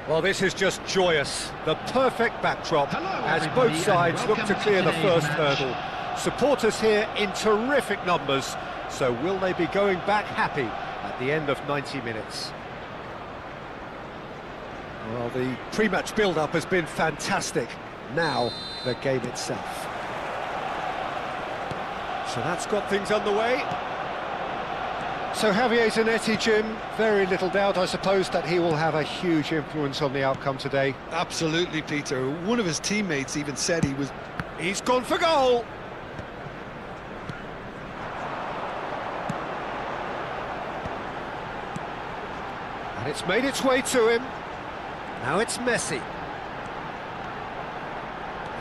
Well, this is just joyous. The perfect backdrop as both sides look to clear the first hurdle. Supporters here in terrific numbers, so will they be going back happy at the end of 90 minutes? Well, the pre-match build-up has been fantastic. Now, the game itself. So that's got things underway. So Javier Zanetti, Jim, very little doubt, I suppose, that he will have a huge influence on the outcome today. Absolutely, Peter. One of his teammates even said he was... He's gone for goal! And it's made its way to him. Now it's Messi.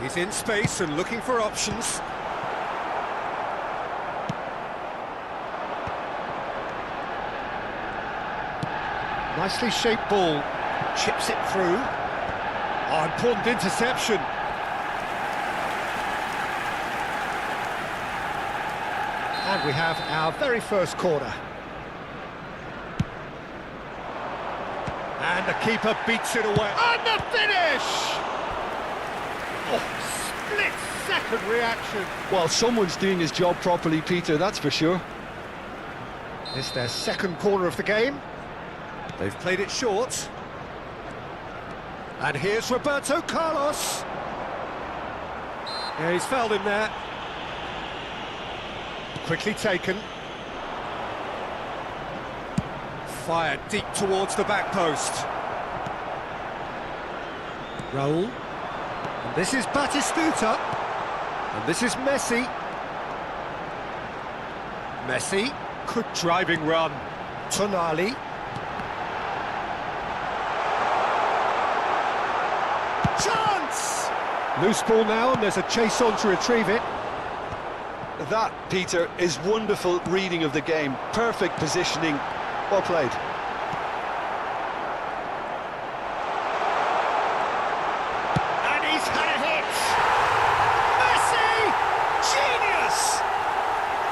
He's in space and looking for options. Nicely shaped ball, chips it through. Oh, important interception. And we have our very first corner. And the keeper beats it away. And the finish! Oh, split-second reaction. Well, someone's doing his job properly, Peter, that's for sure. It's their second corner of the game. They've played it short. And here's Roberto Carlos. Yeah, he's fouled him there. Quickly taken. Fired deep towards the back post. Raul. And this is Batistuta. And this is Messi. Messi. Good driving run. Tonali. Chance! Loose ball now, and there's a chase on to retrieve it. That, Peter, is wonderful reading of the game. Perfect positioning. Well played. And he's had a hit! Messi! Genius!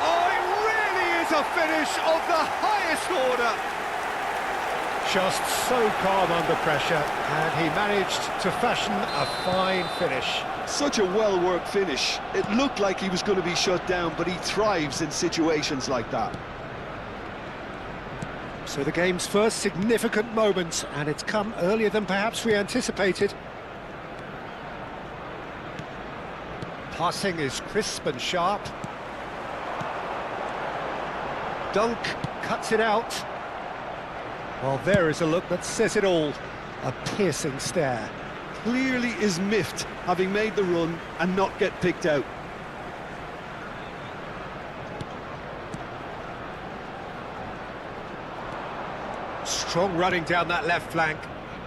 Oh, it really is a finish of the highest order. Just so calm under pressure, and he managed to fashion a fine finish. Such a well-worked finish. It looked like he was going to be shut down, but he thrives in situations like that. So the game's first significant moment, and it's come earlier than perhaps we anticipated. Passing is crisp and sharp. Dunk cuts it out. Well, there is a look that says it all. A piercing stare. Clearly is miffed, having made the run and not get picked out. Strong running down that left flank.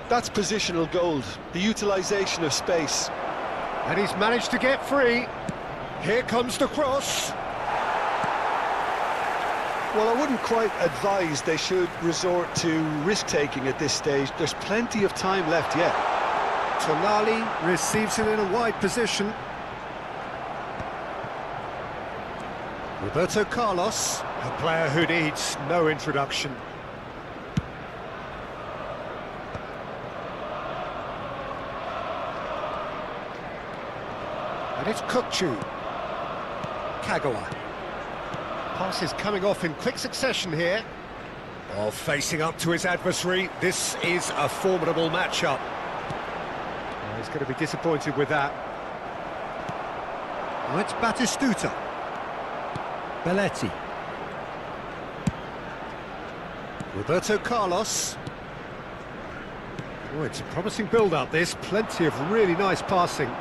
That's positional gold, the utilisation of space. And he's managed to get free. Here comes the cross. Well, I wouldn't quite advise they should resort to risk-taking at this stage. There's plenty of time left yet. Tonali receives it in a wide position. Roberto Carlos, a player who needs no introduction. And it's Kagawa. Pass is coming off in quick succession here. Oh, facing up to his adversary. This is a formidable matchup. Oh, he's going to be disappointed with that. Oh, it's Batistuta. Belletti. Roberto Carlos. Oh, it's a promising build-up, this. Plenty of really nice passing.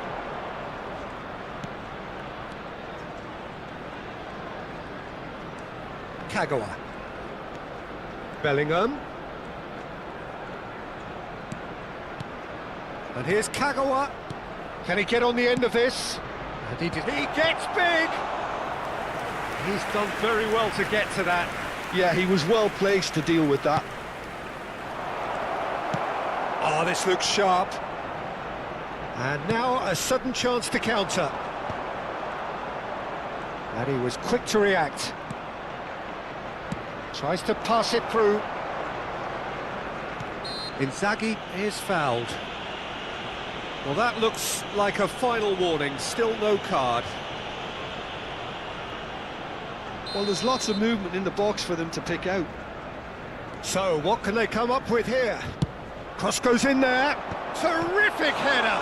Kagawa. Bellingham. And here's Kagawa. Can he get on the end of this? And he did. He gets big! He's done very well to get to that. Yeah, he was well placed to deal with that. Oh, this looks sharp. And now a sudden chance to counter. And he was quick to react. Tries to pass it through. Inzaghi is fouled. Well, that looks like a final warning, still no card. Well, there's lots of movement in the box for them to pick out. So, what can they come up with here? Cross goes in there. Terrific header!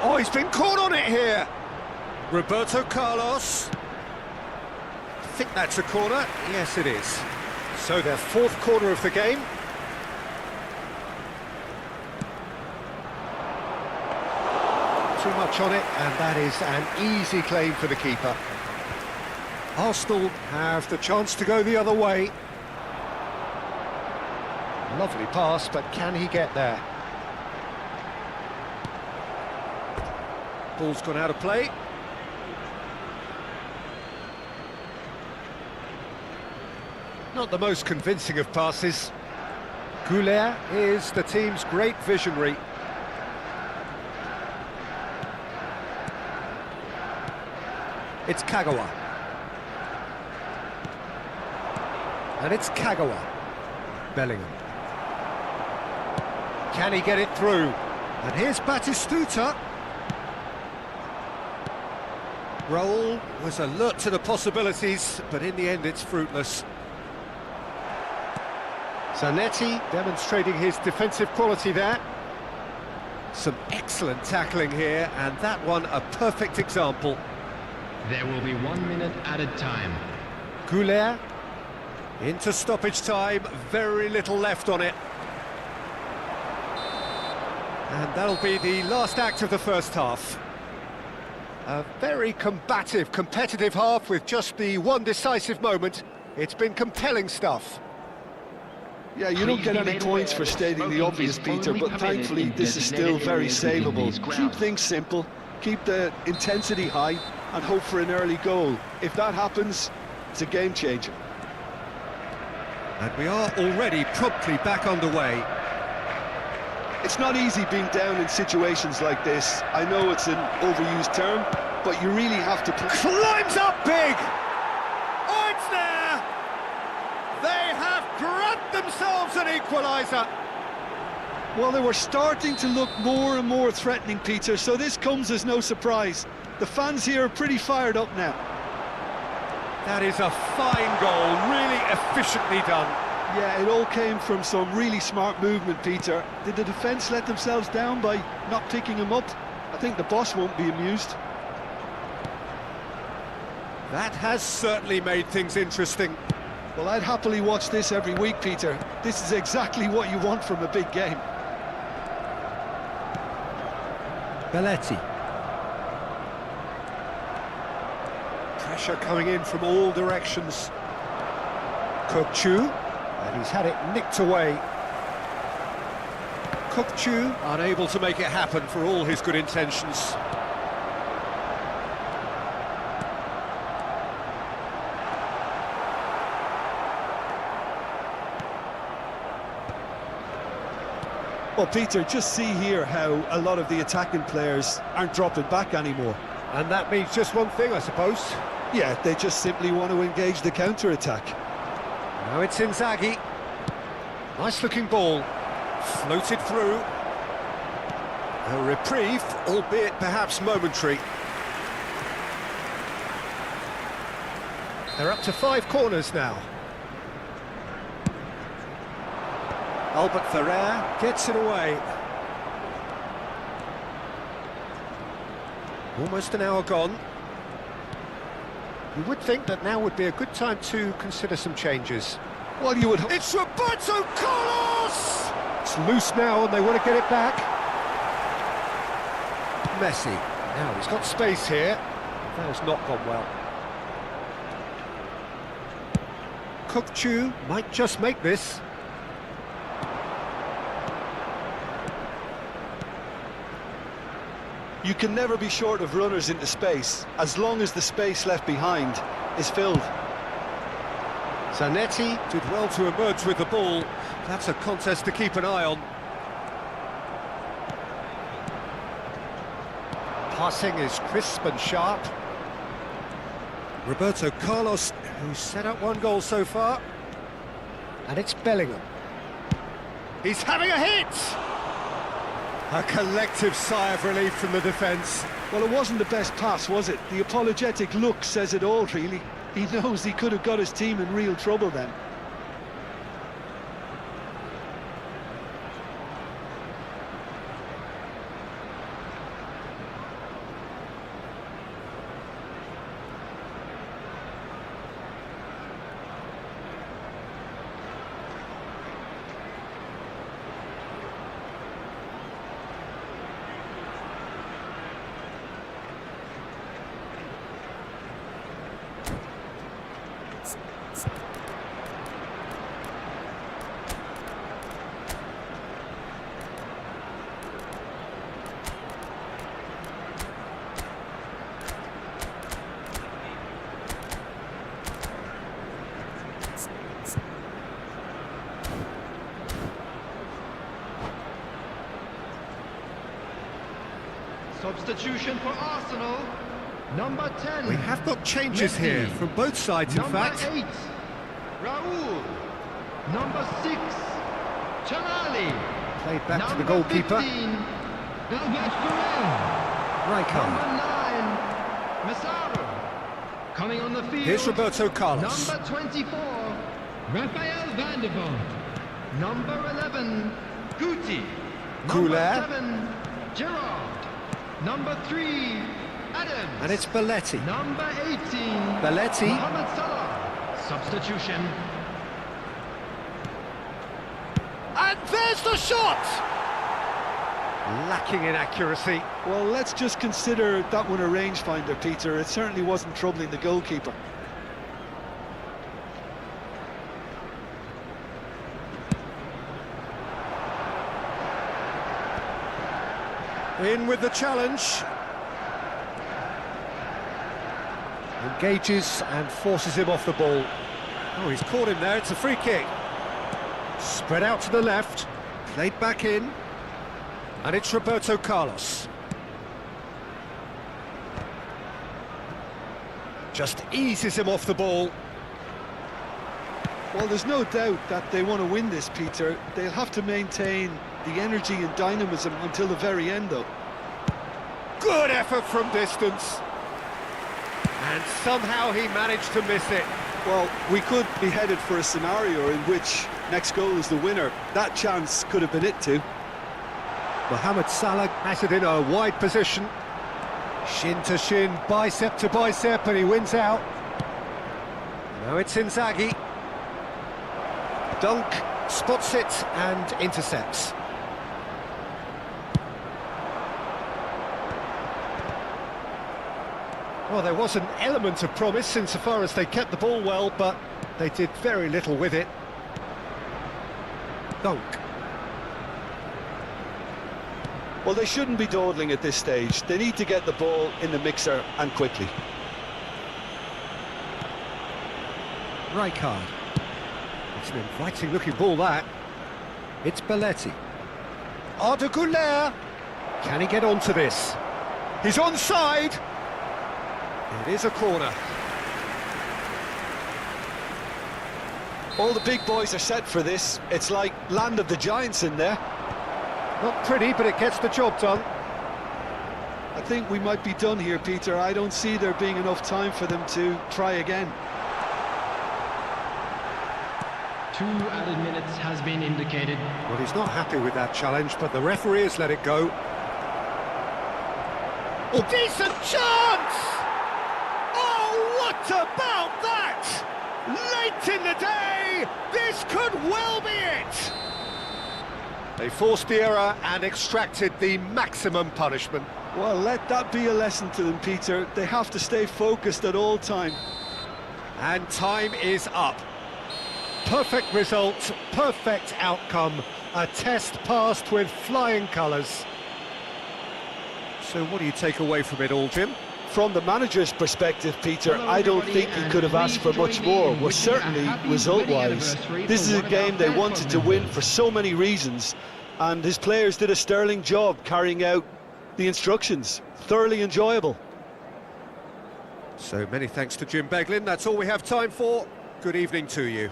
Oh, he's been caught on it here. Roberto Carlos. I think that's a corner. Yes, it is. So, their fourth corner of the game. Too much on it, and that is an easy claim for the keeper. Arsenal have the chance to go the other way. Lovely pass, but can he get there? Ball's gone out of play. Not the most convincing of passes. 𝐄𝐅𝐎𝐎𝐻𝐿 is the team's great visionary. It's Kagawa. And it's Kagawa. Bellingham. Can he get it through? And here's Batistuta. Raul was alert to the possibilities, but in the end it's fruitless. Zanetti demonstrating his defensive quality there. Some excellent tackling here, and that one a perfect example. There will be 1 minute added time. 𝐄𝐅𝐻𝐿 into stoppage time, very little left on it. And that'll be the last act of the first half. A very combative, competitive half with just the one decisive moment. It's been compelling stuff. Yeah, you don't get any points for stating the obvious, Peter, but thankfully this is still very savable. Keep things simple, keep the intensity high, and hope for an early goal. If that happens, it's a game changer. And we are already promptly back underway. It's not easy being down in situations like this. I know it's an overused term, but you really have to... Climbs up big! Oh, it's there! They have grabbed themselves an equaliser. Well, they were starting to look more and more threatening, Peter, so this comes as no surprise. The fans here are pretty fired up now. That is a fine goal, really efficiently done. Yeah, it all came from some really smart movement, Peter. Did the defence let themselves down by not picking him up? I think the boss won't be amused. That has certainly made things interesting. Well, I'd happily watch this every week, Peter. This is exactly what you want from a big game. Belletti. Pressure coming in from all directions. 𝐄𝐅𝐻𝐿, and he's had it nicked away. 𝐄𝐅𝐻𝐿 unable to make it happen for all his good intentions. Well, Peter, just see here how a lot of the attacking players aren't dropping back anymore. And that means just one thing, I suppose. Yeah, they just simply want to engage the counter-attack. Now it's Inzaghi. Nice-looking ball. Floated through. A reprieve, albeit perhaps momentary. They're up to 5 corners now. Albert Ferrer gets it away. Almost an hour gone. You would think that now would be a good time to consider some changes. Well, you would... It's Roberto Carlos! It's loose now and they want to get it back. Messi. Now he's got space here. That has not gone well. 𝐄𝐅𝐻𝐿 might just make this. You can never be short of runners into space, as long as the space left behind is filled. Zanetti did well to emerge with the ball. That's a contest to keep an eye on. Passing is crisp and sharp. Roberto Carlos, who's set up 1 goal so far. And it's Bellingham. He's having a hit! A collective sigh of relief from the defence. Well, it wasn't the best pass, was it? The apologetic look says it all, really. He knows he could have got his team in real trouble then. Substitution for Arsenal. Number 10. We have got changes Messi. here from both sides, in fact. Number 8. Raúl. Number 6. Tonali. Played back to the Number goalkeeper. 15. Albert Ferrer. Rijkaard. Number 9. Massaro. Coming on the field. Here's Roberto Carlos. Number 24. Rafael van der Vaart. Number 11. Guti. Number 𝐄𝐅𝐎𝐎𝐒𝐁 7. Gerrard. Number 3. Adams. And it's Belletti. Number 18. Belletti. Mohamed Salah. Substitution. And there's the shot! Lacking in accuracy. Well, let's just consider that one a rangefinder, Peter. It certainly wasn't troubling the goalkeeper. In with the challenge. Engages and forces him off the ball. Oh, he's caught him there, it's a free kick. Spread out to the left, played back in. And it's Roberto Carlos. Just eases him off the ball. Well, there's no doubt that they want to win this, Peter. They'll have to maintain the energy and dynamism until the very end, though. Good effort from distance. And somehow he managed to miss it. Well, we could be headed for a scenario in which next goal is the winner. That chance could have been it too. Mohamed Salah has it in a wide position. Shin to shin, bicep to bicep, and he wins out. Now it's Inzaghi. Dunk, spots it and intercepts. Well, there was an element of promise insofar as they kept the ball well, but they did very little with it. Dunk. Well, they shouldn't be dawdling at this stage. They need to get the ball in the mixer and quickly. Rijkaard. It's an inviting-looking ball, that. It's Belletti. Arda Güler. Can he get onto this? He's onside. It is a corner. All the big boys are set for this. It's like land of the giants in there. Not pretty, but it gets the job done. I think we might be done here, Peter. I don't see there being enough time for them to try again. 2 added minutes has been indicated. Well, he's not happy with that challenge, but the referee has let it go. Oh, decent chance! Oh, what about that? Late in the day, this could well be it! They forced the error and extracted the maximum punishment. Well, let that be a lesson to them, Peter. They have to stay focused at all time. And time is up. Perfect result, perfect outcome. A test passed with flying colours. So what do you take away from it all, Jim? From the manager's perspective, Peter, I don't think he could have asked for much more. Well, certainly, result-wise. This is a game they wanted to win for so many reasons, and his players did a sterling job carrying out the instructions. Thoroughly enjoyable. So many thanks to Jim Beglin. That's all we have time for. Good evening to you.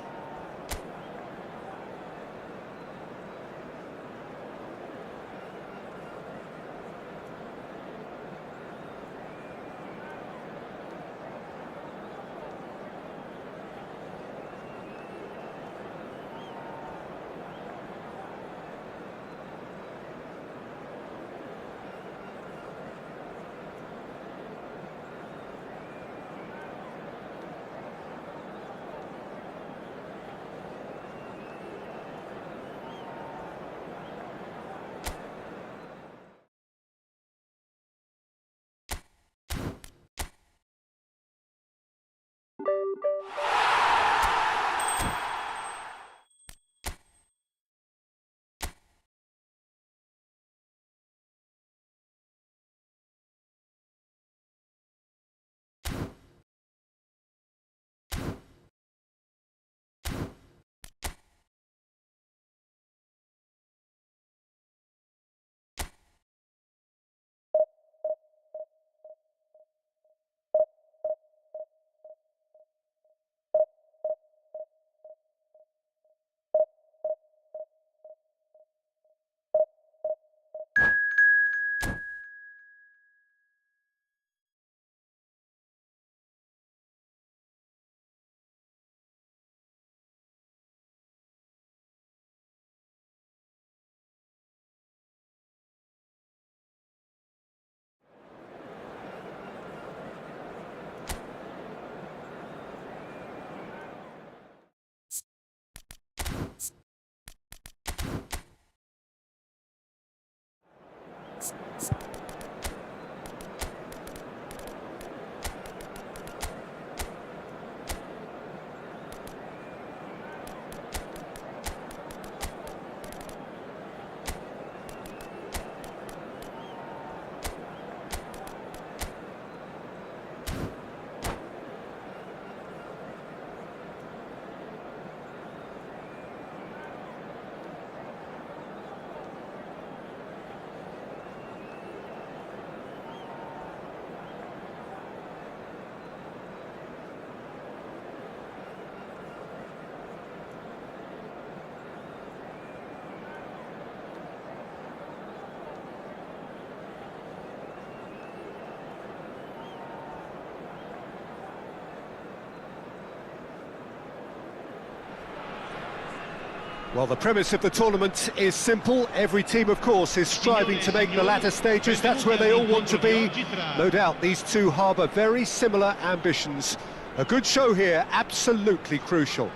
Well, the premise of the tournament is simple. Every team, of course, is striving to make the latter stages. That's where they all want to be. No doubt these two harbour very similar ambitions. A good show here, absolutely crucial.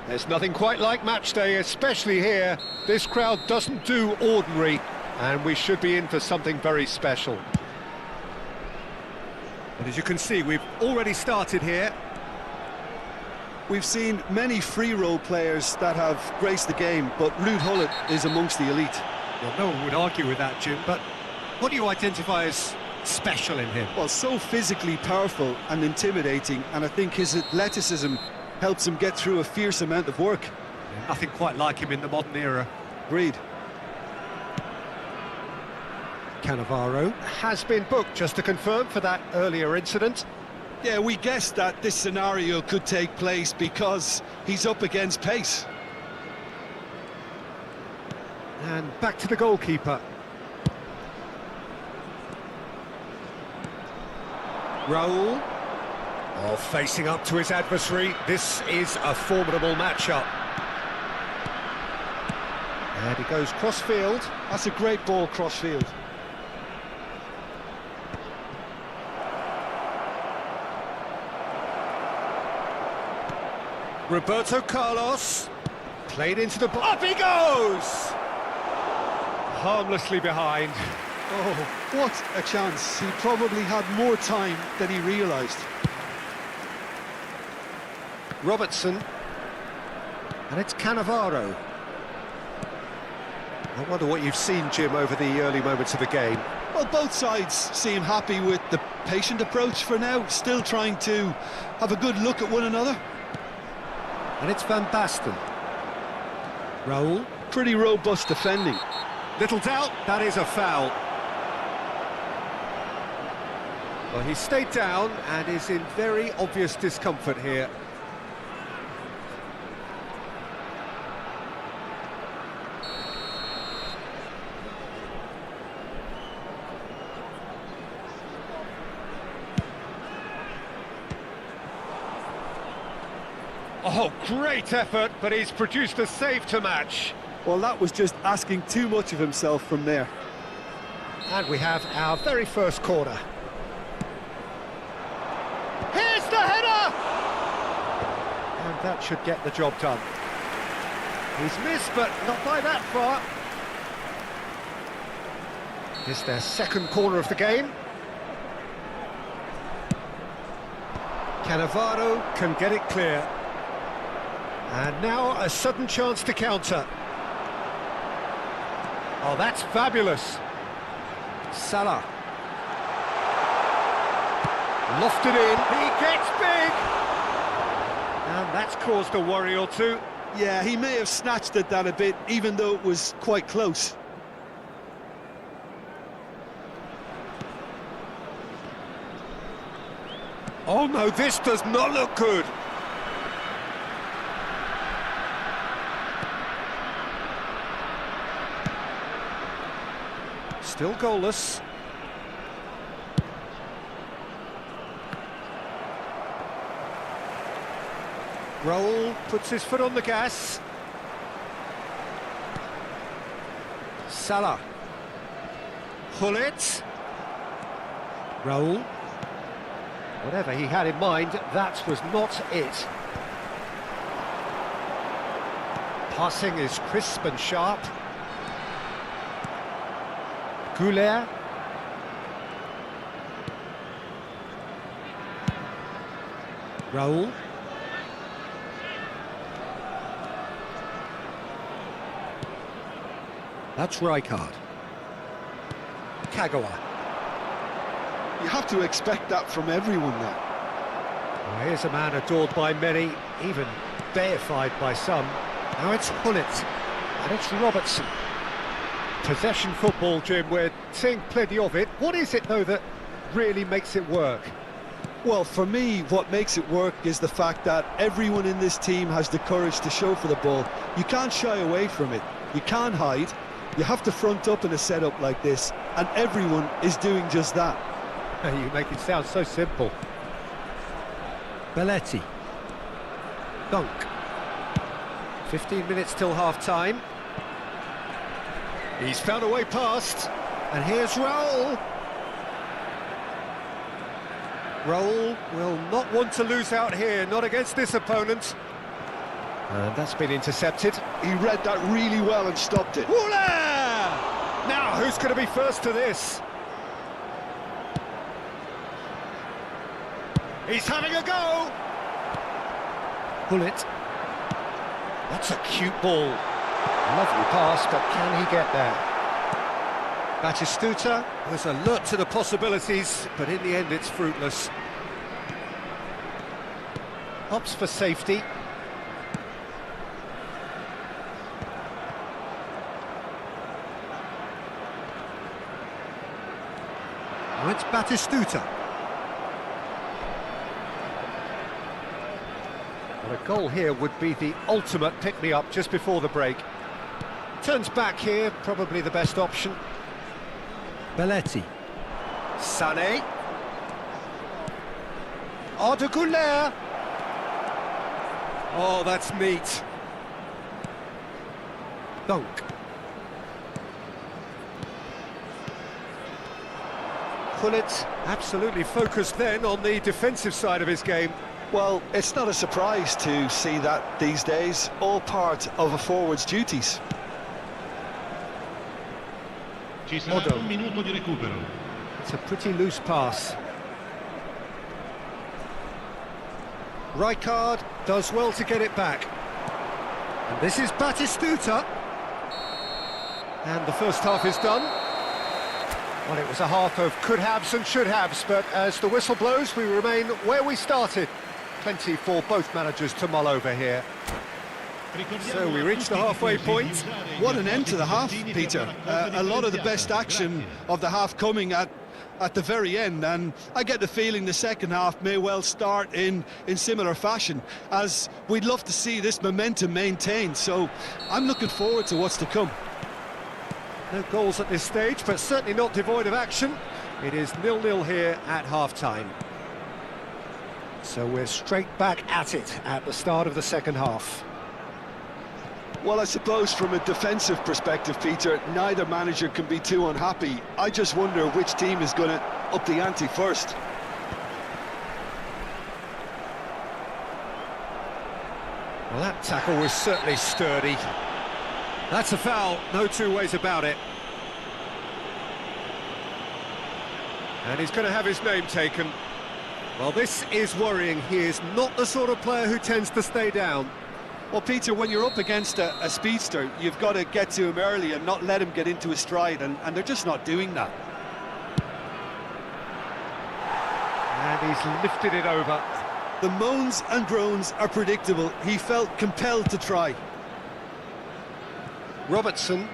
There's nothing quite like match day, especially here. This crowd doesn't do ordinary, and we should be in for something very special. And as you can see, we've already started here. We've seen many free role players that have graced the game, but Ruud Gullit is amongst the elite. Well, no one would argue with that, Jim, but what do you identify as special in him? Well, so physically powerful and intimidating, and I think his athleticism helps him get through a fierce amount of work. Nothing quite like him in the modern era. Agreed. Cannavaro has been booked, just to confirm, for that earlier incident. Yeah, we guessed that this scenario could take place because he's up against pace. And back to the goalkeeper. Raul. Oh, facing up to his adversary. This is a formidable matchup. And he goes cross-field. That's a great ball cross-field. Roberto Carlos, played into the... Up he goes! Harmlessly behind. Oh, what a chance. He probably had more time than he realised. Robertson. And it's Cannavaro. I wonder what you've seen, Jim, over the early moments of the game. Well, both sides seem happy with the patient approach for now, still trying to have a good look at one another. And it's Van Basten. Raul. Pretty robust defending. Little doubt, that is a foul. Well, he stayed down and is in very obvious discomfort here. Oh, great effort, but he's produced a save to match. Well, that was just asking too much of himself from there. And we have our very first corner. Here's the header! And that should get the job done. He's missed, but not by that far. It's their second corner of the game. Cannavaro can get it clear. And now a sudden chance to counter. Oh, that's fabulous. Salah. Lofted in, he gets big! And that's caused a worry or two. Yeah, he may have snatched at that a bit, even though it was quite close. Oh no, this does not look good. Still goalless. Raul puts his foot on the gas. Salah. Gullit. Raul. Whatever he had in mind, that was not it. Passing is crisp and sharp. 𝐄𝐅𝐎𝐎𝐿. Raul. That's Rijkaard. Kagawa. You have to expect that from everyone now. Well, here's a man adored by many, even deified by some. Now it's Gullit, and it's Robertson. Possession football, Jim, we're seeing plenty of it. What is it, though, that really makes it work? Well, for me, what makes it work is the fact that everyone in this team has the courage to show for the ball. You can't shy away from it. You can't hide. You have to front up in a setup like this, and everyone is doing just that. You make it sound so simple. Belletti. Dunk. 15 minutes till half-time. He's found a way past, and here's Raul. Raul will not want to lose out here, not against this opponent. And that's been intercepted. He read that really well and stopped it. Voila! Now, who's going to be first to this? He's having a go! Pull it. That's a cute ball. Lovely pass, but can he get there? Batistuta was alert to the possibilities, but in the end it's fruitless. Opts for safety. Now it's Batistuta. But a goal here would be the ultimate pick-me-up just before the break. Turns back here, probably the best option. Belletti. Sané. 𝐄𝐅𝐎𝐻𝐿𝐻. Oh, that's neat. Dunk. Gullit absolutely focused then on the defensive side of his game. Well, it's not a surprise to see that these days, all part of a forward's duties. Ci sarà un minuto di recupero. It's a pretty loose pass. Rijkaard does well to get it back. And this is Batistuta. And the first half is done. Well, it was a half of could-haves and should-haves, but as the whistle blows, we remain where we started. Plenty for both managers to mull over here. So we reached the halfway point. What an end to the half, Peter. A lot of the best action of the half coming at the very end, and I get the feeling the second half may well start in similar fashion, as we'd love to see this momentum maintained. So I'm looking forward to what's to come. No goals at this stage, but certainly not devoid of action. It is 0-0 here at half-time. So we're straight back at it at the start of the second half. Well, I suppose from a defensive perspective, Peter, neither manager can be too unhappy. I just wonder which team is going to up the ante first. Well, that tackle was certainly sturdy. That's a foul, no two ways about it. And he's going to have his name taken. Well, this is worrying. He is not the sort of player who tends to stay down. Well, Peter, when you're up against a speedster, you've got to get to him early and not let him get into his stride, and they're just not doing that. And he's lifted it over. The moans and groans are predictable. He felt compelled to try. Robertson.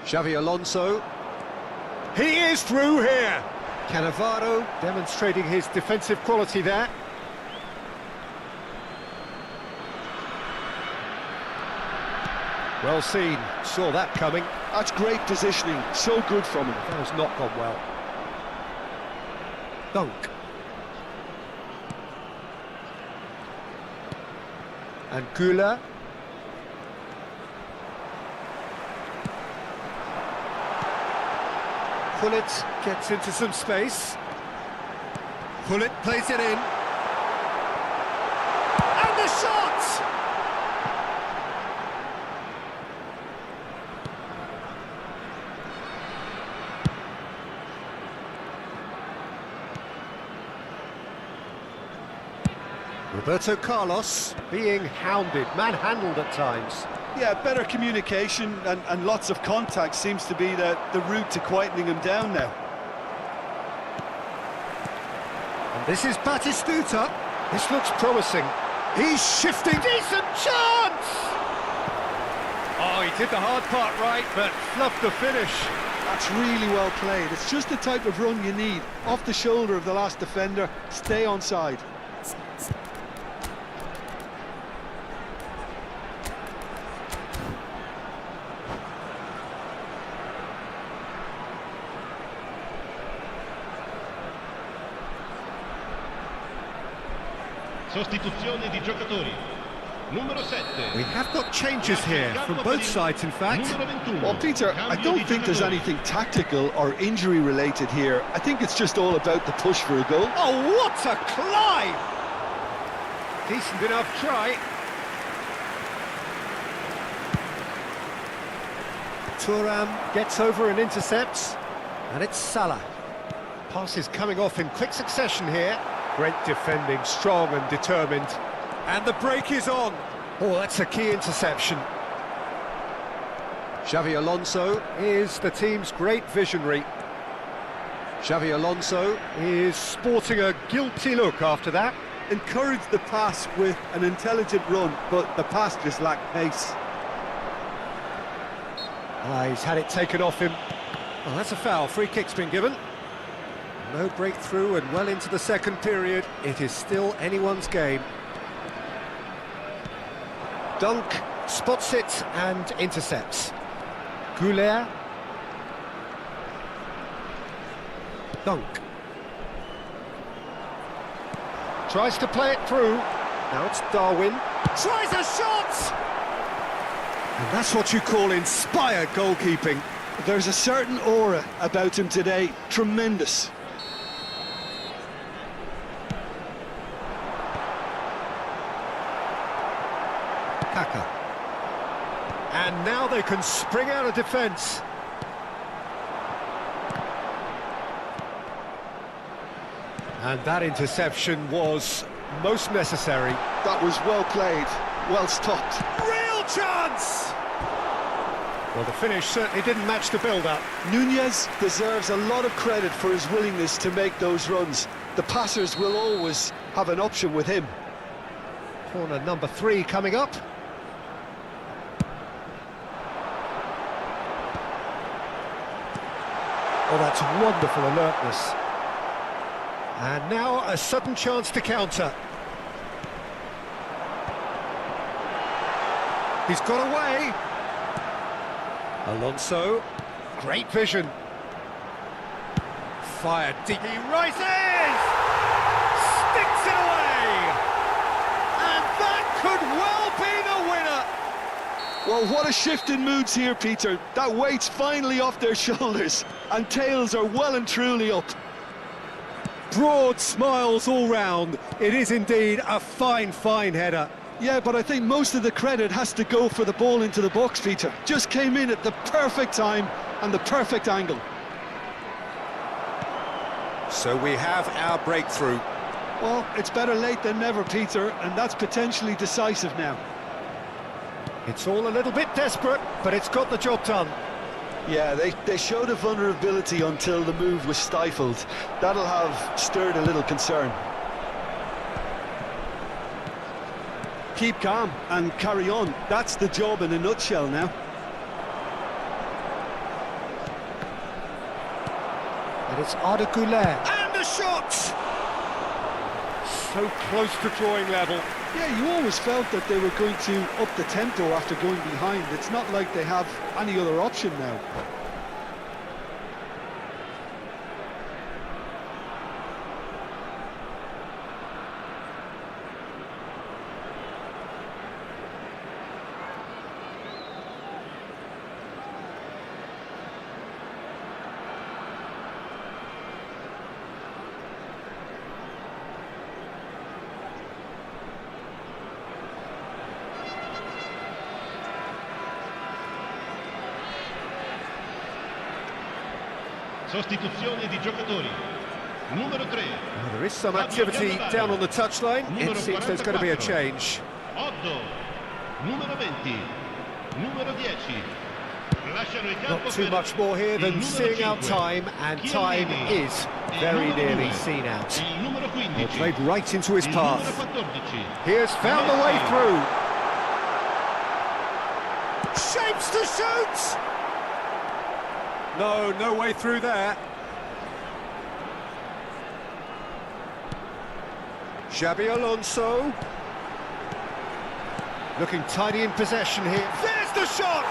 Xavi Alonso. He is through here. Cannavaro demonstrating his defensive quality there. Well seen, saw that coming. That's great positioning, so good from him. That has not gone well. Dunk. And 𝐿𝐻𝐿𝐻. Gullit gets into some space. Gullit plays it in. And the shot! Roberto Carlos being hounded, manhandled at times. Yeah, better communication and lots of contact seems to be the route to quietening him down now. And this is Batistuta. This looks promising. He's shifting. Decent chance! Oh, he did the hard part right, but fluffed the finish. That's really well played. It's just the type of run you need. Off the shoulder of the last defender, stay onside. Sostituzione di giocatori. Numero 7. We have got changes here from both sides, in fact. Numero 21. Well, Peter, I Cambio don't di think there's giocatore. anything tactical or injury-related here. I think it's just all about the push for a goal. Oh, what a climb! Decent enough try. Thuram gets over and intercepts, and it's Salah. Pass is coming off in quick succession here. Great defending, strong and determined. And the break is on. Oh, that's a key interception. Xavi Alonso is the team's great visionary. Xavi Alonso is sporting a guilty look after that. Encouraged the pass with an intelligent run, but the pass just lacked pace. He's had it taken off him. Oh, that's a foul. Free kick's been given. No breakthrough and well into the second period. It is still anyone's game. Dunk spots it and intercepts. 𝐄𝐅𝐎𝐎𝐿. Dunk. Tries to play it through. Now it's Darwin. Tries a shot! And that's what you call inspired goalkeeping. There's a certain aura about him today. Tremendous. Kaka. And now they can spring out of defence. And that interception was most necessary. That was well played, well stopped. Real chance! Well, the finish certainly didn't match the build-up. Nunez deserves a lot of credit for his willingness to make those runs. The passers will always have an option with him. Corner number 3 coming up. Oh, that's wonderful alertness. And now a sudden chance to counter. He's got away. Alonso, great vision. Fired deep. He rises! Sticks it away! And that could well be the winner! Well, what a shift in moods here, Peter. That weight's finally off their shoulders, and tails are well and truly up. Broad smiles all round. It is indeed a fine, fine header. Yeah, but I think most of the credit has to go for the ball into the box, Peter. Just came in at the perfect time and the perfect angle. So we have our breakthrough. Well, it's better late than never, Peter, and that's potentially decisive now. It's all a little bit desperate, but it's got the job done. Yeah, they showed a vulnerability until the move was stifled. That'll have stirred a little concern. Keep calm and carry on. That's the job in a nutshell now. And it's 𝐄𝐅𝐎𝐿. And the shot! So close to drawing level. Yeah, you always felt that they were going to up the tempo after going behind. It's not like they have any other option now. Sostituzione di giocatori. Numero 3. Well, there is some activity down on the touchline. It seems there's going to be a change. Otto. Numero 20. Numero 10. Lasciano il campo Not too per much more here il than numero seeing out 5. time, and time Chiellini. is Il very numero nearly 2. seen out. Il numero 15. Well, played right into his Il numero path. 14. He has found the way Messi. through. Shapes to shoot! No way through there. Xabi Alonso. Looking tidy in possession here. There's the shot!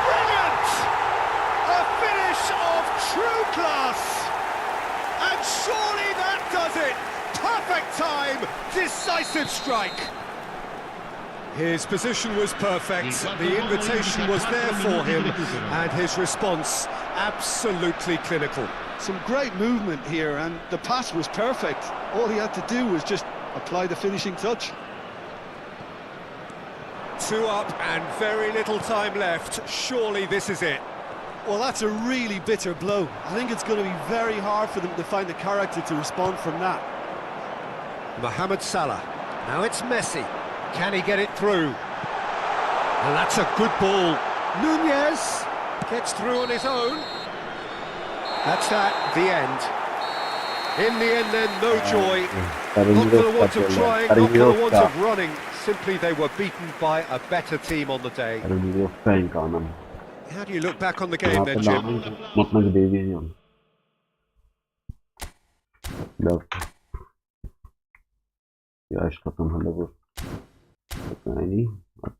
Brilliant! A finish of true class! And surely that does it! Perfect time, decisive strike! His position was perfect, the invitation was there for him, and his response absolutely clinical. Some great movement here, and the pass was perfect. All he had to do was just apply the finishing touch. 2 up and very little time left. Surely this is it. Well, that's a really bitter blow. I think it's going to be very hard for them to find the character to respond from that. Mohamed Salah. Now it's Messi. Can he get it through? And that's a good ball. Nunez gets through on his own. That's that, the end. In the end then, no joy. Not for the want of trying, not for the want of running. Simply they were beaten by a better team on the day. How do you look back on the game then, Jim? Yani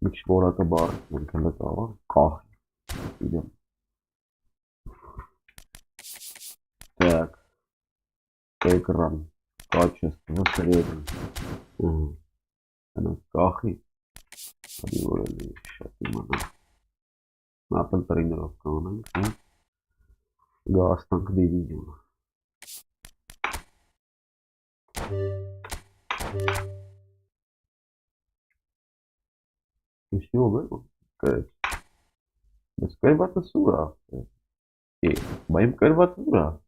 60 volta bar mümkün var. Kah. Gidiyorum. Так. Экран. Качество среднее. Она кахи. Подивили шатимана. Напал тренировка она. Гастанк дивизион. Что было? Без кайватасура. И моим кайватасура.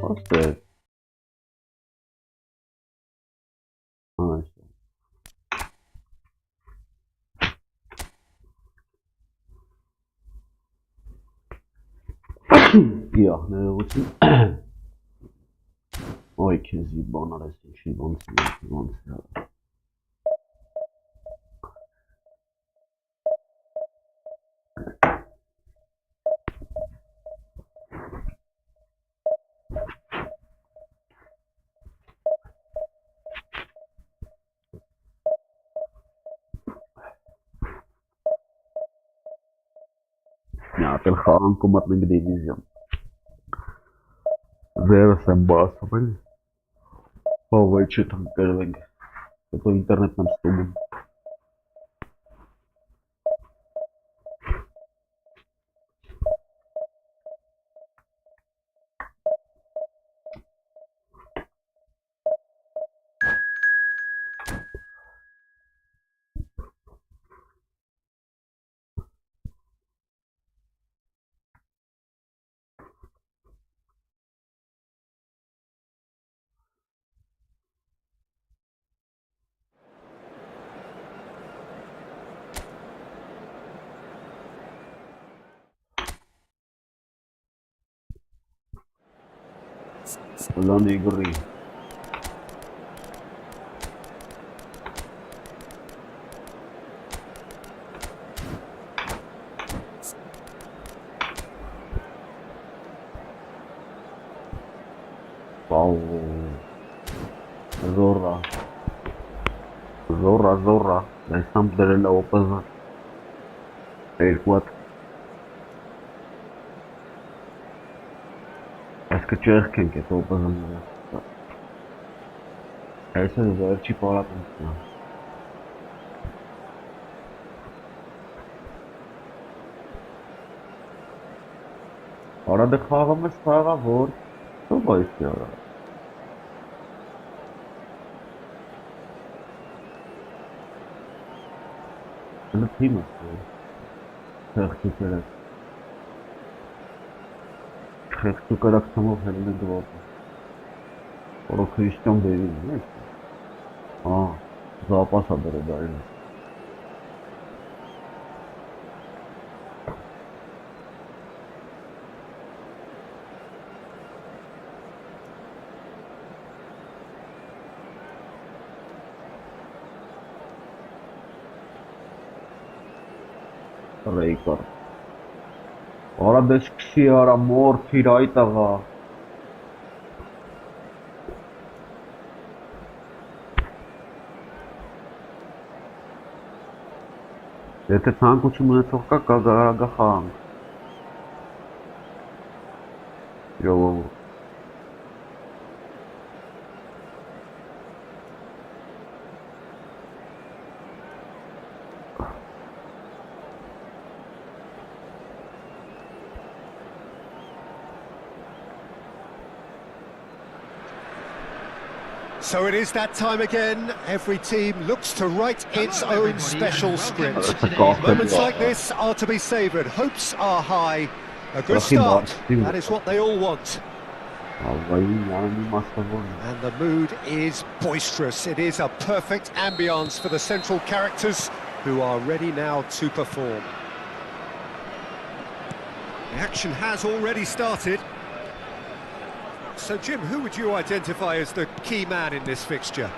Просто. Я, не вот. Ой, КЭЗИ раз шибон. Apple خواهم کمرنگ دیویزیون زیر سمباس بله باوی چه تنگ کرده تو اینترنت نمستومون الان игры. Вау. Зора. На самом деле на опоза. Вот. 𝐄𝐅𝐎𝐿 to opozorňuje. Já jsem zavrčí pohled. Ora decháváme stáva vor. To bojí se, ora. Ten tým asi. 𝐄𝐅𝐿. Хто когда к тому генерував. Порохистом дивись. Запаса дорогая. Рейкар. Ora deski ara morfi raitaga. Եթե ցանկություն ունեցող կա գախանք։ Ժողովուրդ։ So it is that time again. Every team looks to write its own special script. Moments like this are to be savoured. Hopes are high. A good start. That is what they all want. And the mood is boisterous. It is a perfect ambience for the central characters who are ready now to perform. The action has already started. So, Jim, who would you identify as the key man in this fixture?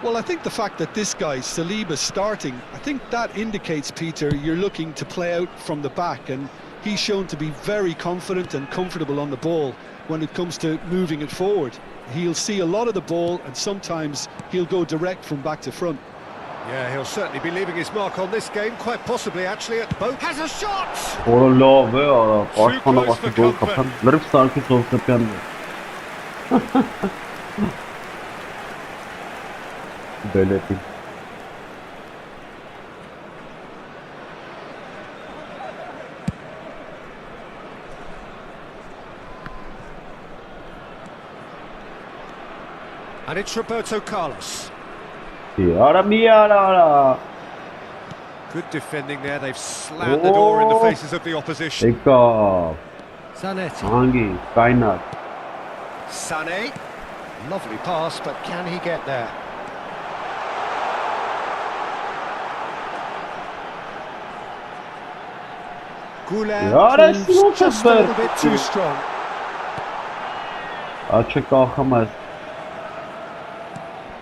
Well, I think the fact that this guy, Saliba's starting, I think that indicates, Peter, you're looking to play out from the back, and he's shown to be very confident and comfortable on the ball when it comes to moving it forward. He'll see a lot of the ball, and sometimes he'll go direct from back to front. Yeah, he'll certainly be leaving his mark on this game, quite possibly actually at both. Has a shot! Belletti. And it's Roberto Carlos. Good defending there, they've slammed the door in the faces of the opposition. Zanetti. Sané. Lovely pass, but can he get there? Goulet proves just a little bit too strong.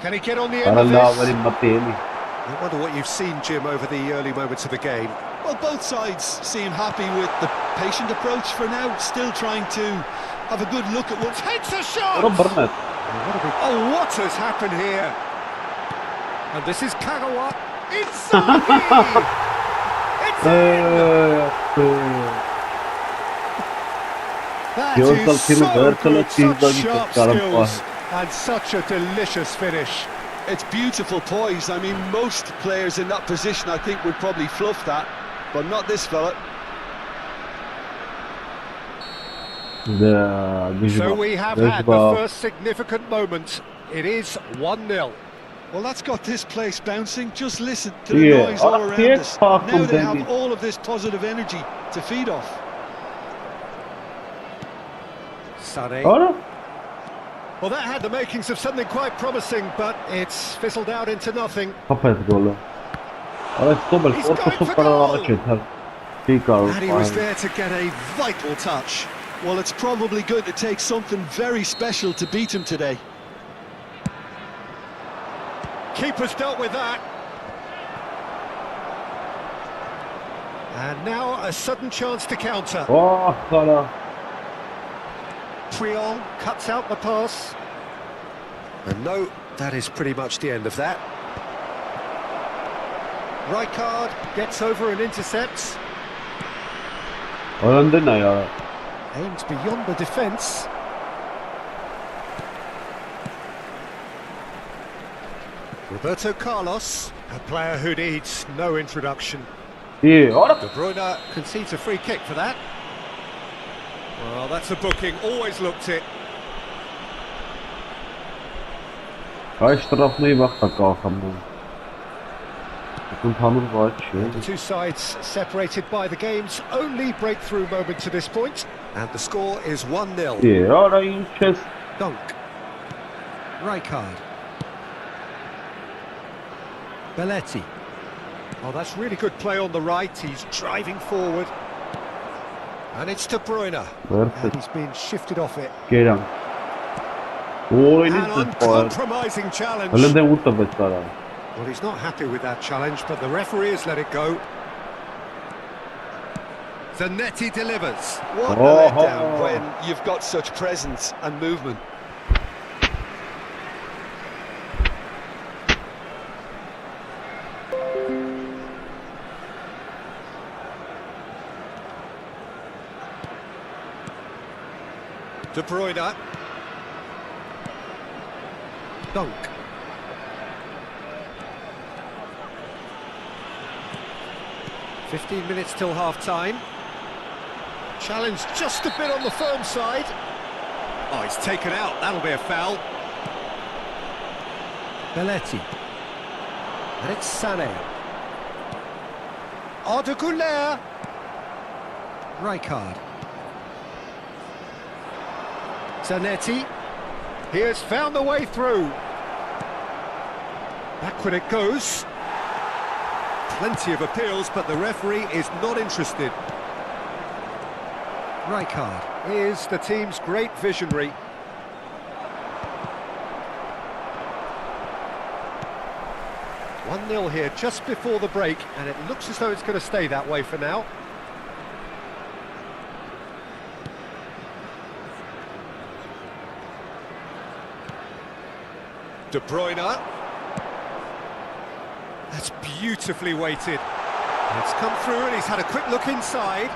Can he get on the end of this? I wonder what you've seen, Jim, over the early moments of the game. Well, both sides seem happy with the patient approach for now, still trying to have a good look at what takes a shot! Oh, what has happened here? And this is Kagawa. It's It's That is so good, such sharp skills and such a delicious finish. It's beautiful poise. I mean, most players in that position, I think, would probably fluff that, but not this fella. So we have had the first significant moment. It is 1-0. Well, that's got this place bouncing. Just listen to the noise all around us. Now they have all of this positive energy to feed off. Sané. Well, that had the makings of something quite promising, but it's fizzled out into nothing. He's going for goal. And he was there to get a vital touch. Well, it's probably going to take something very special to beat him today. Keeper's dealt with that. And now a sudden chance to counter. Puyol cuts out the pass. And no, that is pretty much the end of that. Rijkaard gets over and intercepts. Aims beyond the defence. Roberto Carlos, a player who needs no introduction. De Bruyne concedes a free kick for that. Well, that's a booking, always looked it. The two sides separated by the game's only breakthrough moment to this point, and the score is 1-0. Dunk. Rijkaard. Belletti. Oh, that's really good play on the right. He's driving forward. And it's De Bruyne. And he's been shifted off it. An uncompromising challenge. Well, he's not happy with that challenge, but the referee has let it go. Zanetti delivers. What a letdown when you've got such presence and movement. De Bruyne. Dunk. "15 minutes till half-time. Challenge just a bit on the firm side. Oh, he's taken out. That'll be a foul. Belletti. And it's Sané. De Ghoulier. Rijkaard. Zanetti. He has found the way through. Backward it goes. Plenty of appeals, but the referee is not interested. Rijkaard is the team's great visionary. One 0 here just before the break, and it looks as though it's going to stay that way for now. De Bruyne. That's beautifully weighted. It's come through and he's had a quick look inside.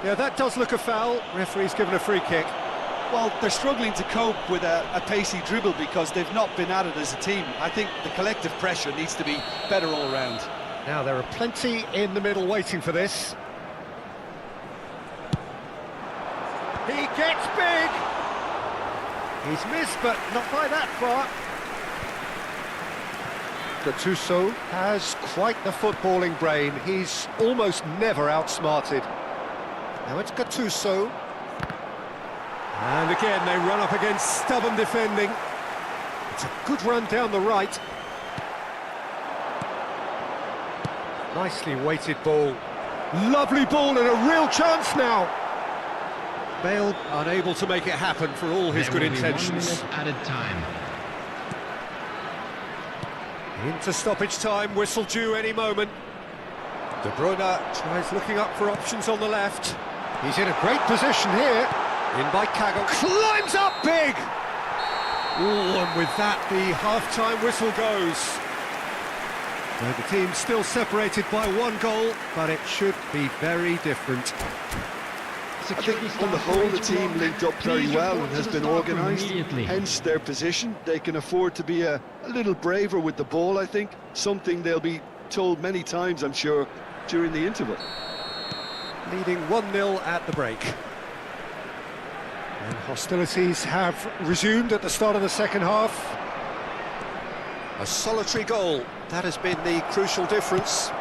Yeah, that does look a foul. Referee's given a free kick. Well, they're struggling to cope with a pacey dribble because they've not been at it as a team. I think the collective pressure needs to be better all around. Now, there are plenty in the middle waiting for this. He gets big! He's missed, but not by that far. Gattuso has quite the footballing brain. He's almost never outsmarted. Now it's Gattuso. And again, they run up against stubborn defending. It's a good run down the right. Nicely weighted ball. Lovely ball and a real chance now. Bale unable to make it happen for all his good intentions. Added time. Into stoppage time, whistle due any moment. De Bruyne tries looking up for options on the left. He's in a great position here. In by Kagel, climbs up big! Ooh, and with that, the half-time whistle goes. So the team's still separated by one goal, but it should be very different. I think on the whole the team linked up very well and has been organised, hence their position. They can afford to be a little braver with the ball, I think, something they'll be told many times, I'm sure, during the interval. Leading 1-0 at the break. And hostilities have resumed at the start of the second half. A solitary goal, that has been the crucial difference.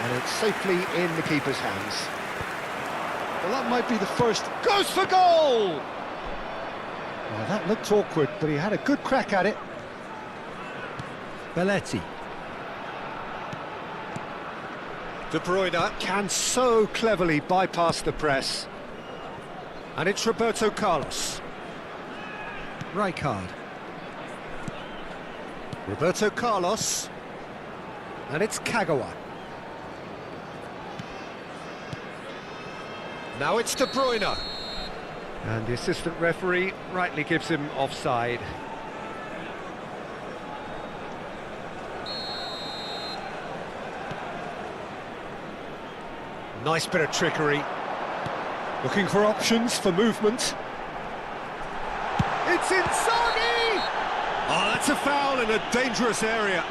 And it's safely in the keeper's hands. Well, that might be the first. Goes for goal! Well, that looked awkward, but he had a good crack at it. Belletti. De Bruyne can so cleverly bypass the press. And it's Roberto Carlos. Rijkaard. Roberto Carlos. And it's Kagawa. Now it's De Bruyne. And the assistant referee rightly gives him offside. Nice bit of trickery. Looking for options for movement. It's Inzaghi! Oh, that's a foul in a dangerous area.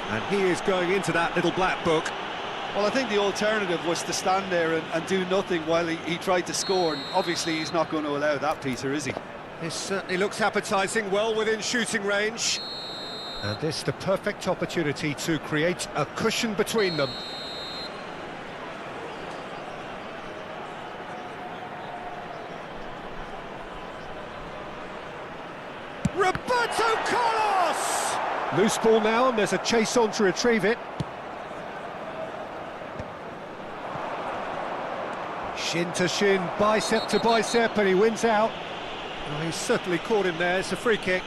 And he is going into that little black book. Well, I think the alternative was to stand there and do nothing while he tried to score, and obviously he's not going to allow that, Peter, is he? This certainly looks appetising, well within shooting range. And this the perfect opportunity to create a cushion between them. Roberto Carlos! Loose ball now, and there's a chase on to retrieve it. Shin to shin, bicep to bicep, and he wins out. Oh, he's certainly caught him there. It's a free kick.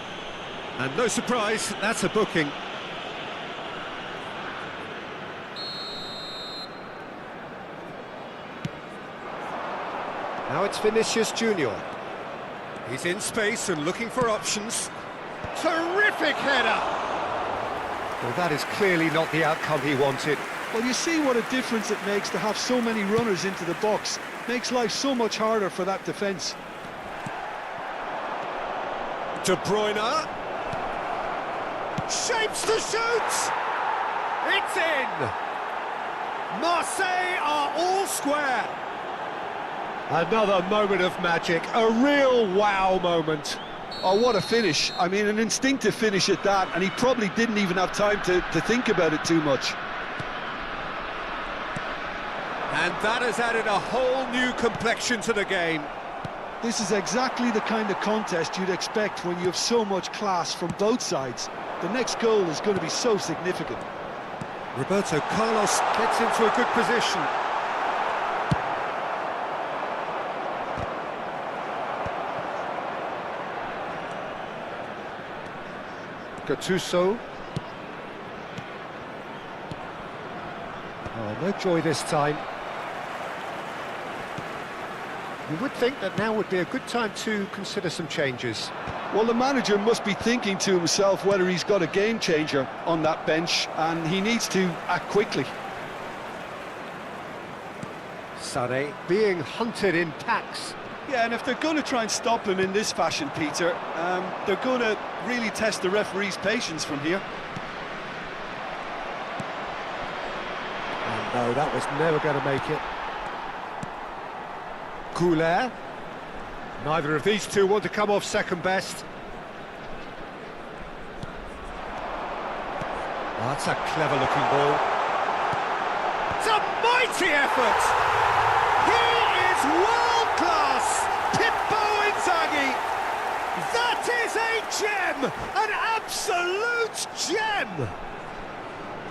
And no surprise, that's a booking. Now it's Vinicius Junior. He's in space and looking for options. Terrific header! Well, that is clearly not the outcome he wanted. Well, you see what a difference it makes to have so many runners into the box. Makes life so much harder for that defence. De Bruyne. Shapes to shoot! It's in! Marseille are all square. Another moment of magic, a real wow moment. Oh, what a finish. I mean, an instinctive finish at that, and he probably didn't even have time to think about it too much. And that has added a whole new complexion to the game. This is exactly the kind of contest you'd expect when you have so much class from both sides. The next goal is going to be so significant. Roberto Carlos gets into a good position. Gattuso. Oh, no joy this time. You would think that now would be a good time to consider some changes. Well, the manager must be thinking to himself whether he's got a game changer on that bench, and he needs to act quickly. Sane being hunted in packs. Yeah, and if they're going to try and stop him in this fashion, Peter, they're going to really test the referee's patience from here. Oh, no, that was never going to make it. 𝐄𝐅𝐎𝐎. Neither of these two want to come off second best. Oh, that's a clever-looking ball. It's a mighty effort! He is world-class! Pippo Inzaghi! That is a gem! An absolute gem!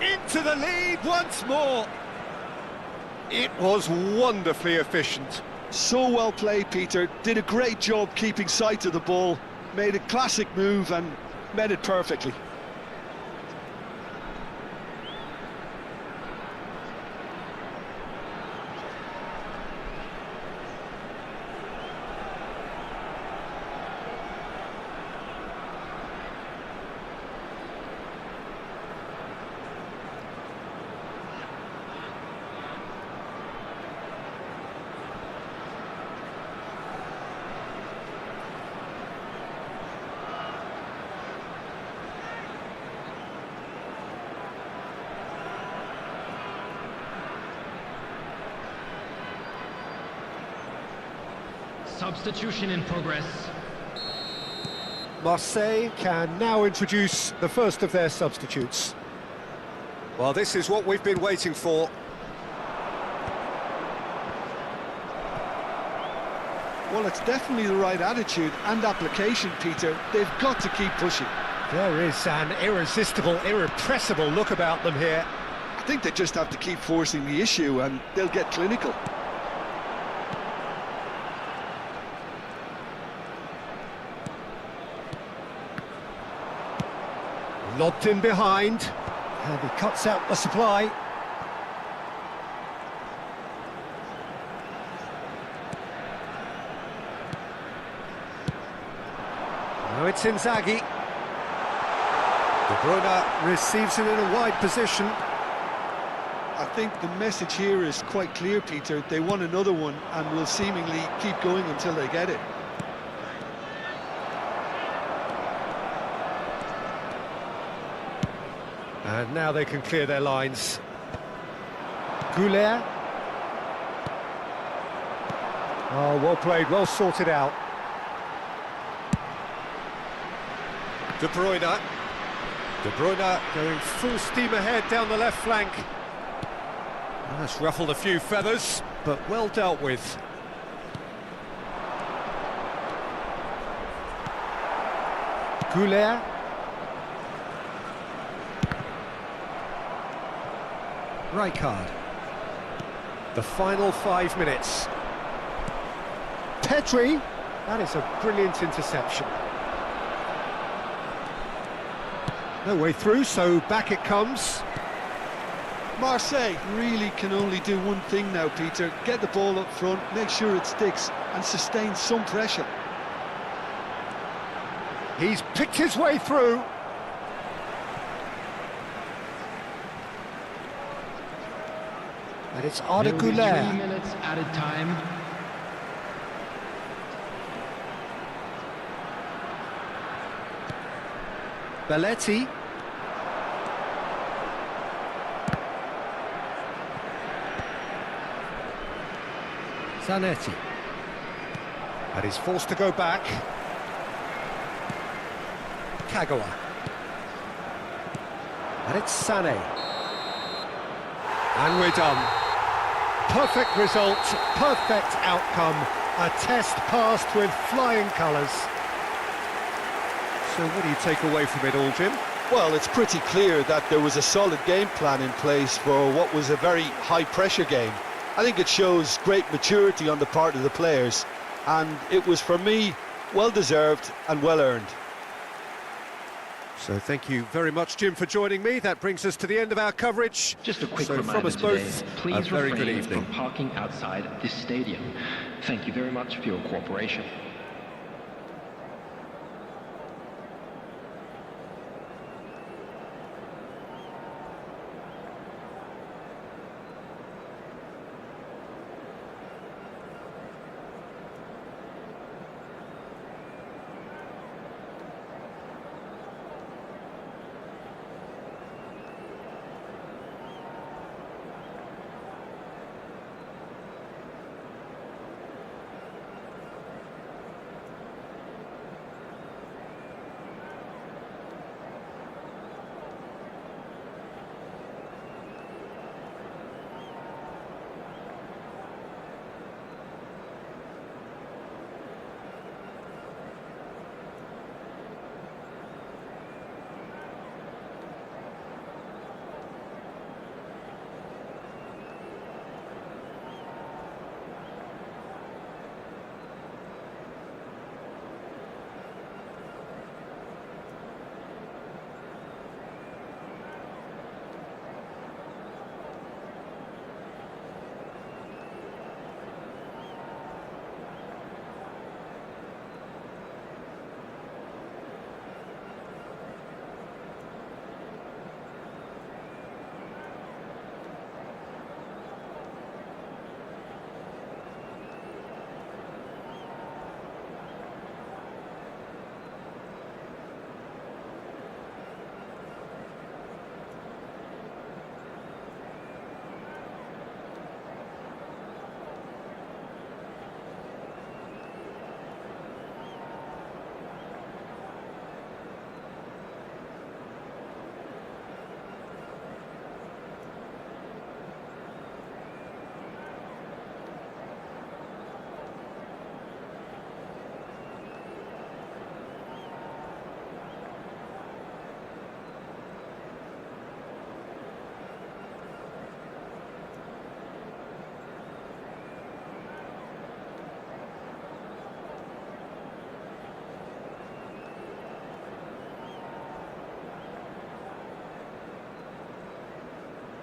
Into the lead once more. It was wonderfully efficient. So well played, Peter. Did a great job keeping sight of the ball. Made a classic move and met it perfectly. Substitution in progress. Marseille can now introduce the first of their substitutes. Well, this is what we've been waiting for. Well, it's definitely the right attitude and application, Peter. They've got to keep pushing. There is an irresistible, irrepressible look about them here. I think they just have to keep forcing the issue and they'll get clinical. Lobbed in behind, and he cuts out the supply. Now it's Inzaghi. De Bruyne receives it in a wide position. I think the message here is quite clear, Peter. They want another one and will seemingly keep going until they get it. And now they can clear their lines. 𝐄𝐅𝐎𝐎. Oh, well played, well sorted out. De Bruyne. De Bruyne going full steam ahead down the left flank. That's ruffled a few feathers, but well dealt with. 𝐄𝐅𝐎𝐻. Rijkaard. The final 5 minutes. Pedri. That is a brilliant interception. No way through, so back it comes. Marseille really can only do one thing now, Peter. Get the ball up front, make sure it sticks and sustain some pressure. He's picked his way through. And it's Arda There will be 3 𝐄𝐅𝐎𝐻. minutes added time. Belletti. Zanetti. And he's forced to go back. Kagawa. And it's Sané. And we're done. Perfect result, perfect outcome. A test passed with flying colours. So what do you take away from it all, Jim? Well, it's pretty clear that there was a solid game plan in place for what was a very high-pressure game. I think it shows great maturity on the part of the players, and it was, for me, well-deserved and well-earned. So thank you very much, Jim, for joining me. That brings us to the end of our coverage. Just a quick so reminder from us today, both, please a very good refrain evening. from parking outside this stadium. Thank you very much for your cooperation.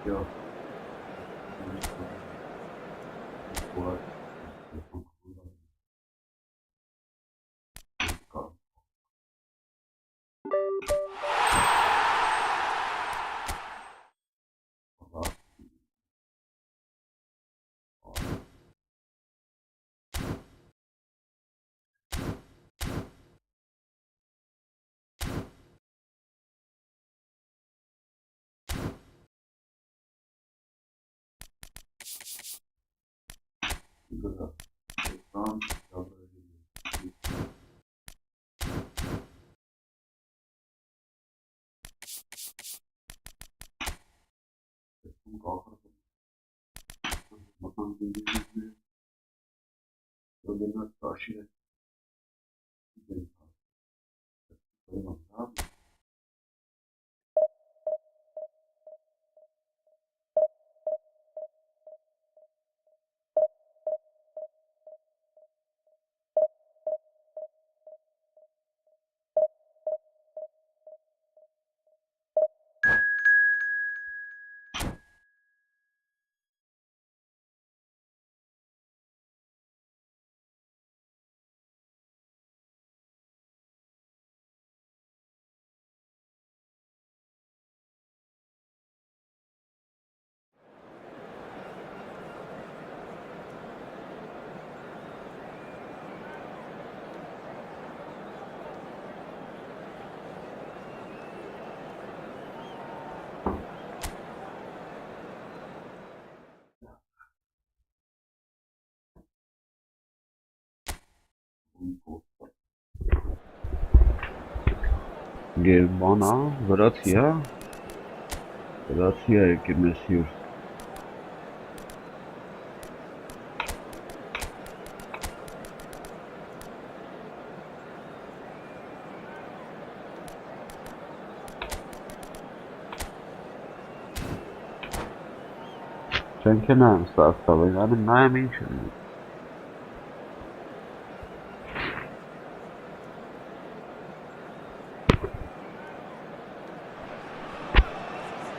Ja. Գերմանա, վրացի է։ Վրացի է եկել մեզ հյուր։ Չենք են եմ ստացավ, այն նայեմ ինչ է։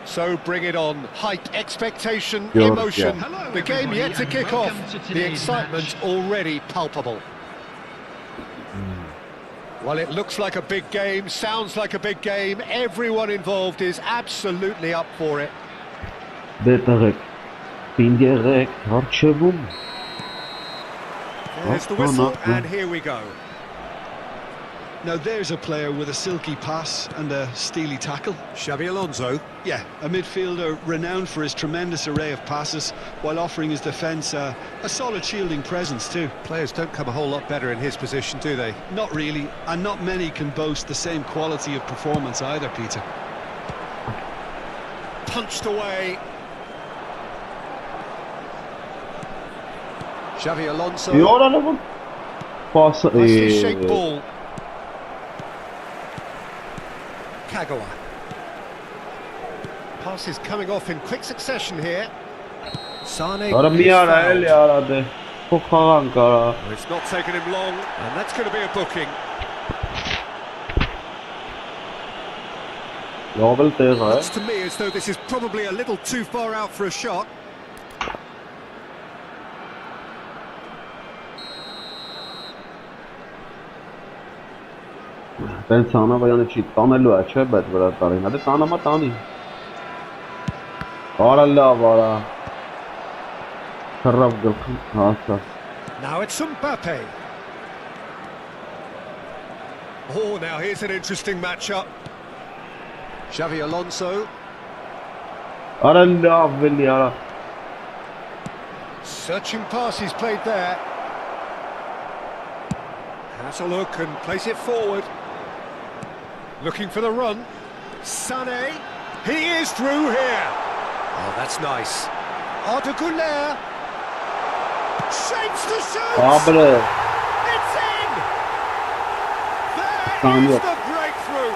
So bring it on. Hype, expectation, Georgia. emotion. Hello, The game yet to everybody, kick off. welcome to The today's excitement match. already palpable. Well, it looks like a big game, sounds like a big game. Everyone involved is absolutely up for it. Դետեղեք, պինգեղեք, հարչևում։ There's the whistle, and here we go. Now there's a player with a silky pass and a steely tackle. Xabi Alonso. Yeah, a midfielder renowned for his tremendous array of passes while offering his defence a solid shielding presence too. Players don't come a whole lot better in his position, do they? Not really, and not many can boast the same quality of performance either, Peter. Punched away. Xabi Alonso. Յորալով պասը Nicely shaped ball. Kagawa. Pass is coming off in quick succession here. Sane. Արա մի is արա fouled. էլի արա դե փոխաղան կարա It's not taken him long, and that's going to be a booking. լավել տեղ է Looks to me as though this is probably a little too far out for a shot. տենց անավայանը չի տանելու է չէ բայց վրա տարին հա դե տանամա տանի արա լավ արա քրավ գլխի հասա Now it's Mbappe. Oh, now here's an interesting matchup. Xavi Alonso. արա լավ էլի արա Searching pass he's played there. Has a look and plays it forward. Looking for the run. Sané. He is through here. Oh, that's nice. Arda Güler. Shapes to shoot. Abre It's in. There Sané. is the breakthrough.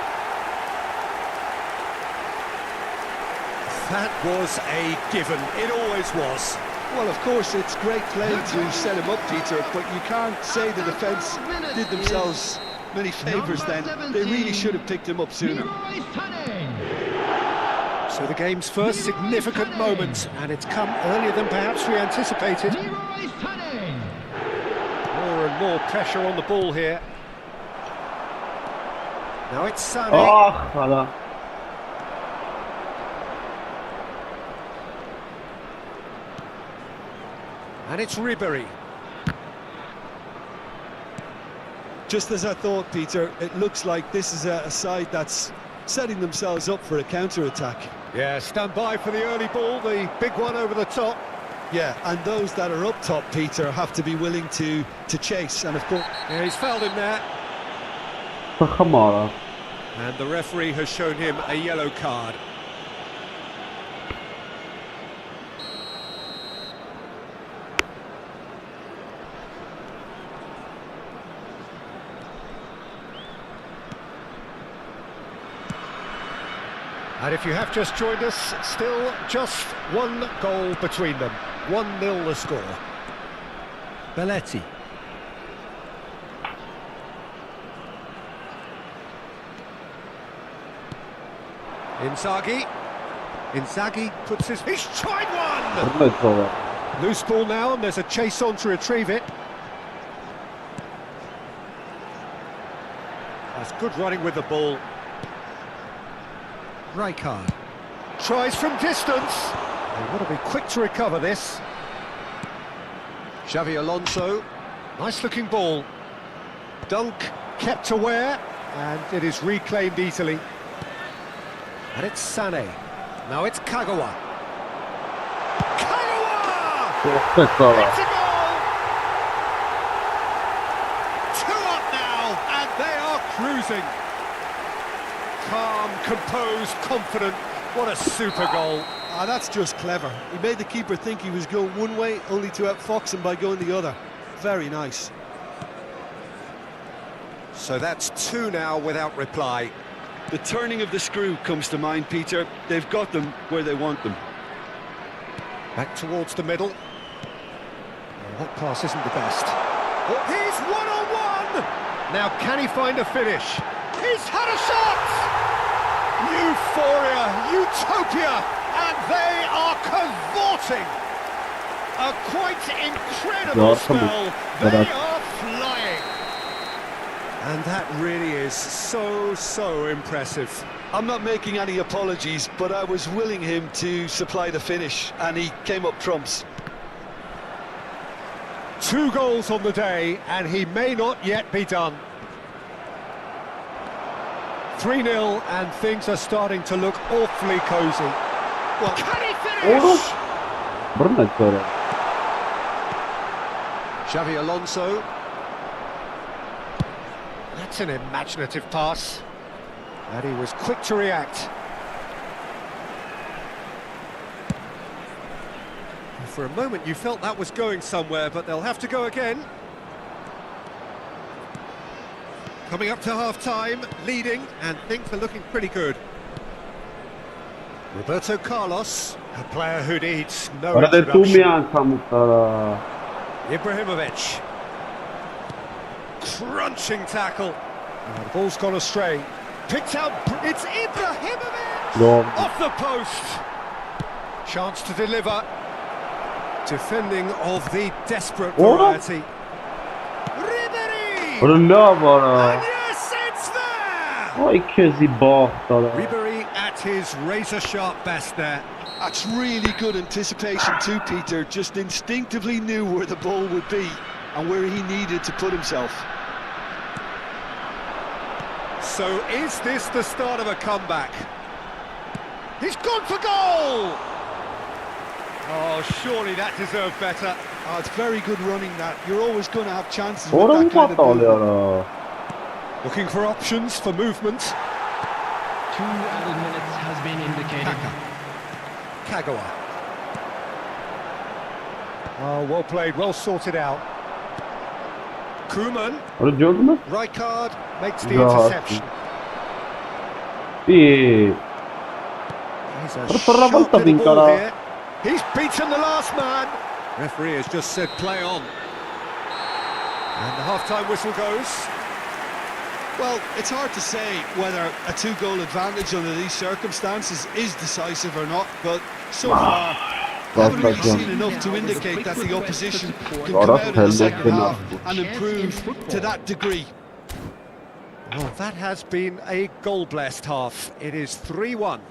That was a given. It always was. Well, of course, it's great play to set him up, Peter, but you can't say the defence did themselves many favours then. They really should have picked him up sooner. So the game's first significant moment, and it's come earlier than perhaps we anticipated. More and more pressure on the ball here. Now it's Sané. ախ արա And it's Ribery. Just as I thought, Peter, it looks like this is a side that's setting themselves up for a counter-attack. Yeah, stand by for the early ball, the big one over the top. Yeah, and those that are up top, Peter, have to be willing to chase. And of course, Yeah, he's fouled him there. խմարա And the referee has shown him a yellow card. And if you have just joined us, still just one goal between them. 1-0 the score. Belletti. Inzaghi puts his... He's tried one! բռնեց ողը Loose ball now, and there's a chase on to retrieve it. That's good running with the ball. Rijkaard tries from distance. They want to be quick to recover this. Xavi Alonso, nice looking ball. Dunk kept aware, and it is reclaimed easily. And it's Sané. Now it's Kagawa. Kagawa! ողջեք արա It's a goal! 2 up now, and they are cruising. calm, composed, confident. What a super goal. Ah, that's just clever. He made the keeper think he was going one way, only to outfox him by going the other. Very nice. So that's 2 now without reply. The turning of the screw comes to mind, Peter. They've got them where they want them. Back towards the middle. Oh, that pass isn't the best. Oh, he's one-on-one! Now can he find a finish? He's had a shot! Euphoria, utopia, and they are cavorting. A quite incredible spell. They are flying. And that really is so impressive. I'm not making any apologies, but I was willing him to supply the finish, and he came up trumps. 2 goals on the day, and he may not yet be done. 3-0, and things are starting to look awfully cosy. Well, can he finish? Xavi Alonso. That's an imaginative pass. And he was quick to react. For a moment you felt that was going somewhere, but they'll have to go again. Coming up to half-time, leading, and things are looking pretty good. Roberto Carlos, a player who needs no introduction. Ibrahimovic. Crunching tackle. And the ball's gone astray. Picked out, it's Ibrahimovic! Off the post. Chance to deliver. Defending of the desperate variety. Ribery! And yes, it's there! Ribery at his razor-sharp best there. That's really good anticipation too, Peter. Just instinctively knew where the ball would be and where he needed to put himself. So is this the start of a comeback? He's gone for goal! Oh, surely that deserved better. Oh, it's very good running that. You're always going to have chances with that kind of movement. Looking for options for movement. 2 added minutes has been indicated. Kagawa. Oh, well played, well sorted out. Koeman. Rijkaard makes the interception. He's a sharp little ball here. He's beaten the last man. Referee has just said play on. And the half-time whistle goes. Well, it's hard to say whether a 2-goal advantage under these circumstances is decisive or not, but so far, I haven't really seen enough to indicate that the opposition can come out in the second half and improve to that degree. Well, that has been a goal-blessed half. It is 3-1.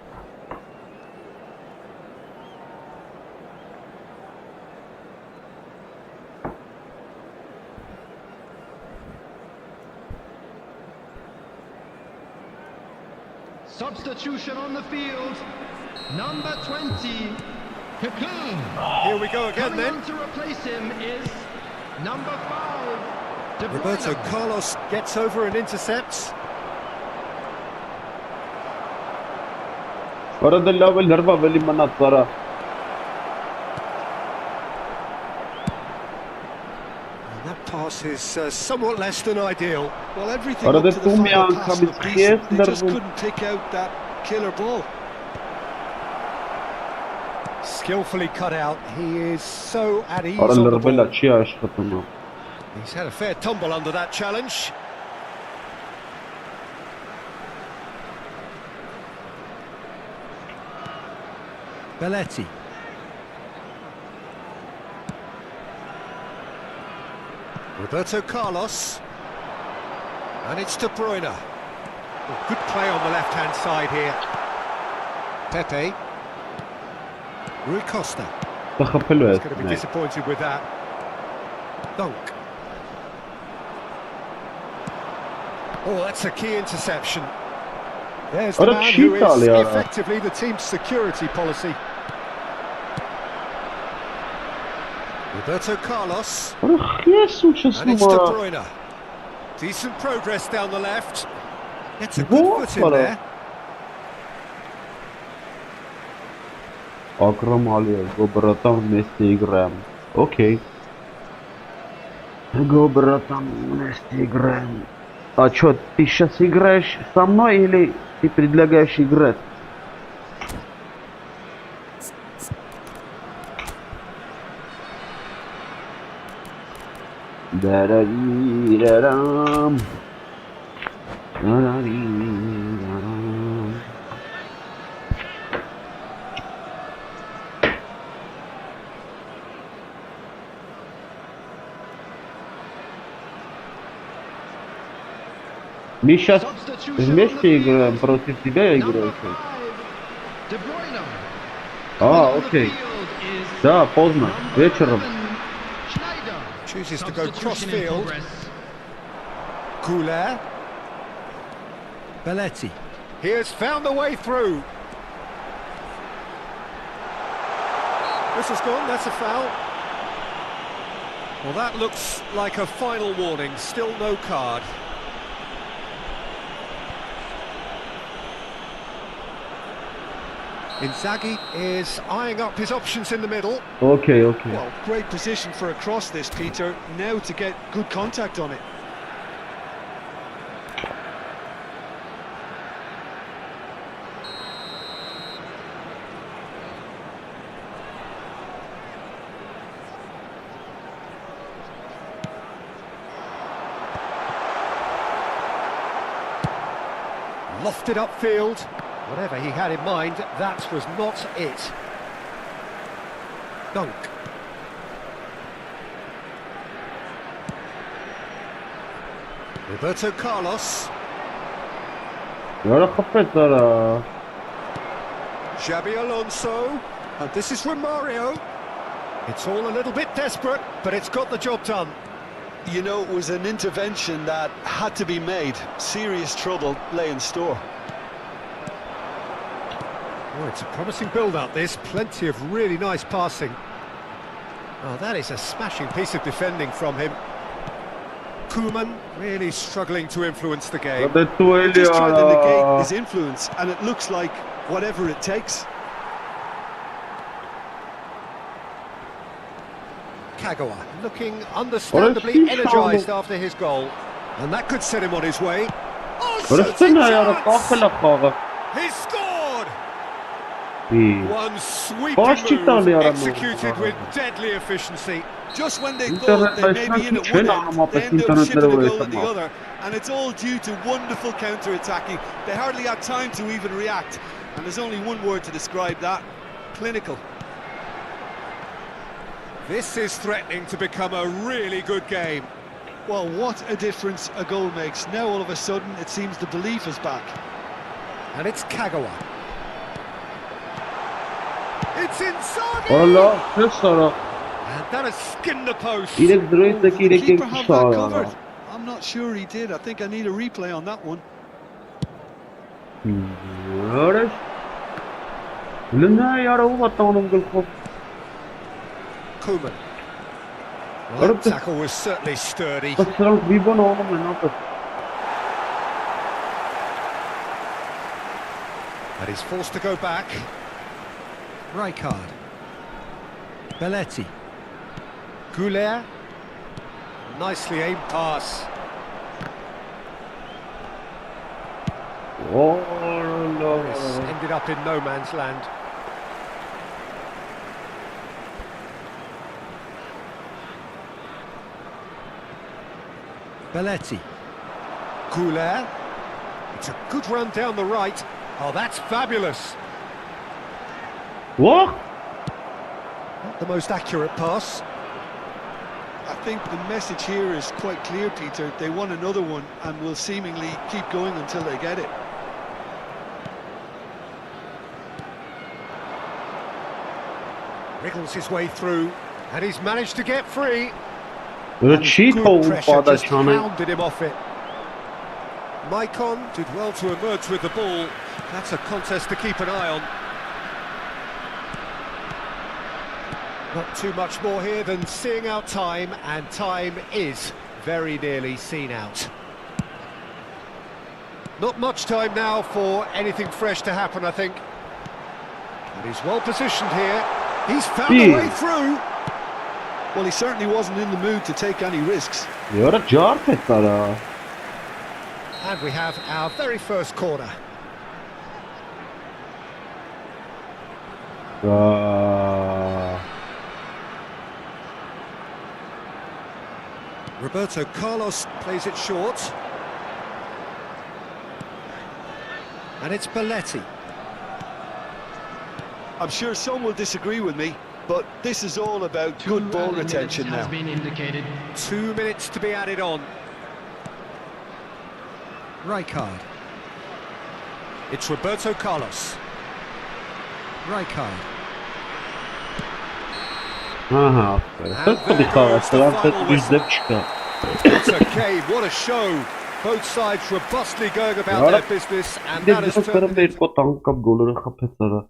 Substitution on the field. Number 20. Here we go again then. To replace him is number 5. Roberto Carlos gets over and intercepts. And that pass is somewhat less than ideal. Well, everything up to the final pass was decent. They just couldn't pick out that killer ball. Skillfully cut out. He is so at ease on the ball. He's had a fair tumble under that challenge. Belletti. Roberto Carlos. And it's De Bruyne. Oh, good play on the left-hand side here. Pepe. Rui Costa. He's going to be disappointed with that. Dunk. Oh, that's a key interception. There's the man who is effectively the team's security policy. Roberto Carlos. And it's De Bruyne. Decent progress down the left. Gets a good foot in there. Акромалия, го братан, вместе играем. Окей. Го братан, вместе играем. А чё, ты сейчас играешь со мной или ты предлагаешь играть? Да-да-ди-да-дам. Да-да-ди-да-дам. Мы сейчас вместе играем, против тебя я играю. А, окей. Да, поздно, вечером. Chooses to go cross-field. 𝐄𝐅𝐎𝐎𝐓𝐁𝐀𝐋. Belletti. He has found the way through. This has gone, that's a foul. Well, that looks like a final warning, still no card. Inzaghi is eyeing up his options in the middle. Okay. Well, great position for a cross this, Peter. Now to get good contact on it. Lofted upfield. Whatever he had in mind, that was not it. Dunk. Roberto Carlos. Agora capetara. Xabi Alonso. And this is from Mario. It's all a little bit desperate, but it's got the job done. You know, it was an intervention that had to be made. Serious trouble lay in store. Oh, it's a promising build-up, this. Plenty of really nice passing. Oh, that is a smashing piece of defending from him. Koeman really struggling to influence the game. Just trying to negate his influence, and it looks like whatever it takes. 𝐄𝐅𝐎𝐎𝐶 looking understandably energised after his goal. And that could set him on his way. Oh, shooting chance! He scored! One sweeping move executed with deadly efficiency. Just when they thought they may be in at one end, they end up shipping a goal at the other. And it's all due to wonderful counter-attacking. They hardly had time to even react. And there's only one word to describe that: clinical. This is threatening to become a really good game. Well, what a difference a goal makes. Now all of a sudden it seems the belief is back. And it's 𝐄𝐅𝐎𝐶. It's Inzaghi! And that has skinned the post. Did the keeper have that covered? I'm not sure he did. I think I need a replay on that one. Koeman. Well, that tackle was certainly sturdy. Oh, And he's forced to go back. Rijkaard. Belletti. 𝐄𝐅𝐎𝐻𝐿. Nicely aimed pass. This ended up in no man's land. Belletti. 𝐄𝐅𝐻𝐿. It's a good run down the right. Oh, that's fabulous. What? Not the most accurate pass. I think the message here is quite clear, Peter. They want another one and will seemingly keep going until they get it. Wriggles his way through, and he's managed to get free. Good pressure just hounded him off it. Maicon did well to emerge with the ball. That's a contest to keep an eye on. Not too much more here than seeing out time, and time is very nearly seen out. Not much time now for anything fresh to happen, I think. And he's well positioned here. He's found a way through. Well, he certainly wasn't in the mood to take any risks. Yora cart ettiler ha. And we have our very first corner. Roberto Carlos plays it short. And it's Belletti. I'm sure some will disagree with me, but this is all about good ball retention now. 2 minutes to be added on. Rijkaard. It's Roberto Carlos. Rijkaard. Aha, aferin. Bir kahve yüzde çıkar. It's okay, what a show. Both sides robustly going about their business, and that has turned into a tank of golden kapetara.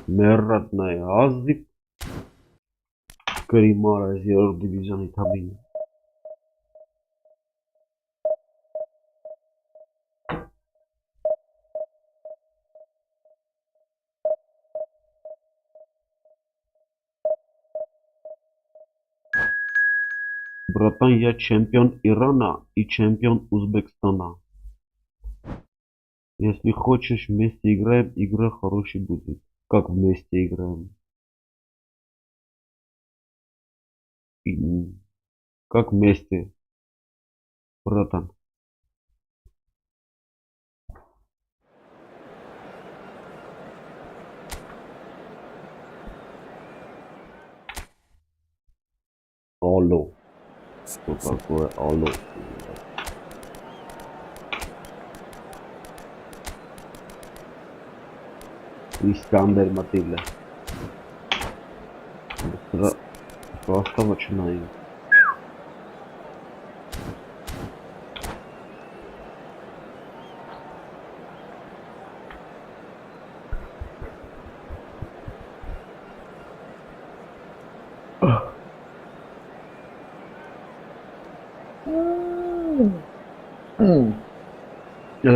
Merradная азик. ＫԱՄԻՆԳ из Երրորդ դիվիզիոնի թամին. Братан, я чемпион Ирана и чемпион Узбекистана. Если хочешь, вместе играем, игра хорошая будет. Как вместе играем? Как вместе, братан? Алло. Что такое алло? Искандер Матильда. Просто начинаю.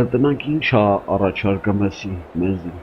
Տնանք ինչ է առաջարկում էսի մեզի։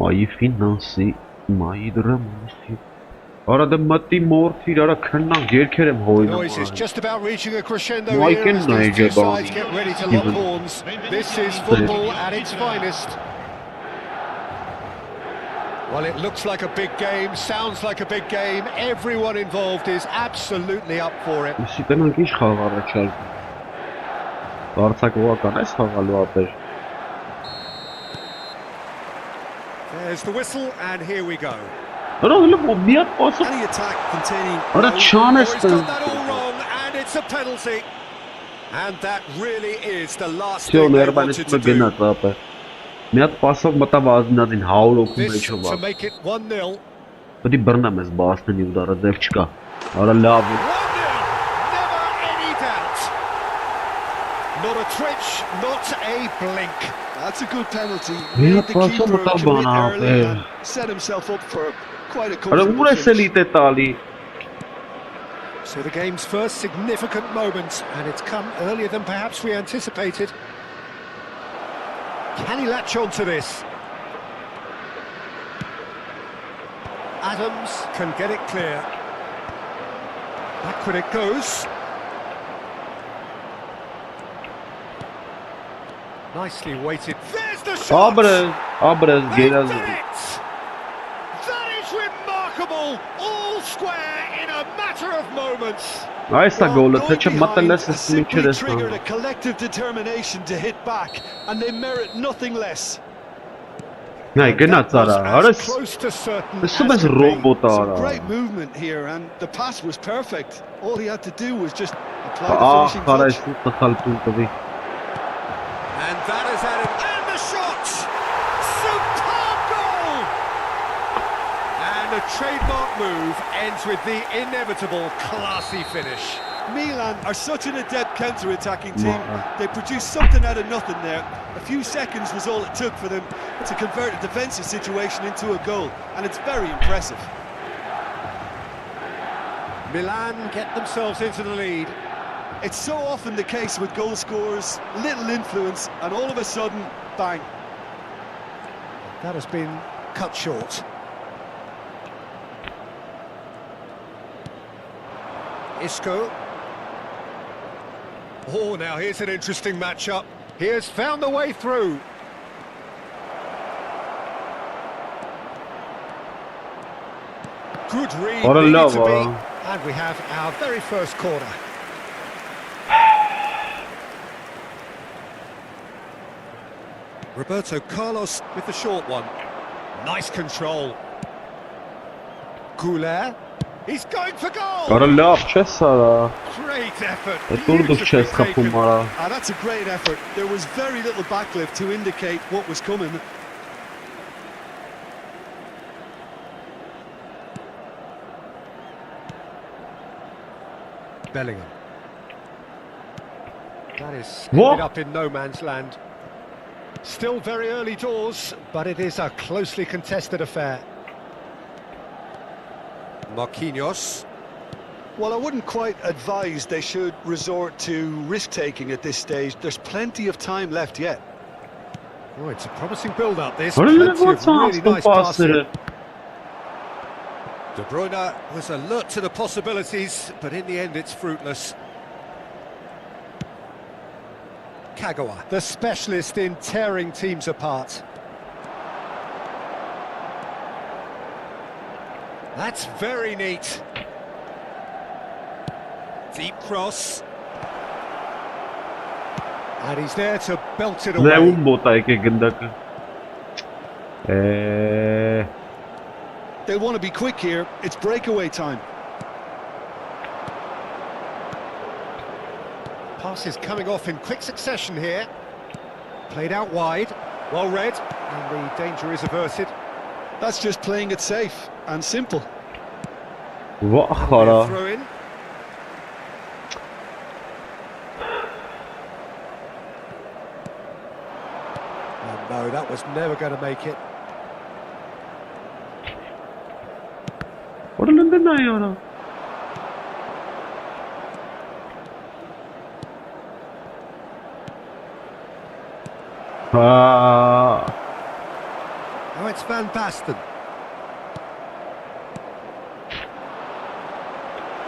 Mai finansi, mai dramasi. Arada maddi morti, ara kırnak yerker hem hoyna. Noise is just about reaching a crescendo Why here can as these two Niger sides get ready to lock horns. This is football at its finest. Well, it looks like a big game, sounds like a big game. Everyone involved is absolutely up for it. Իսկ տնանք ինչ խաղ առաջարկում։ Արցակողական է խաղալու ապեր։ There's the whistle, and here we go. Արա հələ մի հատ pasը։ Any attack containing... Արա չան է Oh, he's got that all wrong, and it's a penalty. And that really is the last Всё, thing they ներբանից wanted to do. գնաց ապը։ Մի հատ pasով մտավ ազնածին 100 օքում This մեջով to ապ։ make it 1-0. Պետք է բռնամ ես բաստնի ու դարը ձև չկա։ Արա լավ։ 1-0, never any doubt. Not a twitch, not a blink. That's a good penalty. Yeah, Made the pasó keeper por commit Tabana, early and set himself up for quite a Արա comfortable ուր է finish. սելիտե տալի։ So the game's first significant moment, and it's come earlier than perhaps we anticipated. Can he latch on to this? Adams can get it clear. Backward it goes. Nicely weighted. There's the shot! Abrez They've գերազ։ done it! That is remarkable! All square in a matter Այստա գոլը, թե չէ going մտել behind ես has ես simply ինչեր ես triggered a անում։ collective determination to hit back, and they merit nothing less. Նայ, գնաց արա, արես, Close to certain լսում as ես could be. ռոբոտ Some արա։ great movement here, and the pass was perfect. All he had to do was just apply the Ահ, finishing արա, touch. ես տխալ տուն տվի։ And that has added. And the shot! Superb goal! And a trademark move ends with the inevitable classy finish. Milan are such an adept counter-attacking team. They produced something out of nothing there. A few seconds was all it took for them to convert a defensive situation into a goal, and it's very impressive. Milan get themselves into the lead. It's so often the case with goal scorers, little influence, and all of a sudden, bang. That has been cut short. Isco. Oh, now here's an interesting matchup. He has found the way through. Good read. What a needed love, to be. And we have our very first corner. Roberto Carlos with the short one. Nice control. 𝐄𝐅𝐎𝐎𝐿. He's going for goal. Արա լավ չես արա։ Great effort. Դուր դուք Beautifully չես խփում taken. արա։ That's a great effort. There was very little backlift to indicate what was coming. Bellingham. That is What? ended up in no man's land. Still very early doors, but it is a closely contested affair. Marquinhos. Well, I wouldn't quite advise they should resort to risk-taking at this stage. There's plenty of time left yet. Oh, it's a promising build-up, this. Արա Plenty լավ of really ծանց nice passing. պասերը։ De Bruyne was alert to the possibilities, but in the end it's fruitless. 𝐄𝐅𝐎𝐻, the specialist in tearing teams apart. That's very neat. Deep cross. And he's there to belt it Նե away. ում մոտ է եկե գնդակը։ They'll want to be quick here. It's breakaway time. Pass is coming off in quick succession here. Played out wide, well read, and the danger is averted. That's just playing it safe and simple. Վախ Be արա։ a throw in. Oh no, that was never going to make it. Որը լնդն է արա։ Now it's Van Basten.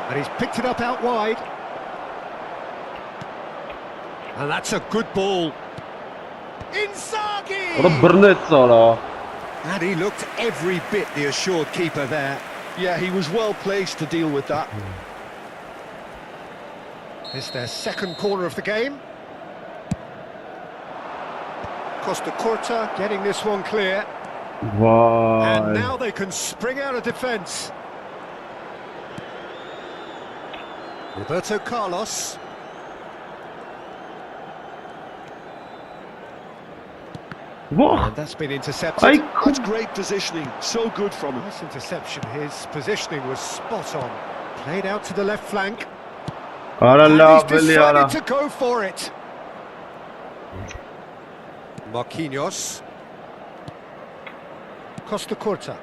And he's picked it up out wide. And that's a good ball. Որը Inzaghi! բռնեց արա։ And he looked every bit the assured keeper there. Yeah, he was well placed to deal with that. It's their second corner of the game. Costa Curta getting this one clear. And Վայ։ now they can spring out of defence. Roberto Carlos. Վախ։ And that's been intercepted. Այ That's great positioning. So good from him. Nice interception. His positioning was spot on. Played out to the left flank. Արա And he's լավ էլի արա։ decided to go for it. Marquinhos. Costa Curta.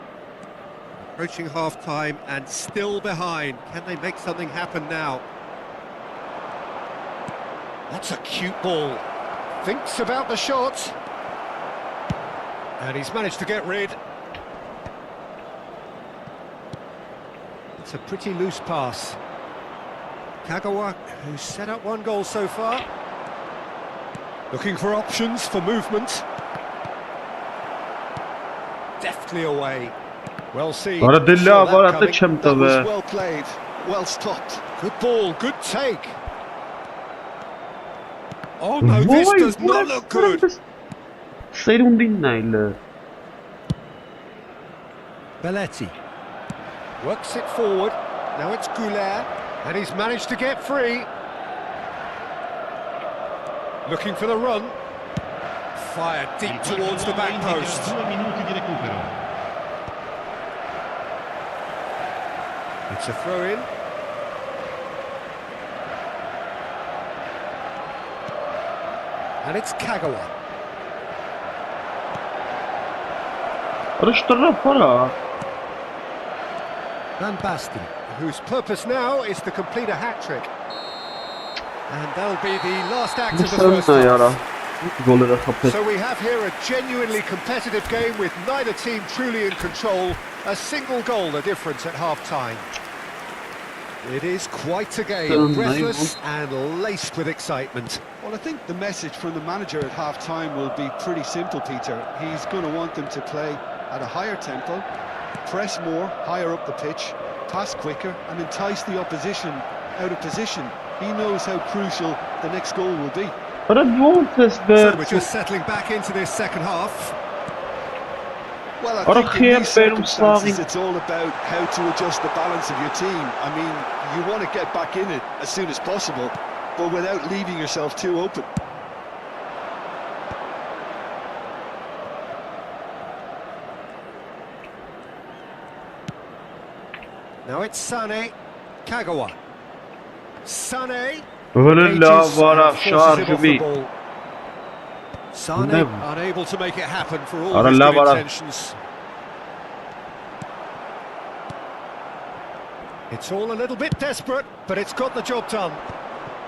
Approaching half-time and still behind. Can they make something happen now? That's a cute ball. Thinks about the shot. And he's managed to get rid. It's a pretty loose pass. 𝐄𝐅𝐻𝐻, who's set up one goal so far. Looking for options for movement. Deftly away. Well seen. Արա դե Saw լավ, that արա դե coming. չեմ That տվե։ was well played. Well stopped. Good ball, good take. Oh no, this does not look good. Սերունդին նայլը Belletti works it forward. Now it's 𝐄𝐅𝐎𝐎𝐻, and he's managed to get free. Looking for the run. Fired deep towards the back post. 2 minuti di recupero. It's a throw-in. And it's 𝐂𝐺𝐺. Rështërra Van Basten, whose purpose now is to complete a hat-trick. And that'll be the last act of the first half. So we have here a genuinely competitive game with neither team truly in control. A single goal the difference at half-time. It is quite a game, breathless and laced with excitement. Well, I think the message from the manager at half-time will be pretty simple, Peter. He's going to want them to play at a higher tempo, press more, higher up the pitch, pass quicker and entice the opposition out of position. He knows how crucial the next goal will be. So we're just settling back into this second half. Well, I think in these circumstances it's all about how to adjust the balance of your team. I mean, you want to get back in it as soon as possible, but without leaving yourself too open. Now it's Sané, 𝐂𝐺𝐺. Sané. Sané unable to make it happen for all his good intentions. It's all a little bit desperate, but it's got the job done.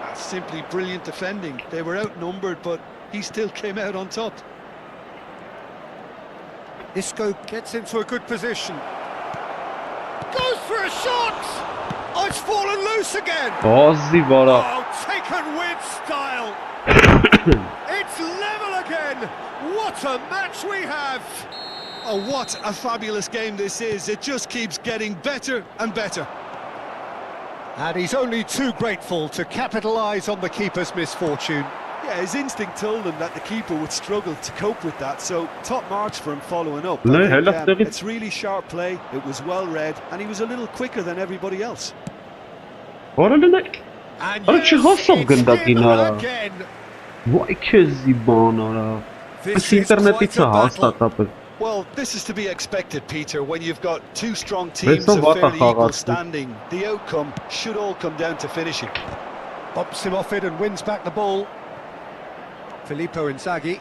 That's simply brilliant defending. They were outnumbered, but he still came out on top. Isco gets into a good position. Goes for a shot! Oh, it's fallen loose again! Oh, taken with style! It's level again! What a match we have! Oh, what a fabulous game this is. It just keeps getting better and better. And he's only too grateful to capitalise on the keeper's misfortune. Yeah, his instinct told him that the keeper would struggle to cope with that, so top marks for him following up. It's really sharp play, it was well read, and he was a little quicker than everybody else. And yes, it's him again. This is quite a battle. Well, this is to be expected, Peter, when you've got two strong teams of fairly equal standing. The outcome should all come down to finishing. Bumps him off it and wins back the ball. Filippo Inzaghi.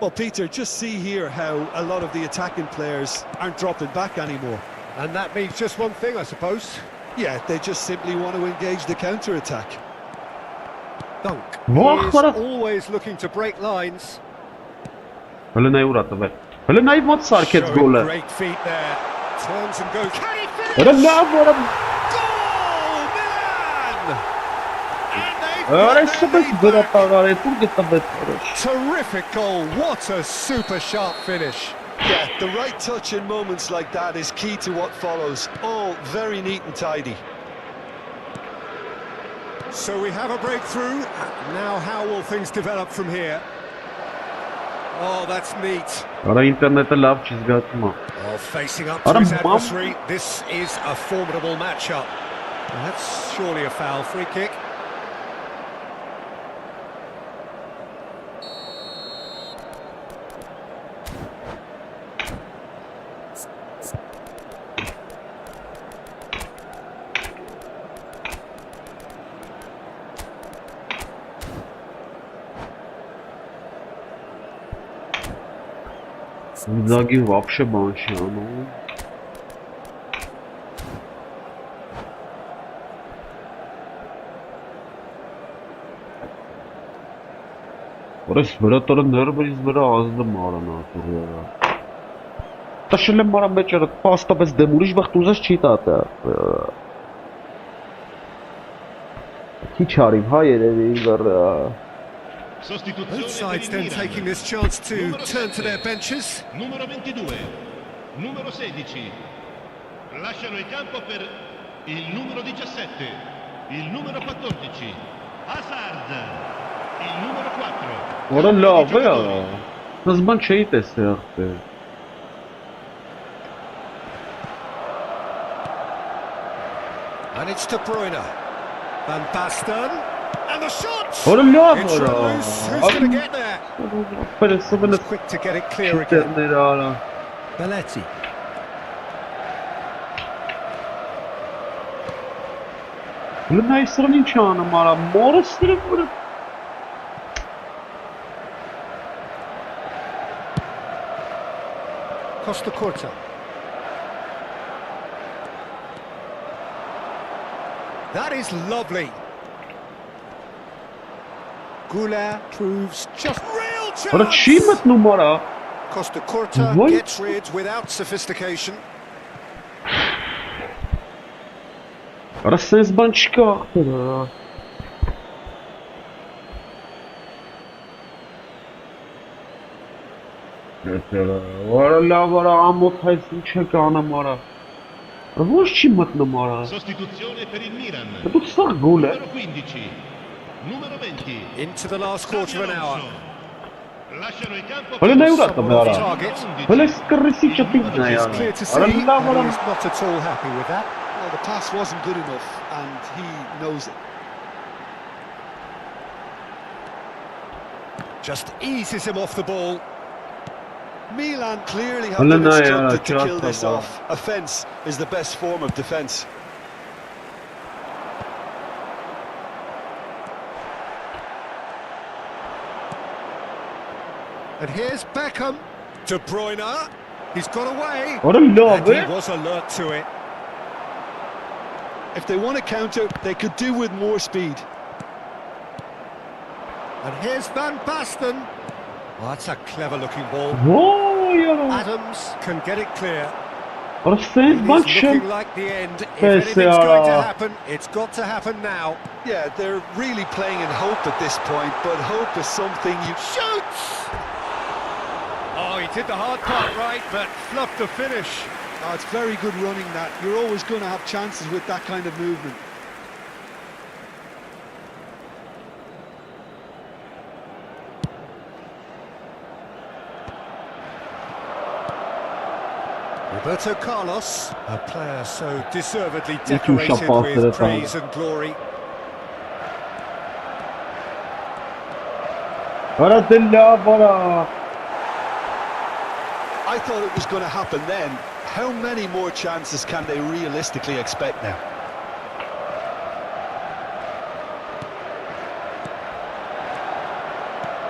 Well, Peter, just see here how a lot of the attacking players aren't dropping back anymore. And that means just one thing, I suppose. Yeah, they just simply want to engage the counter-attack. Dunk. He is always looking to break lines. Showing great feet there. Turns and goes. Can he finish? Goal, Milan! Terrific goal. What a super sharp finish. Yeah, the right touch in moments like that is key to what follows. All very neat and tidy. So we have a breakthrough. Now how will things develop from here? Oh, that's neat. Oh, facing up to his adversary. This is a formidable matchup. That's surely a foul. Free kick. Inzaghi вообще банчи, ну. Որս վրա տորը ներբերից վրա ազդը մարան ատուրը։ Տաշել եմ մարան մեջերը, պաստապես դեմ ուրիշ վաղտ ուզես չի տատը։ Քիչ արիվ, հա երևի վրա։ Both sides then taking this chance to turn to their benches. Numero 22. numero 16. Lasciano il campo per il numero 17, il numero 14, Hazard, il numero 4. Ora love ya. Hızban şeyi testi. And it's De Bruyne. Van Basten. And the shot! Ora love It's ora. loose. Who's going to get there? Peresse bana Quick to get it clear again. çitlerleri hala. Belletti. Bunu naysırın imkanı mara. Morris'leri vurup. Costa Curta. That is lovely. 𝐄𝐅𝐎𝐎𝐓𝐁𝐀𝐋 proves just real Ora chance. çiğmet numara. Costa Curta Vay. gets rid without sophistication. Ora ses ban çıkarttı. Mesela. Ora la vara amot haysın çekana mara. Voş çiğmet numara. Sostituzione per il Milan. Bu sak gole. Numero 15, numero 20. Into the last quarter of an hour. Lasciano il campo Öyle ne per uğrattı be ara? Target. Öyle sıkırısı çapıydı ne It's yani. clear to see Ora la that vara. he's not at all happy with that. Well, the pass wasn't good enough, and he knows it. Just eases him off the ball. Milan clearly have Öyle been ne ya, instructed to kiraz kill this tabağı. off. Offence is the best form of defence. And here's Beckham. De Bruyne. He's got away. Ora And la he be. was alert to it. If they want to counter, they could do with more speed. And here's Van Basten. Oh, that's a clever-looking ball. Vay ara. Adams can get it clear. Ora ses ban It's çek. looking like the end. If Pes anything's going to ya. happen, it's got to happen now. Yeah, they're really playing in hope at this point, but hope is something you... Shoots! Oh, he did the hard part right, but fluffed the finish. Oh, it's very good running that. You're always going to have chances with that kind of movement. Roberto Carlos, a player so deservedly two decorated shot passes at a with time. praise and glory. Ora de la vara. I thought it was going to happen then. How many more chances can they realistically expect now?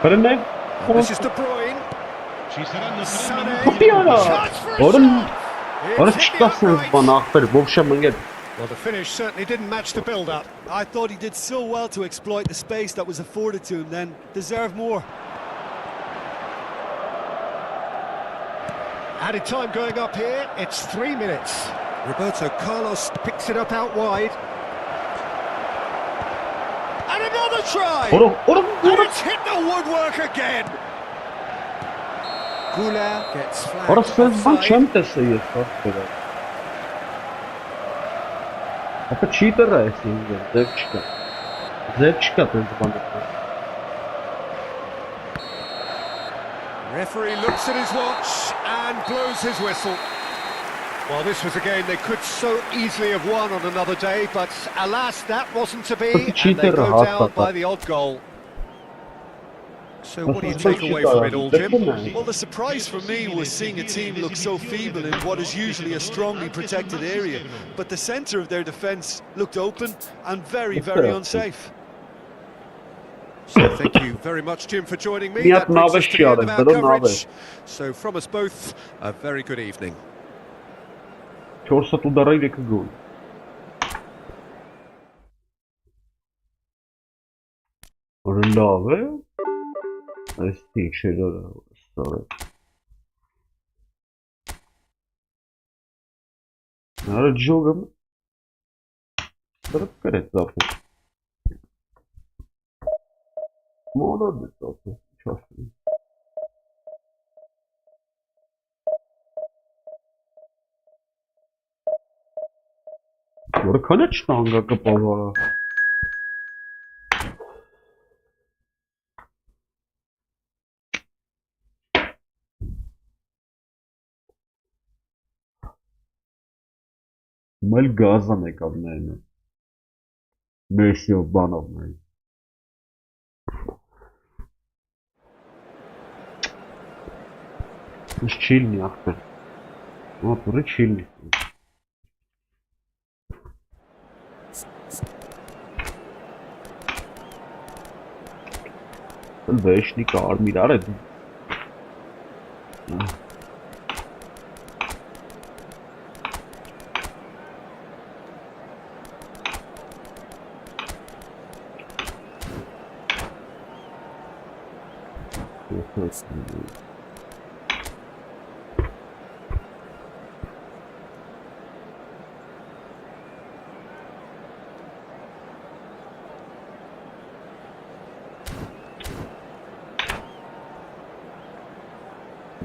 Ora ne? And this is De Bruyne. Ci saranno 3 Sané. minuti. Kapıyı ara. Chance for a Ora. shot. Ora It's hit the çıkarsınız upright. bana aferin. Bovşamın gel. Well, the finish certainly didn't match the build-up. I thought he did so well to exploit the space that was afforded to him then. Deserved more. Added time going up here, it's 3 minutes. Roberto Carlos picks it up out wide. And another try! Ora And it's hit the woodwork again! 𝐄𝐅𝐎𝐎𝐓𝐁 gets flagged Ora ses ban offside. çentesi jest aferin. Apa cheater rejsi. Zevčka. Zevčka ten zban. Referee looks at his watch and blows his whistle. Well, this was a game they could so easily have won on another day, but alas, that wasn't to be, and they go down by the odd goal. So what do you take away from it all, Jim? Well, the surprise for me was seeing a team look so feeble in what is usually a strongly protected area. But the centre of their defence looked open and very, very unsafe. So thank you very much, Jim, for joining me. Miat That brings us to the end of navesh our jadę, coverage. So from us both, a very good evening. 4 sat udara i wiek gol. Orlave. Esti şeyler var. Nara giocam. Bırak kare zaten. Молодец, часто. Քնը չտանգա կպավարը։ Մել գազան եկավ նայնը։ Մեսիով բանով նայ։ Ինչ չիլնի ախպեր։ Ոտուրի չիլնի։ Վեշնիկը արմիրար է դու։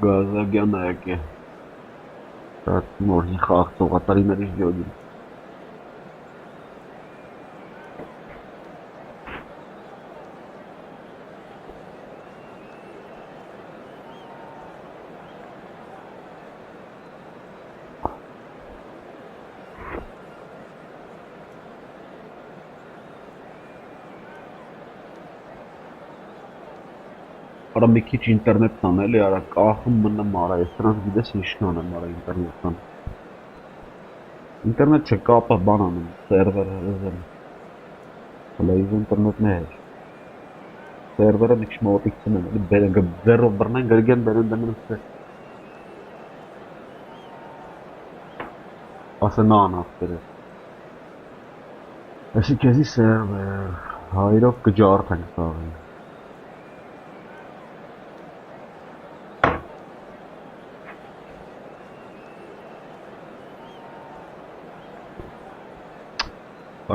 Գազագյան եկե։ Շատ նորի խաղ ծողատարիներից ջոգին։ Արա մի քիչ ինտերնետ տան էլի արա կախում մնամ արա ես դրանց գիտես ինչքան եմ արա ինտերնետան ինտերնետ չկապա բան անում սերվեր հրեզել հələ իզ ինտերնետն է սերվերը մի քիչ մոտիկ ցնեմ էլի բերեն ձեռով բռնեն գրգեն բերեն դեմեն ստե ասենա անախտերը Այսի քեզի սերվեր հայրով կջարդենք սաղին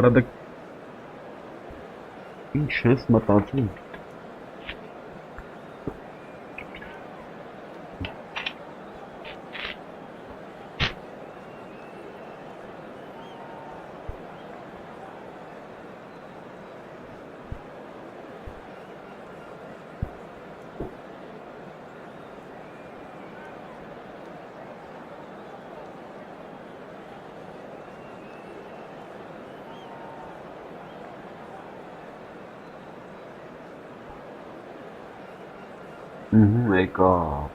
Արա դե ինչ ես մտածում եկավ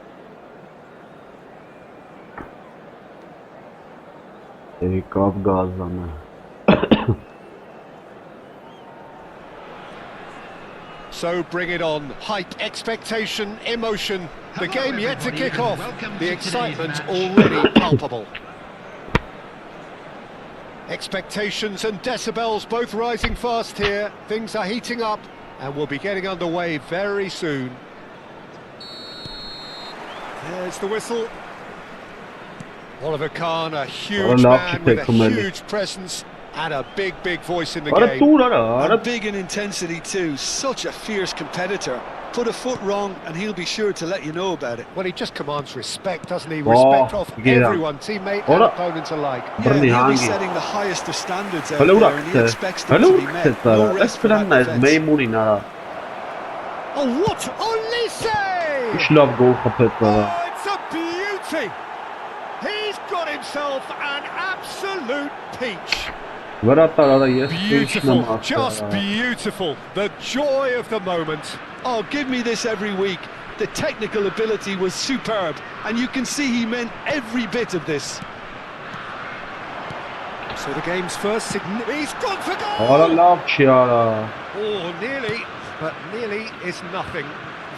եկավ գազանը So bring it on. Hype, expectation, emotion. The game yet to kick off. The excitement already palpable. Expectations and decibels both rising fast here. Things are heating up and we'll be getting underway very soon. There's the whistle. Oliver Kahn, a huge man with a huge presence and a big voice in the game. And big in intensity too, such a fierce competitor. Put a foot wrong and he'll be sure to let you know about it. Well, he just commands respect, doesn't he? Respect of everyone, teammate and opponent alike. Yeah, he'll be setting the highest of standards out there and he expects them to be met. No rest for that defense. Oh, what? Olise! Oh, it's a beauty! He's got himself an absolute peach. Beautiful, just beautiful. The joy of the moment. Oh, give me this every week. The technical ability was superb, and you can see he meant every bit of this. So the game's first he's gone for goal! Oh, nearly, but nearly is nothing.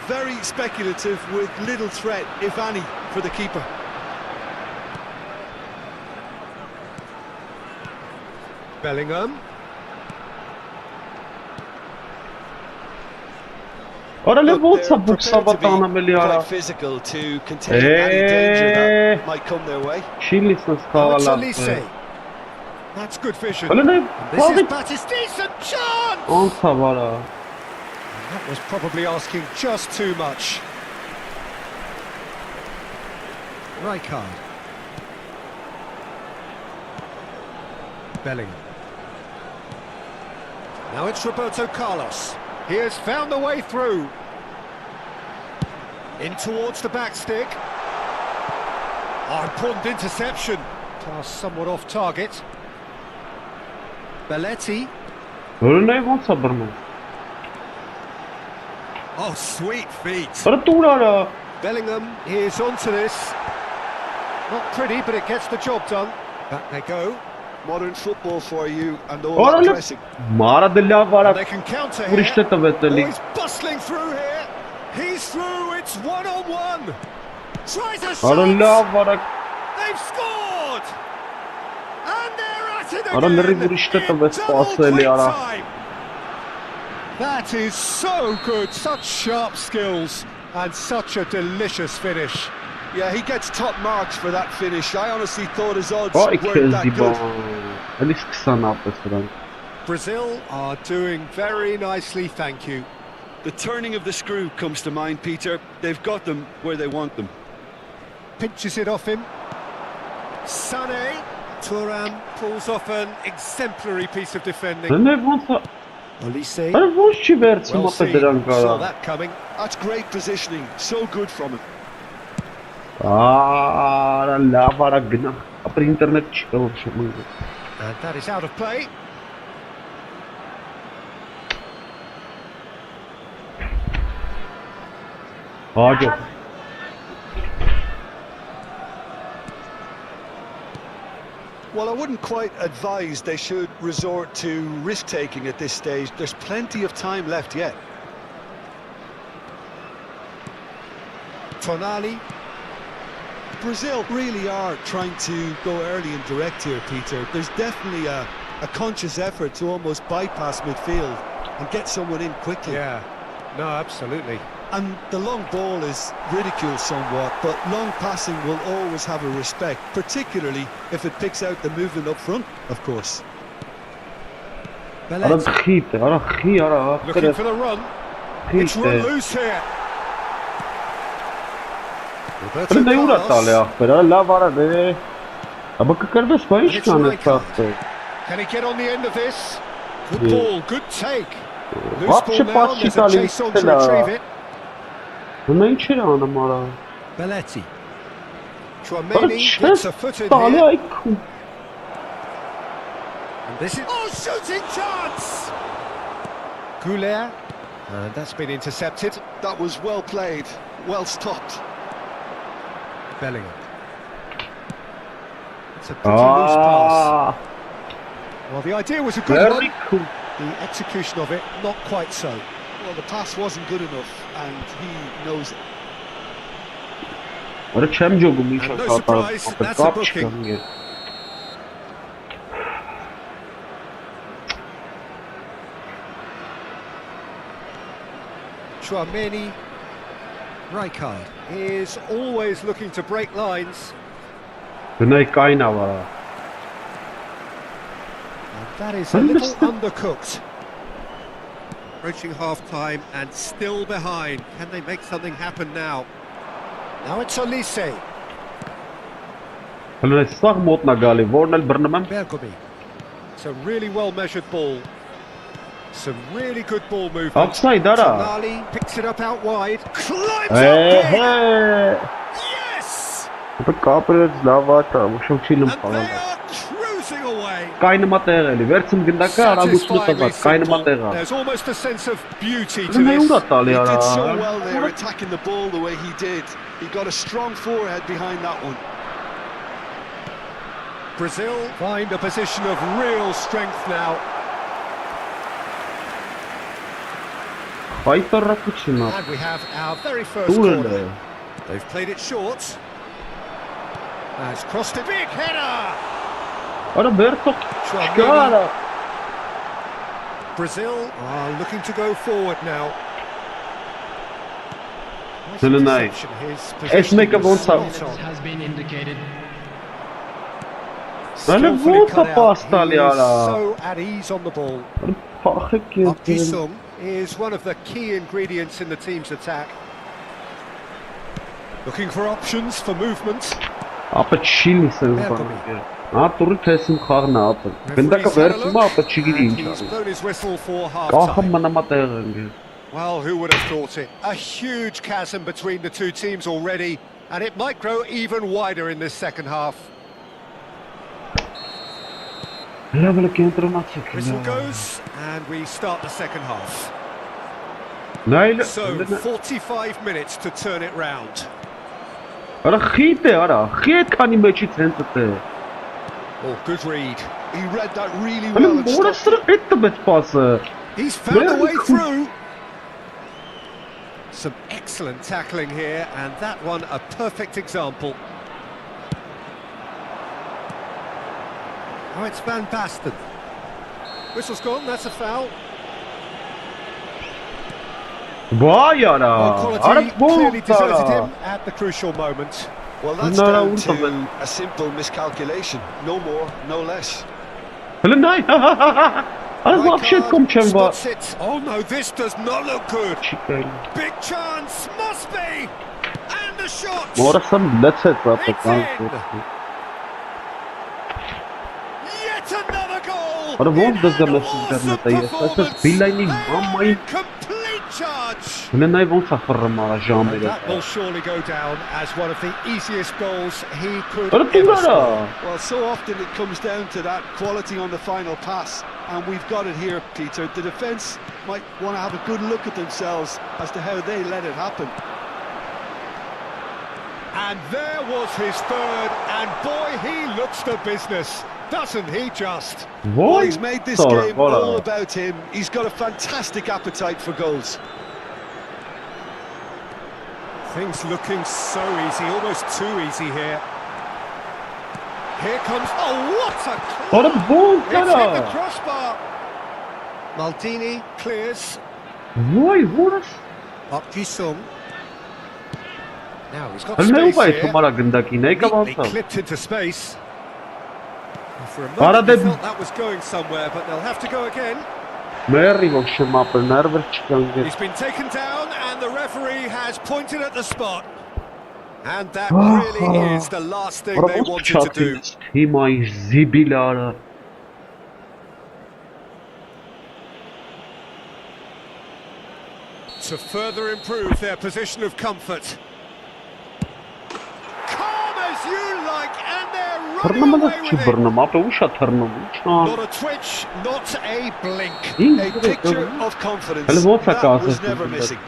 Very speculative with little threat, if any, for the keeper. Bellingham. Ora le bozza quite physical to contain any danger that might come their way. That's good vision. This is Batis, decent chance! That was probably asking just too much. Rijkaard. Bellingham. Now it's Roberto Carlos. He has found the way through. In towards the back stick. Oh, important interception. Pass somewhat off target. Belletti. Ölüne wan sabırmı. Oh, sweet feet. Para tuğlara. Bellingham is onto this. Not pretty, but it gets the job done. Back they go. Modern football for you and all Ora that le. pressing. Mara della And vara. they can counter here. Vuruşta Oh, tabetteli. he's bustling through here. He's through. It's one-on-one. Tries a shot. Ara la vara. They've scored. And they're at it Ara nereye again. vuruşta In tabet double paseli quick ara. time. That is so good. Such sharp skills and such a delicious finish. Yeah, he gets top marks for that finish. I honestly thought his odds Ay weren't that kezdi good. ba. Elis kısa ne yapıyorsun? Brazil are doing very nicely, thank you. The turning of the screw comes to mind, Peter. They've got them where they want them. Pinches it off him. Sané. Thuram pulls off an exemplary piece of defending. Ne wan sa? Olise. Ara voş çiversi Well ma seen. pederan Saw kara. that coming. That's great positioning. So good from him. Ara la vara gna. Apre internet çıkalım şimdi. And that is out of play. Hadi. Well, I wouldn't quite advise they should resort to risk-taking at this stage. There's plenty of time left yet. Tonali. Brazil really are trying to go early and direct here, Peter. There's definitely a conscious effort to almost bypass midfield and get someone in quickly. Yeah, no, absolutely. And the long ball is ridiculed somewhat, but long passing will always have a respect, particularly if it picks out the movement up front, of course. Ara Belletti khit, ara khi, ara looking for the run. It's run khit. loose here. Ara Roberto ne urat Carlos. tale akper, ara la vara de. Aba kërdes pa ish It's a kanë right card. tsafte. Can he get on the end of this? Good Yeah. ball, good take. Loose Vapshe ball now, pas and there's a Italy chase on to stela. retrieve it. Ne içeri anam ara. Belletti. Ara Chouameni gets a foot in tale here. ay ku. And this is... Oh, shooting chance! 𝐄𝐅𝐎𝐎𝐻. And that's been intercepted. That was well played, well stopped. Bellingham. It's a pretty loose pass. Ah, Well, the idea was a good very one. cool. The execution of it, not quite so. Well, the pass wasn't good enough, and he knows it. Ara çem jogum ish And no ata. surprise, that's a Kap booking. çıkan. Chouameni. Rijkaard is always looking to break lines. Güney kayna var. And that is a little undercooked. Approaching half-time and still behind. Can they make something happen now? Now it's Olise. Hëllë saq mot na gali, vornel bërnëmem. Bergomi. It's a really well-measured ball. Some really good ball movement. Offside ara. Tonali picks it up out wide. Climbs up big. Yes! Për kapërët zlavata, më shumë qilëm And falan. they are cruising away. Kajnë më të egali, vercëm gëndaka, ara gustë të Satisfyingly tabat, kajnë më të simple. egali. There's almost a sense of beauty to Ne this. ura tali He ara. did so well there, attacking the ball the way he did. He got a strong forehead behind that one. Brazil find a position of real strength now. Fajta rrakuqina. And we have our very first Turele. corner. They've played it short. Has crossed it. Big header! Ara Berto, Chouameni. shkara. Brazil are looking to go forward now. Nice Really nice. interception. His Es make a positioning was one spot on. Has been indicated. Skillfully Vota cut out. pas He tali is ara. so at ease on the ball. Park Ap is one of the key ingredients in the team's attack. Looking for options for movement. Apă chili să Bergomi. Ատուրի թեսում խաղն է ապը։ Գնդակը վերցում է ապը չգիտի ինչ He's արի։ blown his whistle for Կախը half-time. մնամա տեղը ընկեր։ Well, who would have thought it? A huge chasm between the two teams already, and it might grow even wider in this second half. Լավը կենտրոնացեք։ Whistle goes, and we start the second half. Նայել So, 45 minutes to turn it round. Արա խիտ է, արա, խիտ քանի մեջից հենց է։ Oh, good read. He read that really Հələ well and մորը stopped սրը հետ տվեց պասը։ He's found a way Very through. Some excellent tackling here, and that one a perfect example. Oh, it's Van Basten. Whistle's gone, that's a foul. Վայ արա, Well, արա quality clearly deserted ոնց him at the crucial moment. Well, that's No, down no, to a simple miscalculation. No more, no less. Հələ նայ, արա вообще կոմ չեմ վա։ Spots it. Oh no, this does not look good. Չի կարելի։ Big chance, must be. And the shot. Մորը սամ լեցեց ապը It's կան։ in. Yet another goal. Արա ոնց In դզգա an մեզ awesome ինտերնետը ես, այսպես performance. բիլայնի They are մամայի, in complete charge. հələ նայ ոնց է խռռում արա And ժամերը։ that will surely go down as one of the easiest goals he could Արա ever դուր արա։ score. Well, so often it comes down to that quality on the final pass, and we've got it here, Peter. The defence might want to have a good look at themselves as to how they let it happen. And there was his third, and boy, he looks the business, doesn't he just? Well, he's made this Sorry, game hold on. all about him. He's got a fantastic appetite for goals. Things looking so easy, almost too easy here. Here comes, oh, what a Արա clap! ոնց It's hit արա։ the crossbar. Maldini clears. Ոյ, որս։ Up Jisung. Now he's got Հələ նայ space ու այդ here. թոմարա գնդակին, եկա Neatly ոնց է։ clipped into space. For a Para moment they de- felt that was going somewhere, but they'll have to go again. Մերի ոքշը մապը ներվեր չկանգ։ He's been taken down, and the referee has pointed at the spot. And that really is the last thing Արա they ոնց wanted to do. չաթի։ Հիմա ինչ զիբիլ արա։ To further improve their position of comfort. Calm as you like, and they're running Թռնումը away չի with it. բռնում, ապը ուշ է թռնում, ինչ ան։ Not a twitch, not a blink. A picture of confidence. Հələ ոնց է That was կասես։ never missing.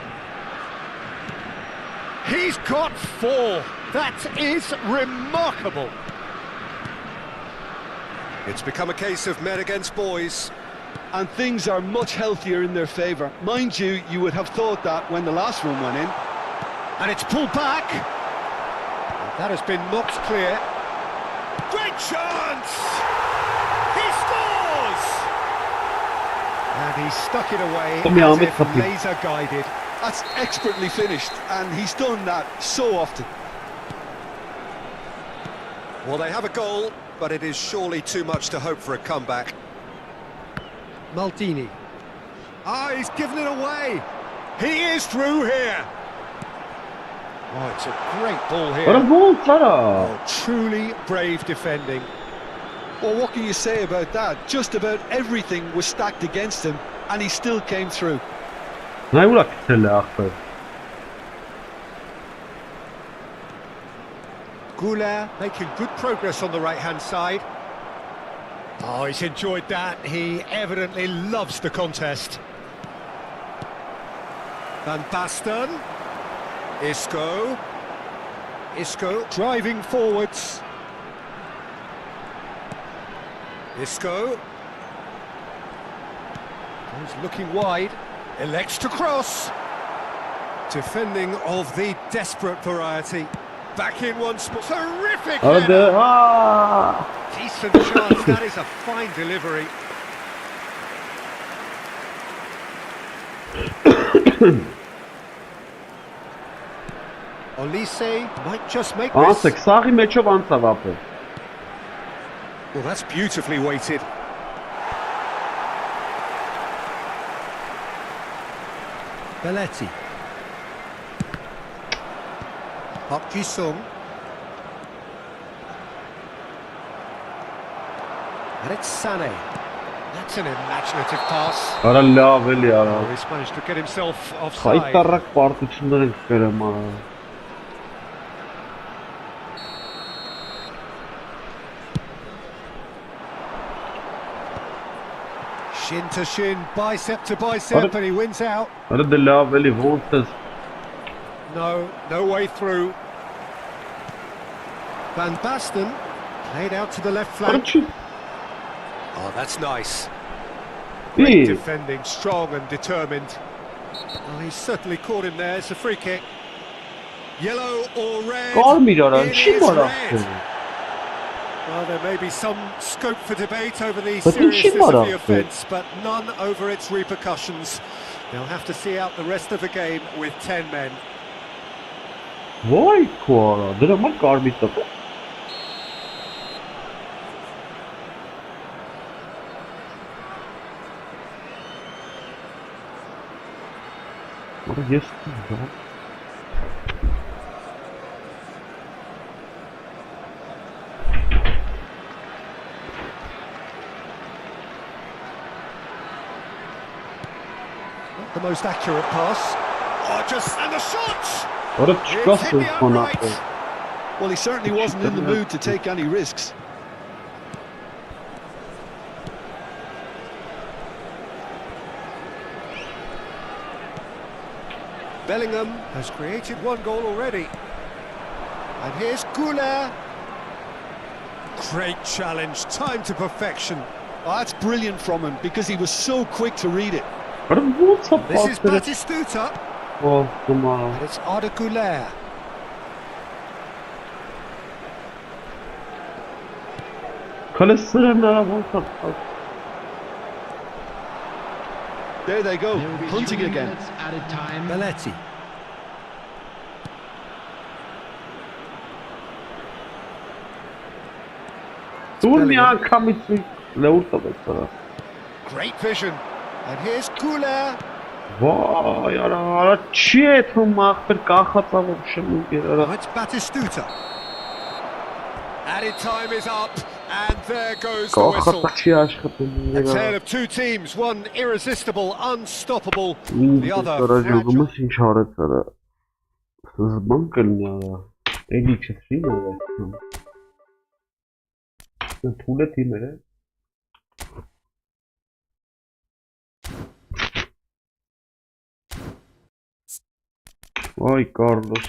He's got 4. That is remarkable. It's become a case of men against boys. And things are much healthier in their favour. Mind you, you would have thought that when the last one went in. And it's pulled back. That has been knocked clear. Great chance! He scores! And he stuck it away Kom je aan as met if Papi. laser guided. That's expertly finished, and he's done that so often. Well, they have a goal, but it is surely too much to hope for a comeback. Maldini. Ah, he's given it away. He is through here. Oh, it's a great ball here. Արա ոնց արա։ Oh, truly brave defending. Well, what can you say about that? Just about everything was stacked against him, and he still came through. Նայ ուրա քցել է ախպեր։ Ț'Ghura making good progress on the right-hand side. Oh, he's enjoyed that. He evidently loves the contest. Van Basten. Isco. Isco driving forwards. Isco. He's looking wide. Elects to cross. Defending of the desperate variety. Back in once more. Terrific Արա դե, header. հա։ Decent chance. That is a fine delivery. Olise might just make this. Անցեք, սաղի մեջով անցավ ապը։ Well, that's beautifully weighted. Belletti. Park Ji-sung. And it's Sané. That's an imaginative pass. Արա լավ էլի արա։ Oh, he's managed to get himself offside. Խայտարակ պարտություններ ենք կրեմ արա։ Shin to shin, bicep to bicep, and he wins out. Արա դե լավ էլի ոնց ես։ No way through. Van Basten played out to the left flank. Oh, that's nice. Great defending, strong and determined. Oh, he's certainly caught him there. It's a free kick. Yellow or red? It is red. Well, there may be some scope for debate over the seriousness of the offence, but none over its repercussions. They'll have to see out the rest of the game with 10 men. Vay kuara, dira mal karmi tapı. Orada geçti ya. Not the most accurate pass. Oh, and the shot! Orada çıkarsın sonra. Well, he certainly wasn't in the mood to take any risks. Bellingham has created one goal already. And here's 𝐄𝐅𝐎𝐎𝐿. Great challenge, time to perfection. Oh, that's brilliant from him because he was so quick to read it. This is Batistuta. Oh, come on. And it's 𝐄𝐅𝐎𝐿. There they go, hunting again. Belletti. Great vision. And here's 𝐄𝐅𝐿. Vay ara, çi etdim axır qaxaca vuruşum yerə. It's Batistuta. Added time is up, and there goes the whistle. A tale of two teams, one irresistible, unstoppable, the other fragile. Ay Carlos.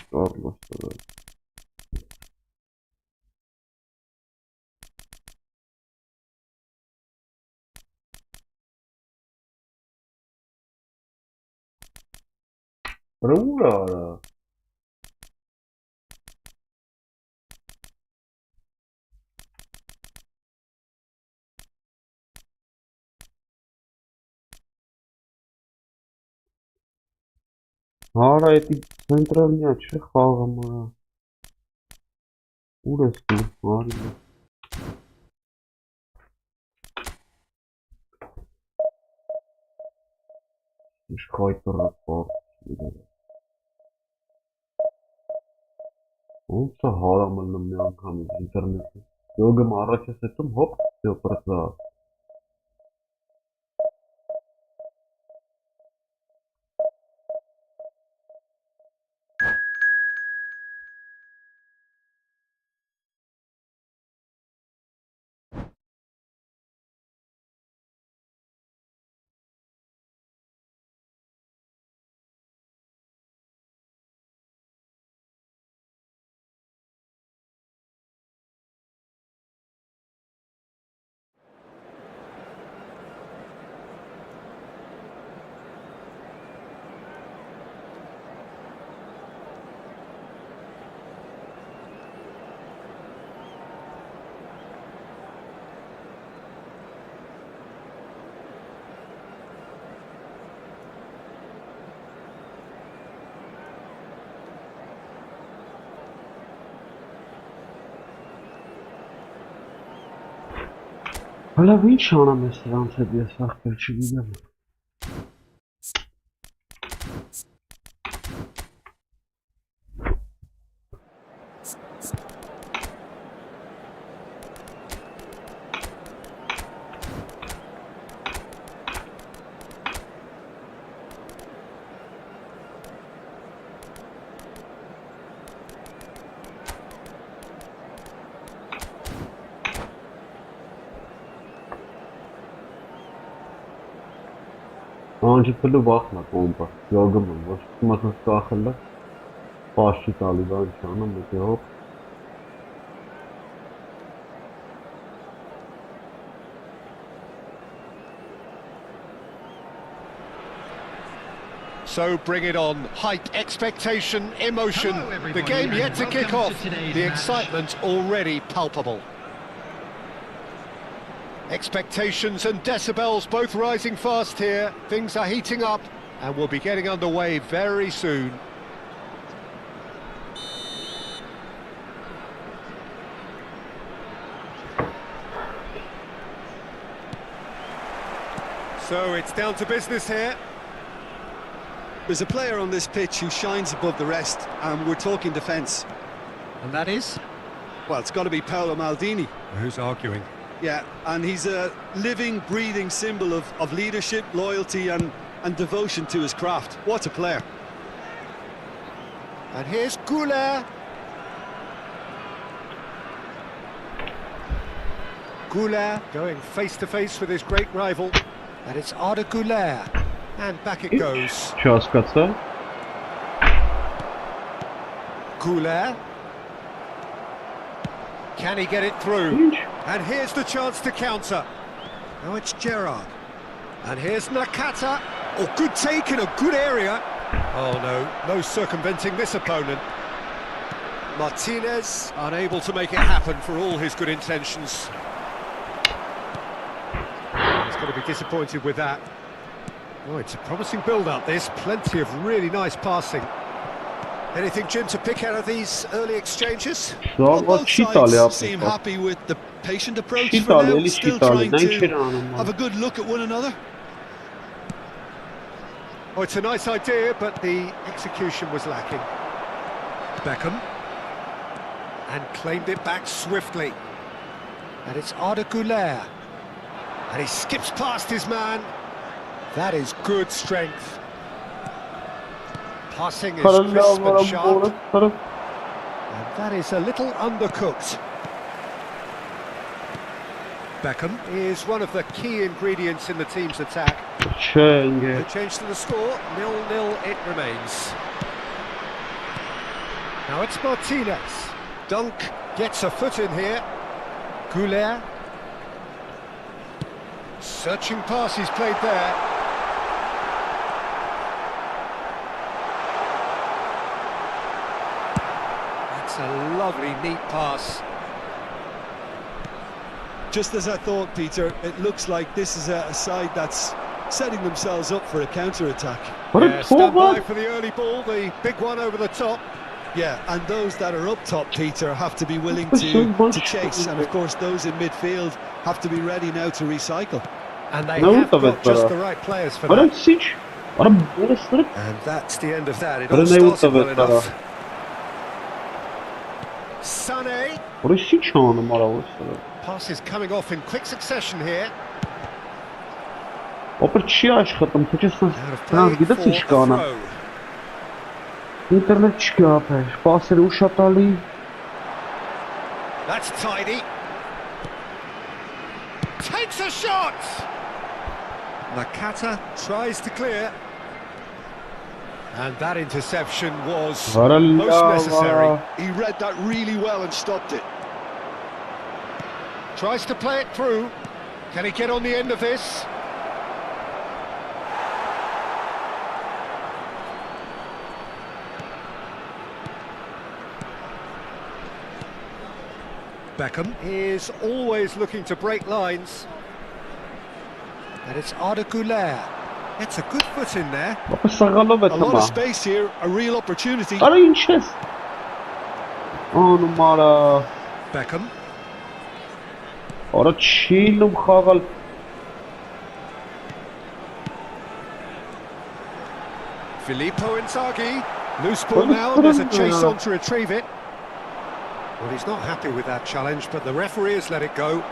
Rura. Արա էդի ցենտրալնիա չէ խաղում արա։ Ուր ես դու, արի։ Ինչ խայտարակ պարտ։ Ոնց է հարամլնում մի անգամ ինտերնետը։ Յոգում առաջ ես հետում հոպ, պրծա։ Hala ինչ անեմ ես դրանց հետ ես ախպեր չգիտեմ։ Անջիքելու վախն է կոմպը, յոգում եմ, ոչ մասնս կախել է, պաշ չի տալի բան չանում, մեկի հոպ։ So bring it on. Hype, expectation, emotion. The game yet to kick off. The excitement already palpable. Expectations and decibels both rising fast here. Things are heating up and we'll be getting underway very soon. So it's down to business here. There's a player on this pitch who shines above the rest, and we're talking defence. And that is? Well, it's got to be Paolo Maldini. Who's arguing? Yeah, and he's a living, breathing symbol of leadership, loyalty and devotion to his craft. What a player. And here's 𝐄𝐅𝐎𝐻𝐿. 𝐄𝐅𝐻𝐿 going face-to-face with his great rival. And it's Arda 𝐄𝐅𝐿. And back it goes. Չհասկացա։ 𝐄𝐅𝐿. Can he get it through? And here's the chance to counter. Now it's Gerrard. And here's Nakata. Oh, good take in a good area. Oh no, no circumventing this opponent. Martinez unable to make it happen for all his good intentions. He's going to be disappointed with that. Oh, it's a promising build-up, this. Plenty of really nice passing. Anything, Jim, to pick out of these early exchanges? Well, both sides seem happy with the patient approach for now, still trying to have a good look at one another. Oh, it's a nice idea, but the execution was lacking. Beckham. And claimed it back swiftly. And it's Arda 𝐄𝐅𝐿. And he skips past his man. That is good strength. Passing is crisp and sharp. And that is a little undercooked. Beckham is one of the key ingredients in the team's attack. The change to the score, 0-0 it remains. Now it's Martinez. Dunk gets a foot in here. 𝐄𝐅𝐿. Searching pass he's played there. That's a lovely, neat pass. Just as I thought, Peter, it looks like this is a side that's setting themselves up for a counter-attack. Yeah, stand by for the early ball, the big one over the top. Yeah, and those that are up top, Peter, have to be willing to chase, and of course those in midfield have to be ready now to recycle. And they have got just the right players for that. And that's the end of that. It all started well enough. Sané. Passes coming off in quick succession here. Out of play for a throw. Internet That's tidy. Takes a shot. Nakata tries to clear. And that interception was most necessary. He read that really well and stopped it. Tries to play it through. Can he get on the end of this? Beckham is always looking to break lines. And it's Arda 𝐄𝐅𝐿. It's a good foot in there. A lot of space here, a real opportunity. Beckham. Filippo Inzaghi. Loose ball now, there's a chase on to retrieve it. Well, he's not happy with that challenge, but the referee has let it go.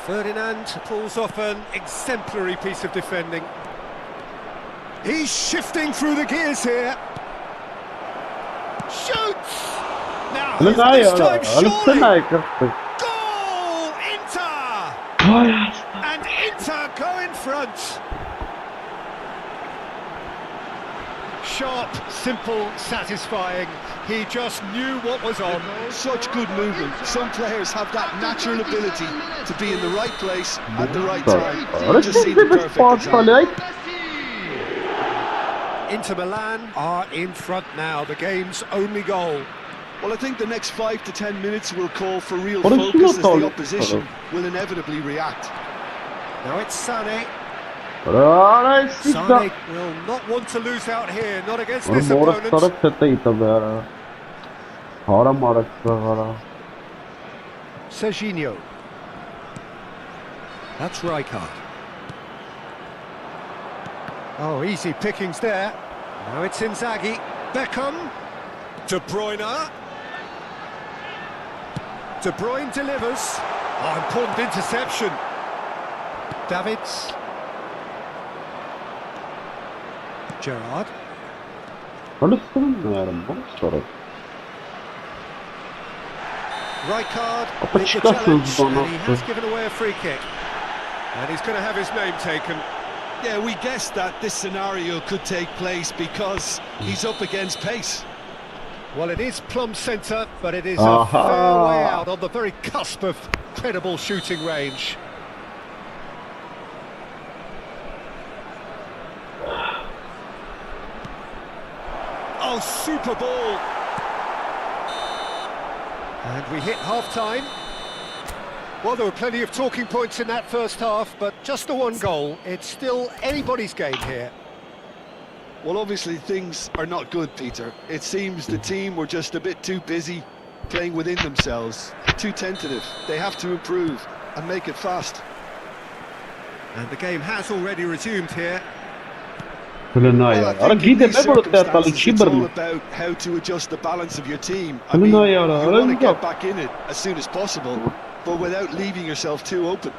Ferdinand pulls off an exemplary piece of defending. He's shifting through the gears here. Shoots! Now, this time surely! Goal! Inter! And to go in front. Sharp, simple, satisfying. He just knew what was on. Such good movement. Some players have that natural ability to be in the right place at the right time. You just see the perfect example. Inter Milan are in front now, the game's only goal. Well, I think the next 5 to 10 minutes will call for real focus as the opposition will inevitably react. Now it's Sané. Sané will not want to lose out here, not against this opponent. Serginho. That's Rijkaard. Oh, easy pickings there. Now it's Inzaghi. Beckham. De Bruyne. De Bruyne delivers. Oh, important interception. Davids. Gerrard. Rijkaard with the challenge, and he has given away a free kick. And he's going to have his name taken. Yeah, we guessed that this scenario could take place because he's up against pace. Well, it is plumb centre, but it is a fair way out on the very cusp of credible shooting range. Oh, super ball. And we hit half-time. Well, there were plenty of talking points in that first half, but just the one goal. It's still anybody's game here. Well, obviously things are not good, Peter. It seems the team were just a bit too busy playing within themselves, too tentative. They have to improve and make it fast. And the game has already resumed here. Well, I think in these circumstances, it's all about how to adjust the balance of your team. I mean, you want to get back in it as soon as possible, but without leaving yourself too open.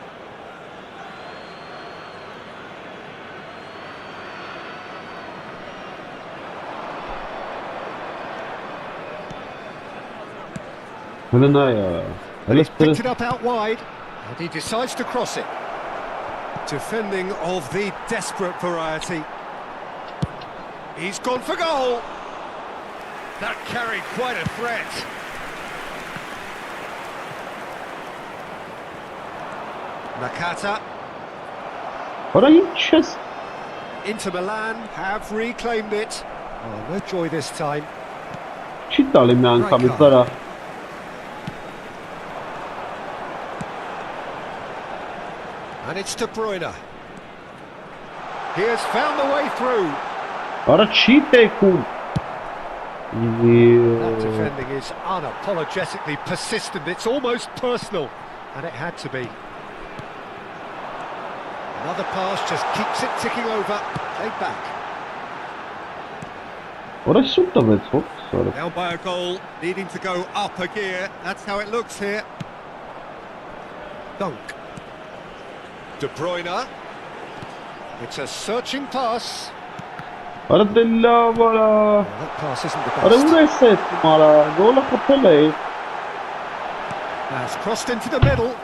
And he's picked it up out wide, and he decides to cross it. Defending of the desperate variety. He's gone for goal. That carried quite a threat. Nakata. Inter Milan have reclaimed it. Oh, no joy this time. Rijkaard. And it's De Bruyne. He has found the way through. That defending is unapologetically persistent. It's almost personal, and it had to be. Another pass just keeps it ticking over. Played back. Down by a goal, needing to go up a gear. That's how it looks here. Dunk. De Bruyne. It's a searching pass. That pass isn't the best. Has crossed into the middle.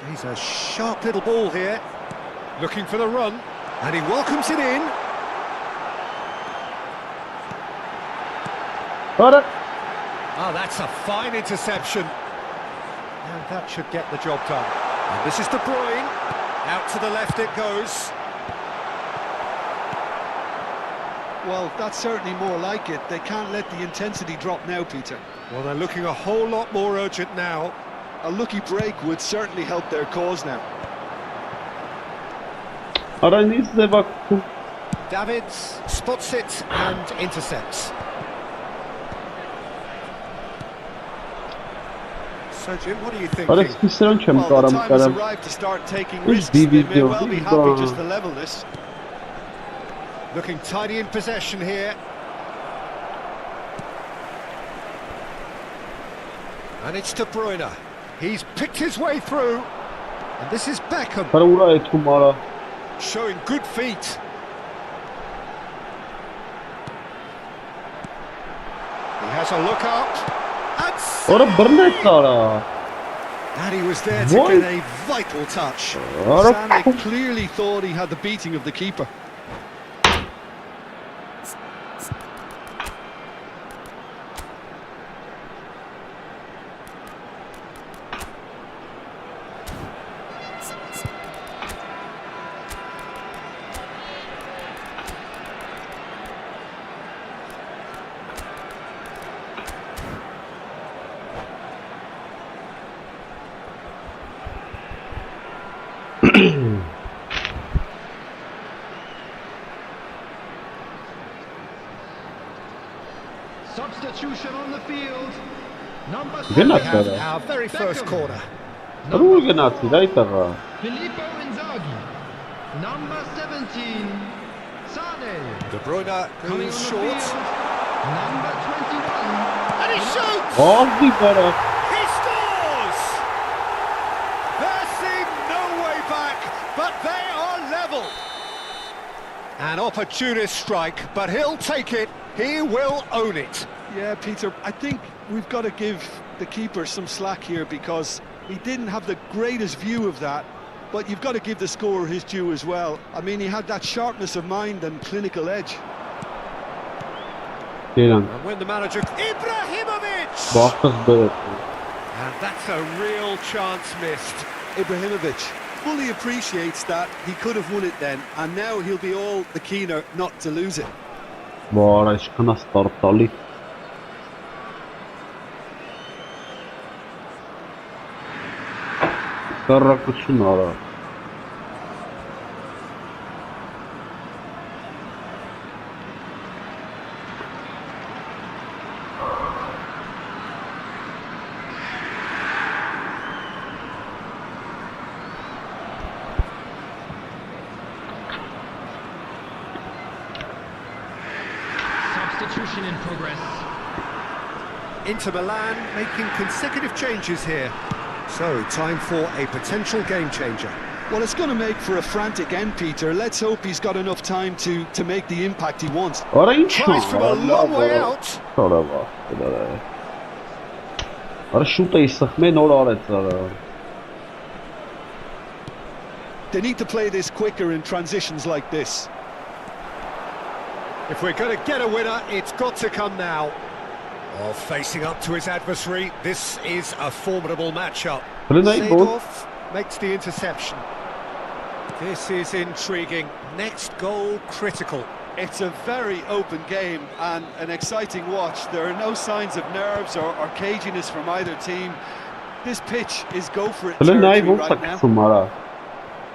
He's a sharp little ball here, looking for the run, and he welcomes it in. Oh, that's a fine interception. And that should get the job done. And this is De Bruyne. Out to the left it goes. Well, that's certainly more like it. They can't let the intensity drop now, Peter. Well, they're looking a whole lot more urgent now. A lucky break would certainly help their cause now. Davids spots it and intercepts. So, Jim, what are you thinking? Well, the time has arrived to start taking risks. They may well be happy just to level this. Looking tidy in possession here. And it's De Bruyne. He's picked his way through. And this is Beckham. Showing good feet. He has a look up. And he was there to get a vital touch. Sané clearly thought he had the beating of the keeper. Substitution on the field. Number Good enough, 7. brother. Our very first corner. Filippo Inzaghi. Number 17. Sané. De Bruyne Coming goes on the short. field. Number 21. And he shoots! He scores! There seemed no way back, but they are level. An opportunist strike, but he'll take it. He will own it. Yeah, Peter, I think we've got to give the keeper some slack here because he didn't have the greatest view of that, but you've got to give the scorer his due as well. I mean, he had that sharpness of mind and clinical edge. And when the manager... Ibrahimovic! And that's a real chance missed. Ibrahimovic fully appreciates that he could have won it then, and now he'll be all the keener not to lose it. Bora, aşkına startali. Karrakuşun ara. Substitution in progress. Inter Milan making consecutive changes here. So, time for a potential game changer. Well, it's going to make for a frantic end, Peter. Let's hope he's got enough time to make the impact he wants. Tries from a long way out. They need to play this quicker in transitions like this. If we're going to get a winner, it's got to come now. Oh, facing up to his adversary, this is a formidable matchup. Seedorf makes the interception. This is intriguing. Next goal critical. It's a very open game and an exciting watch. There are no signs of nerves or caginess from either team. This pitch is go for it territory right now.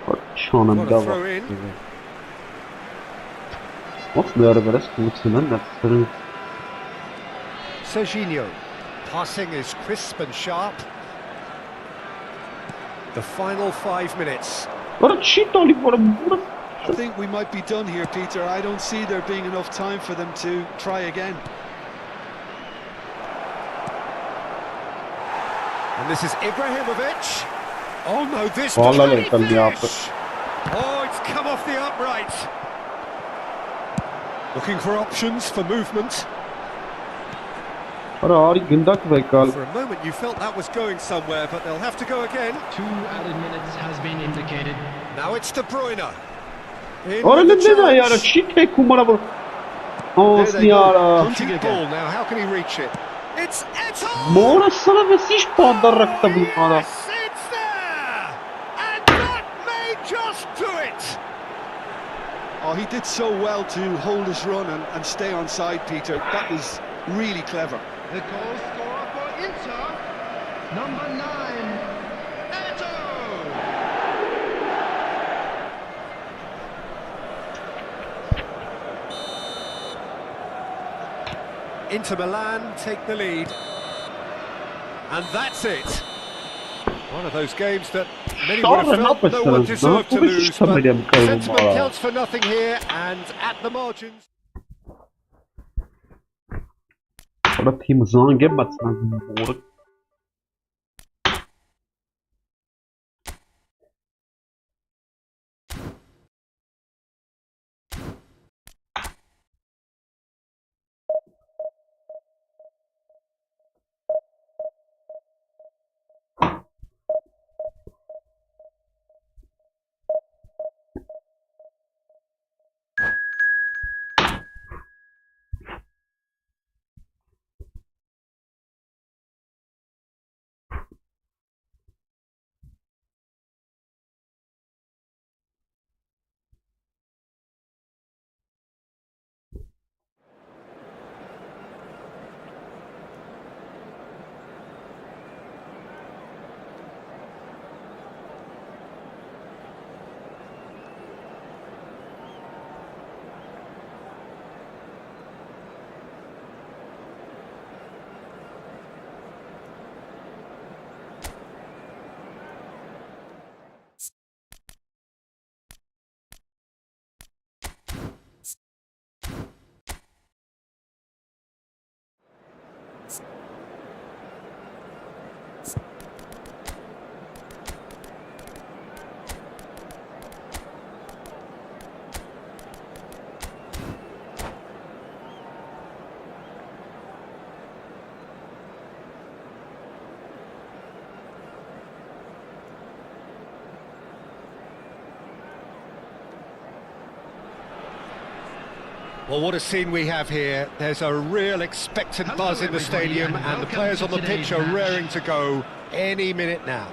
What a throw in. Serginho. Passing is crisp and sharp. The final 5 minutes. I think we might be done here, Peter. I don't see there being enough time for them to try again. And this is Ibrahimovic. Oh no, this finish. Oh, it's come off the upright. Looking for options for movement. For a moment you felt that was going somewhere, but they'll have to go again. 2 added minutes has been indicated. Now it's De Bruyne. Hunting a ball now, how can he reach it? It's Eto'o! Yes, it's there! And that may just do it! Oh, he did so well to hold his run and stay on side, Peter. That was really clever. The goal scorer for Inter, number 9, Eto'o! Inter Milan take the lead. And that's it. One of those games that many would have felt no one deserved to lose, but sentiment counts for nothing here, and at the margins. Team Well, what a scene we have here. There's a real expectant buzz in the stadium, and the players on the pitch are raring to go any minute now.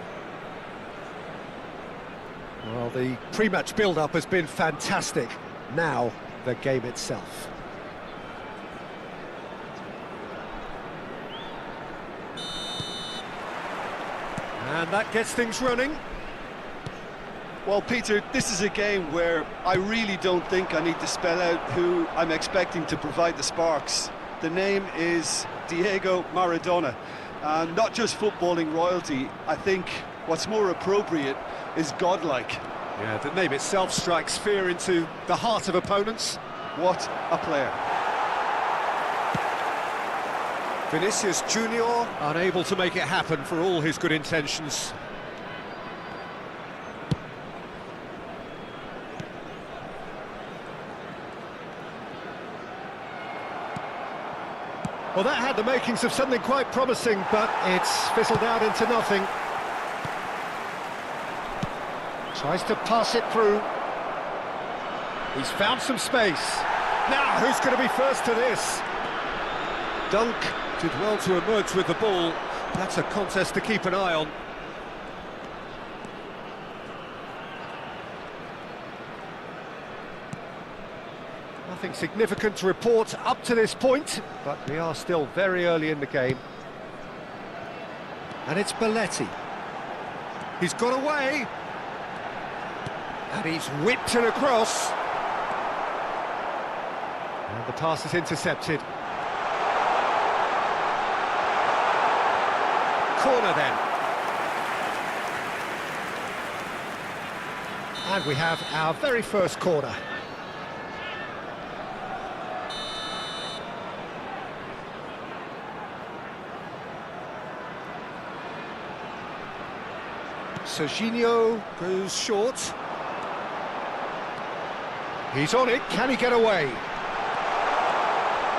Well, the pre-match build-up has been fantastic. Now, the game itself. And that gets things running. Well, Peter, this is a game where I really don't think I need to spell out who I'm expecting to provide the sparks. The name is Diego Maradona. And not just footballing royalty, I think what's more appropriate is godlike. Yeah, the name itself strikes fear into the heart of opponents. What a player. Vinicius Junior unable to make it happen for all his good intentions. Well, that had the makings of something quite promising, but it's fizzled out into nothing. Tries to pass it through. He's found some space. Now, who's going to be first to this? Dunk did well to emerge with the ball. That's a contest to keep an eye on. Nothing significant to report up to this point, but we are still very early in the game. And it's Belletti. He's got away. And he's whipped it across. And the pass is intercepted. Corner then. And we have our very first corner. Serginho goes short. He's on it, can he get away?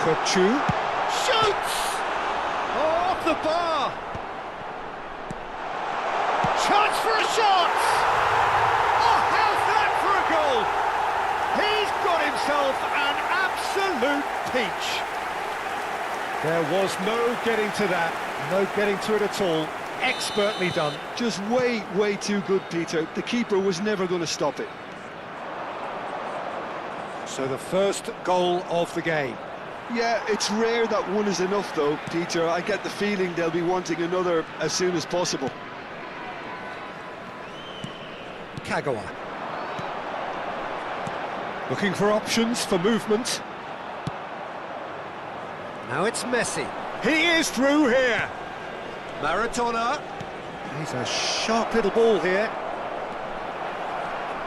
Kuchu shoots! Oh, off the bar! Chance for a shot! Oh, how's that for a goal? He's got himself an absolute peach. There was no getting to that, no getting to it at all. Expertly done. Just way too good, Peter. The keeper was never going to stop it. So the first goal of the game. Yeah, it's rare that one is enough though, Peter. I get the feeling they'll be wanting another as soon as possible. Kagawa. Looking for options for movement. Now it's Messi. He is through here. Maradona. He's a sharp little ball here.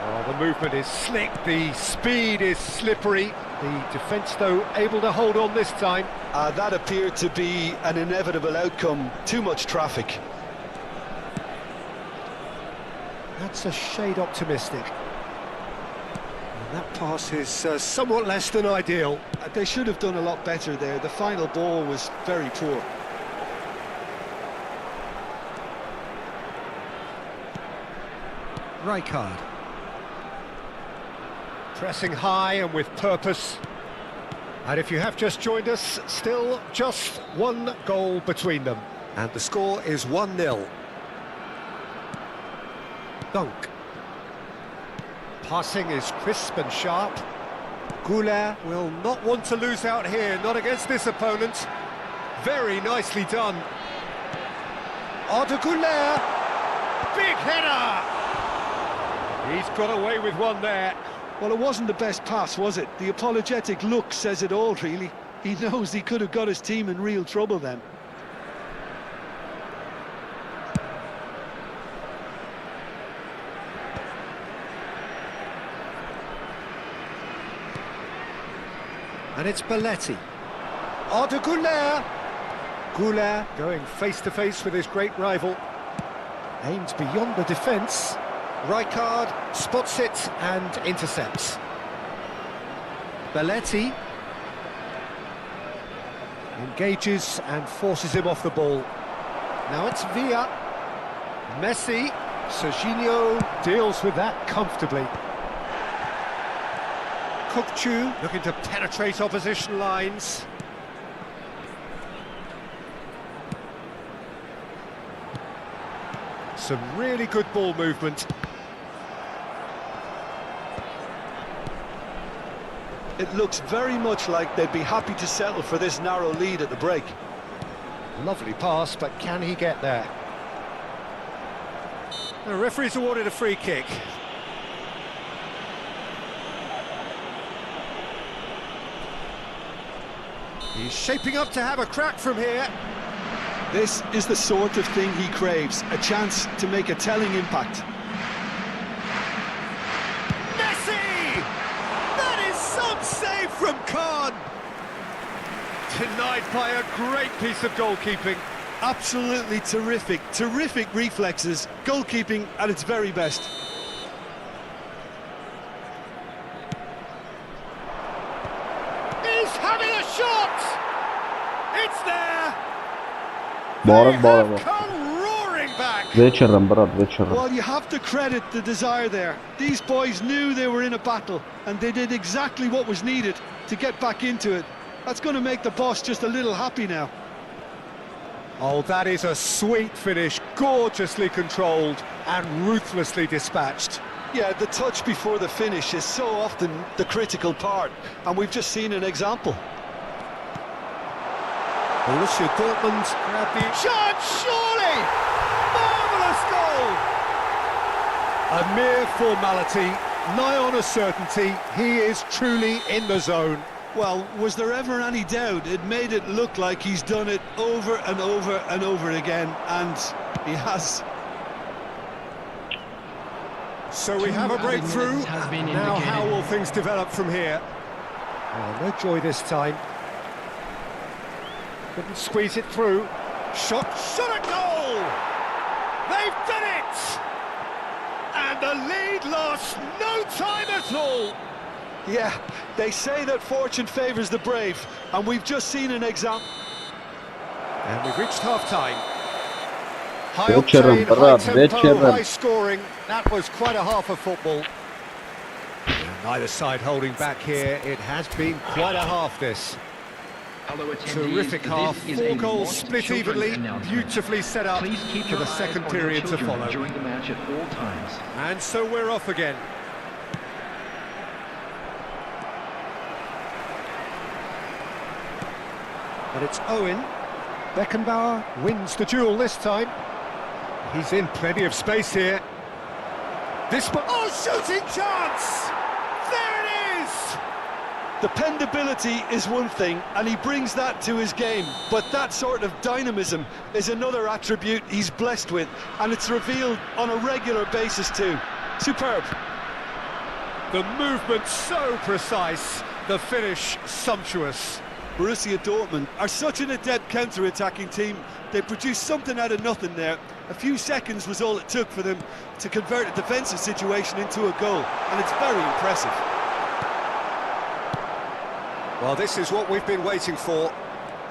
Oh, the movement is slick, the speed is slippery. The defence, though, able to hold on this time. That appeared to be an inevitable outcome. Too much traffic. That's a shade optimistic. And that pass is somewhat less than ideal. They should have done a lot better there. The final ball was very poor. Rijkaard. Pressing high and with purpose. And if you have just joined us, still just one goal between them. And the score is 1-0. Dunk. Passing is crisp and sharp. 𝐄𝐅𝐎𝐎𝐿 will not want to lose out here, not against this opponent. Very nicely done. 𝐄𝐅𝐎𝐿. Big header! He's got away with one there. Well, it wasn't the best pass, was it? The apologetic look says it all, really. He knows he could have got his team in real trouble then. And it's Belletti. 𝐄𝐅𝐿. 𝐄𝐅𝐎𝐿 going face-to-face with his great rival. Aims beyond the defence. Rijkaard spots it and intercepts. Belletti engages and forces him off the ball. Now it's Villa. Messi. Serginho deals with that comfortably. 𝐄𝐅𝐎𝐓𝐁 looking to penetrate opposition lines. Some really good ball movement. It looks very much like they'd be happy to settle for this narrow lead at the break. Lovely pass, but can he get there? The referee's awarded a free kick. He's shaping up to have a crack from here. This is the sort of thing he craves, a chance to make a telling impact. Messi! That is some save from Khan. Denied by a great piece of goalkeeping. Absolutely terrific, terrific reflexes, goalkeeping at its very best. He's having a shot! It's there! Bora, They bora, have bora. come roaring back! Вечером, брат, вечером. Well, you have to credit the desire there. These boys knew they were in a battle, and they did exactly what was needed to get back into it. That's going to make the boss just a little happy now. Oh, that is a sweet finish, gorgeously controlled and ruthlessly dispatched. Yeah, the touch before the finish is so often the critical part, and we've just seen an example. Borussia Dortmund grab the chance, surely! Marvellous goal! A mere formality, nigh on a certainty, he is truly in the zone. Well, was there ever any doubt? It made it look like he's done it over and over and over again, and he has. So we have a breakthrough. Now how will things develop from here? Oh, no joy this time. Couldn't squeeze it through. Shot at goal! They've done it! And the lead lost no time at all! Yeah, they say that fortune favours the brave, and we've just seen an example. And we've reached half-time. High Вечером, octane, брат, high tempo, вечером. high scoring. That was quite a half of football. And neither side holding back here. It has been quite a half, this. Hello, attendees. Terrific This half, is 4 a goals lost split children evenly, announcement. beautifully set up Please keep for your the eyes second on your period to children follow. during the match at all times. And so we're off again. But it's Owen. Beckenbauer wins the duel this time. He's in plenty of space here. This one, oh, shooting chance! There it is! Dependability is one thing, and he brings that to his game, but that sort of dynamism is another attribute he's blessed with, and it's revealed on a regular basis too. Superb. The movement so precise, the finish sumptuous. Borussia Dortmund are such an adept counter-attacking team. They produced something out of nothing there. A few seconds was all it took for them to convert a defensive situation into a goal, and it's very impressive. Well, this is what we've been waiting for.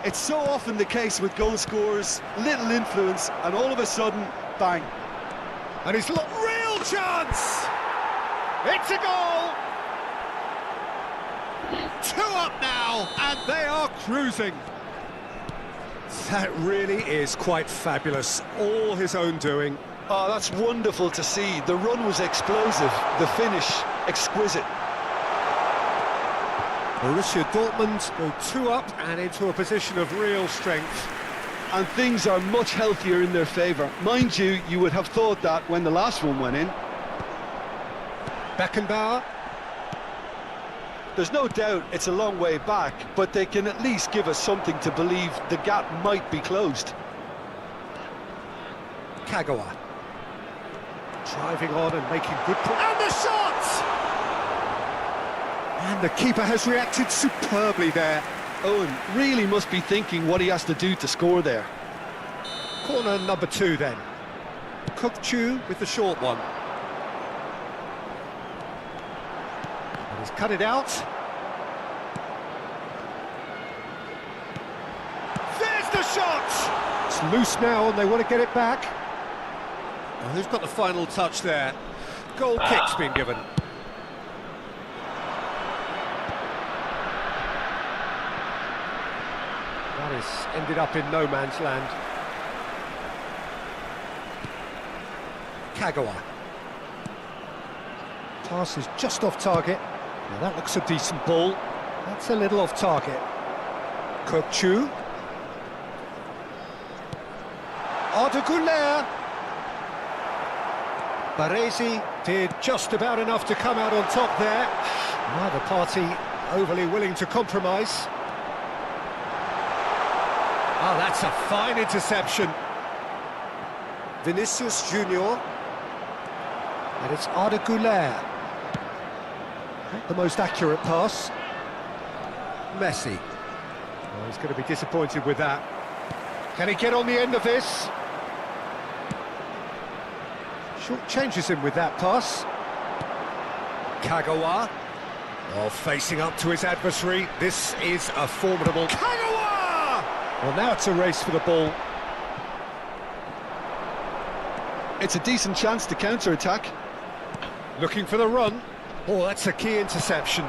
It's so often the case with goal scorers, little influence, and all of a sudden, bang. And he's looked real chance! It's a goal! 2 up now, and they are cruising. That really is quite fabulous, all his own doing. Oh, that's wonderful to see. The run was explosive, the finish exquisite. Borussia Dortmund go 2 up and into a position of real strength. And things are much healthier in their favour. Mind you, you would have thought that when the last one went in. Beckenbauer. There's no doubt it's a long way back, but they can at least give us something to believe the gap might be closed. Kagawa. Driving on and making good... And the shot! And the keeper has reacted superbly there. Owen really must be thinking what he has to do to score there. Corner number 2 then. 𝐄𝐅𝐎𝐒 with the short one. And he's cut it out. There's the shot! It's loose now and they want to get it back. Oh, who's got the final touch there? Goal kick's been given. This ended up in no man's land. 𝐄𝐅𝐎𝐓𝐁. Pass is just off target. Now that looks a decent ball. That's a little off target. 𝐄𝐅𝐎𝐓𝐁. 𝐿ikGAMING. Baresi did just about enough to come out on top there. Neither party overly willing to compromise. Oh, that's a fine interception. Vinicius Junior. And it's 𝐿ikGAMING. Not the most accurate pass. Messi. Oh, he's going to be disappointed with that. Can he get on the end of this? Short changes him with that pass. 𝐄𝐅𝐎𝐓𝐁. Oh, facing up to his adversary. This is a formidable... 𝐄𝐅𝐎𝐓𝐁! Well, now it's a race for the ball. It's a decent chance to counter-attack. Looking for the run. Oh, that's a key interception.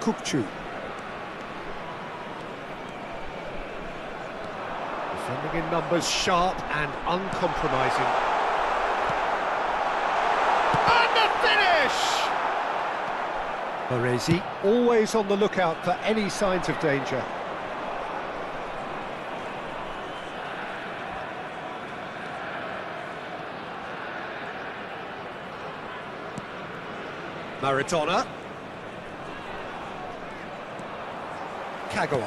𝐄𝐅𝐎𝐓𝐁. Defending in numbers, sharp and uncompromising. And the finish! Baresi, always on the lookout for any signs of danger. Maradona. 𝐄𝐅𝐎𝐓𝐁.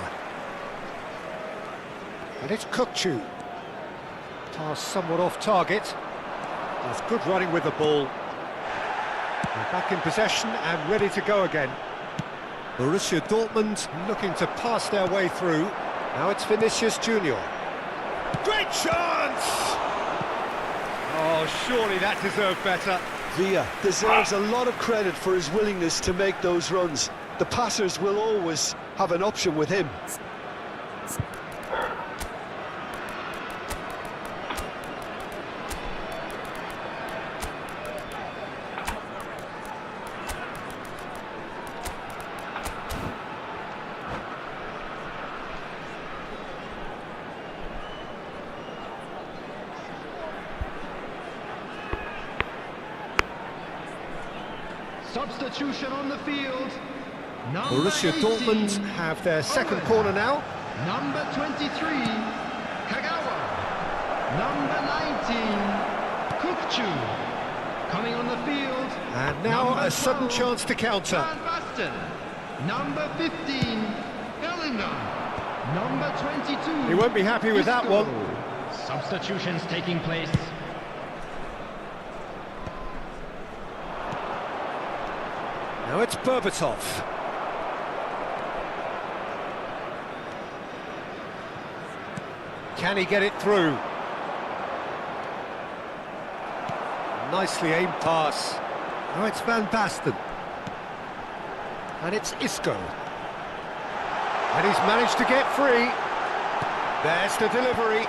And it's 𝐄𝐅𝐎𝐗. Pass somewhat off target. That's good running with the ball. They're back in possession and ready to go again. Borussia Dortmund looking to pass their way through. Now it's Vinicius Junior. Great chance! Oh, surely that deserved better. Villa deserves a lot of credit for his willingness to make those runs. The passers will always have an option with him. Substitution on the field. Borussia 18, Dortmund have their second corner now. Number 23, 𝐄𝐅𝐎𝐓𝐁. Number 19, 𝐄𝐅𝐎𝐗. Coming on the field. And now a sudden chance to counter. Van Basten. Number 15, Bellingham. Number 22. He won't be happy with that one. Substitutions taking place. Now it's Berbatov. Can he get it through? Nicely aimed pass. Now it's Van Basten. And it's Isco. And he's managed to get free. There's the delivery.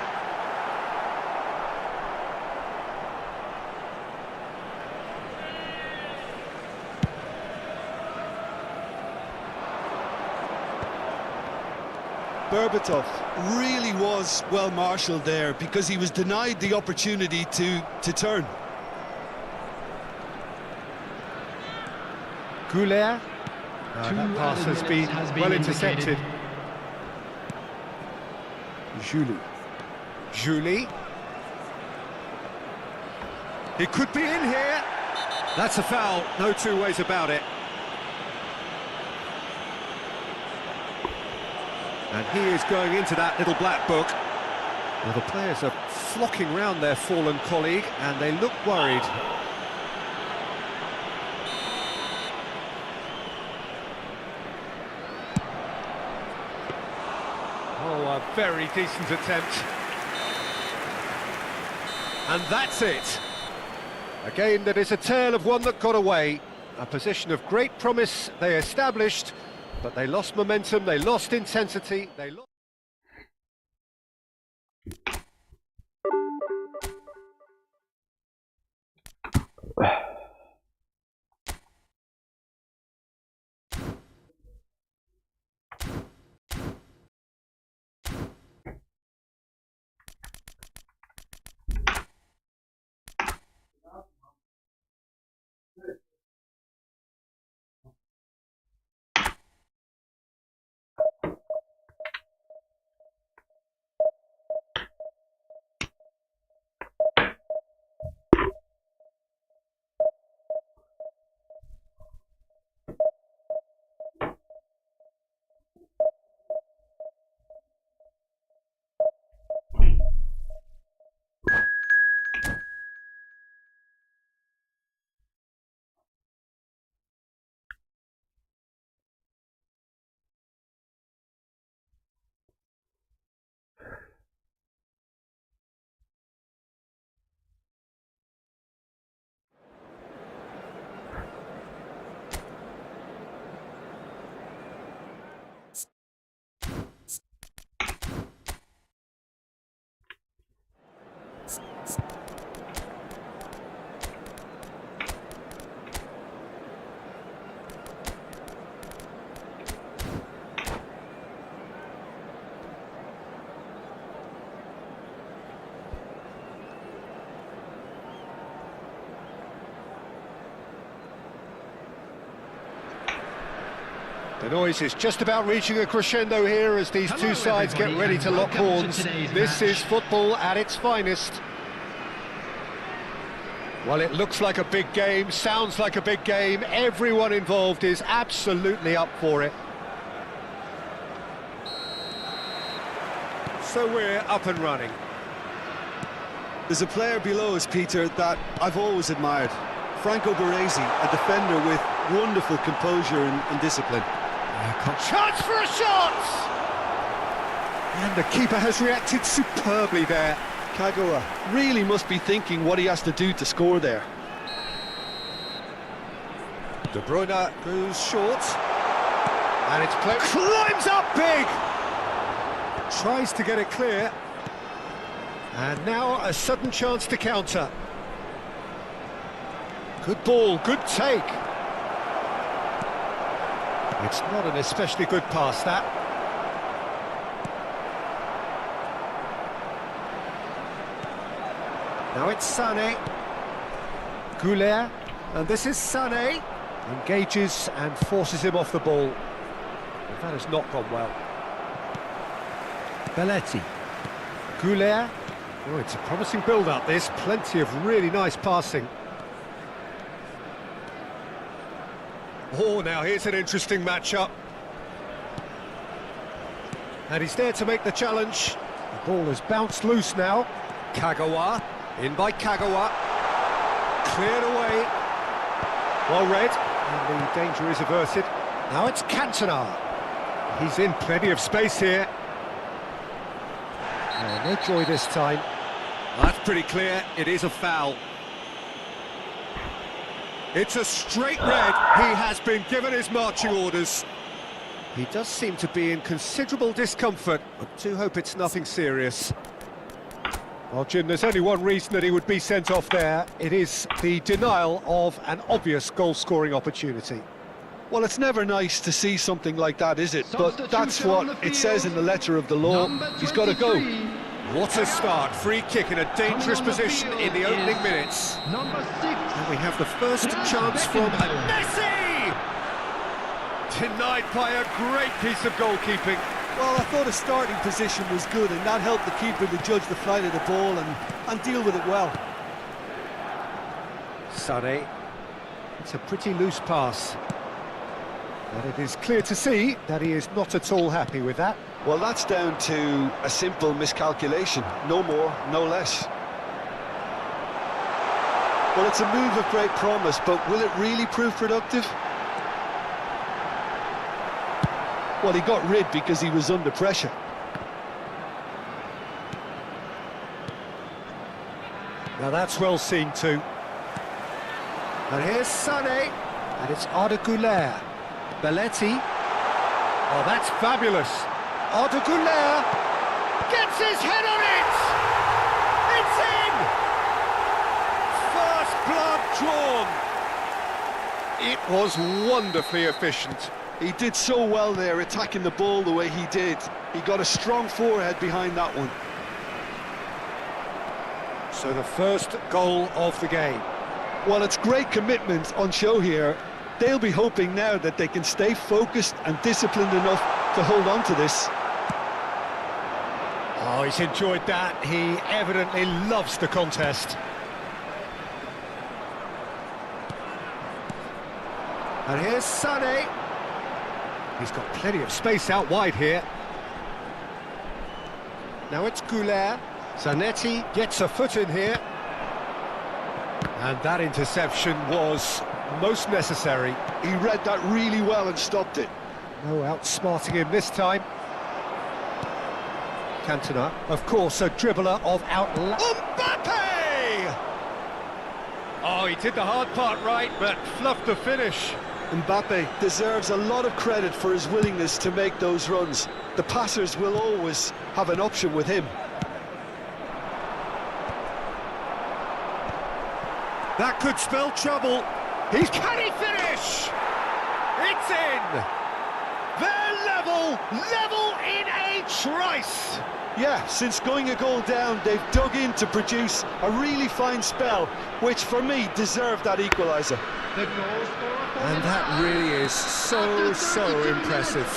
Berbatov really was well marshalled there because he was denied the opportunity to turn. 𝐄𝐅𝐎𝐓𝐁. That pass has been well intercepted. Julie. He could be in here. That's a foul, no two ways about it. And he is going into that little black book. Well, the players are flocking round their fallen colleague and they look worried. Oh, a very decent attempt. And that's it. A game that is a tale of one that got away. A position of great promise they established, but they lost momentum, they lost intensity, they lost... The noise is just about reaching a crescendo here as these two sides get ready to lock horns. This is football at its finest. Well, it looks like a big game, sounds like a big game. Everyone involved is absolutely up for it. So we're up and running. There's a player below us, Peter, that I've always admired. Franco Baresi, a defender with wonderful composure and discipline. Chance for a shot! And the keeper has reacted superbly there. Kagawa really must be thinking what he has to do to score there. De Bruyne goes short. And it's played. Climbs up big! Tries to get it clear. And now a sudden chance to counter. Good ball, good take. It's not an especially good pass, that. Now it's Sané. 𝐄𝐅𝐎𝐎𝐻. And this is Sané. Engages and forces him off the ball. But that has not gone well. Belletti. 𝐄𝐅𝐎𝐻. Oh, it's a promising build-up, this. Plenty of really nice passing. Oh, now here's an interesting matchup. And he's there to make the challenge. The ball has bounced loose now. Kagawa, in by Kagawa. Cleared away. Well read, and the danger is averted. Now it's Cantona. He's in plenty of space here. Oh, no joy this time. That's pretty clear, it is a foul. It's a straight red. He has been given his marching orders. He does seem to be in considerable discomfort. I do hope it's nothing serious. Well, Jim, there's only one reason that he would be sent off there. It is the denial of an obvious goal-scoring opportunity. Well, it's never nice to see something like that, is it? But that's what it says in the letter of the law. He's got to go. What a start. Free kick in a dangerous position in the opening minutes. And we have the first chance from Messi! Denied by a great piece of goalkeeping. Well, I thought his starting position was good, and that helped the keeper to judge the flight of the ball and deal with it well. Sané. It's a pretty loose pass. And it is clear to see that he is not at all happy with that. Well, that's down to a simple miscalculation. No more, no less. Well, it's a move of great promise, but will it really prove productive? Well, he got rid because he was under pressure. Now that's well seen too. And here's Sané, and it's 𝐄𝐅𝐻𝐿𝐼. Belletti. Oh, that's fabulous. 𝐄𝐅𝐻𝐿𝐼 gets his head on it! It's in! First blood drawn. It was wonderfully efficient. He did so well there, attacking the ball the way he did. He got a strong forehead behind that one. So the first goal of the game. Well, it's great commitment on show here. They'll be hoping now that they can stay focused and disciplined enough to hold on to this. Oh, he's enjoyed that. He evidently loves the contest. And here's Sané. He's got plenty of space out wide here. Now it's 𝐄𝐅𝐻𝐿𝐼. Zanetti gets a foot in here. And that interception was most necessary. He read that really well and stopped it. No outsmarting him this time. Cantona, of course, a dribbler of outlet. Mbappe! Oh, he did the hard part right, but fluffed the finish. Mbappe deserves a lot of credit for his willingness to make those runs. The passers will always have an option with him. That could spell trouble. Can he finish? It's in! They're level in a trice! Yeah, since going a goal down, they've dug in to produce a really fine spell, which for me deserved that equaliser. The goal scorer for And that really is so impressive.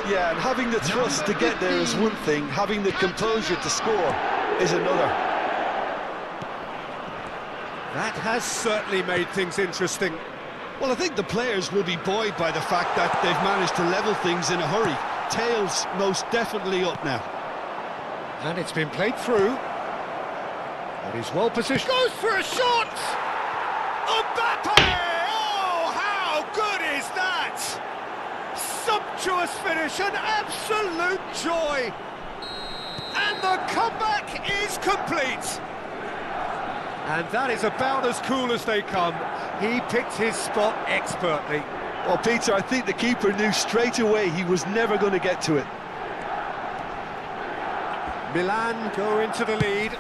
Yeah, and having the thrust to get there is one thing, having the composure to score is another. That has certainly made things interesting. Well, I think the players will be buoyed by the fact that they've managed to level things in a hurry. Tails most definitely up now. And it's been played through. And he's well positioned. Goes for a shot! Mbappe! Oh, how good is that? Sumptuous finish, an absolute joy. And the comeback is complete. And that is about as cool as they come. He picked his spot expertly. Well, Peter, I think the keeper knew straight away he was never going to get to it. Milan go into the lead.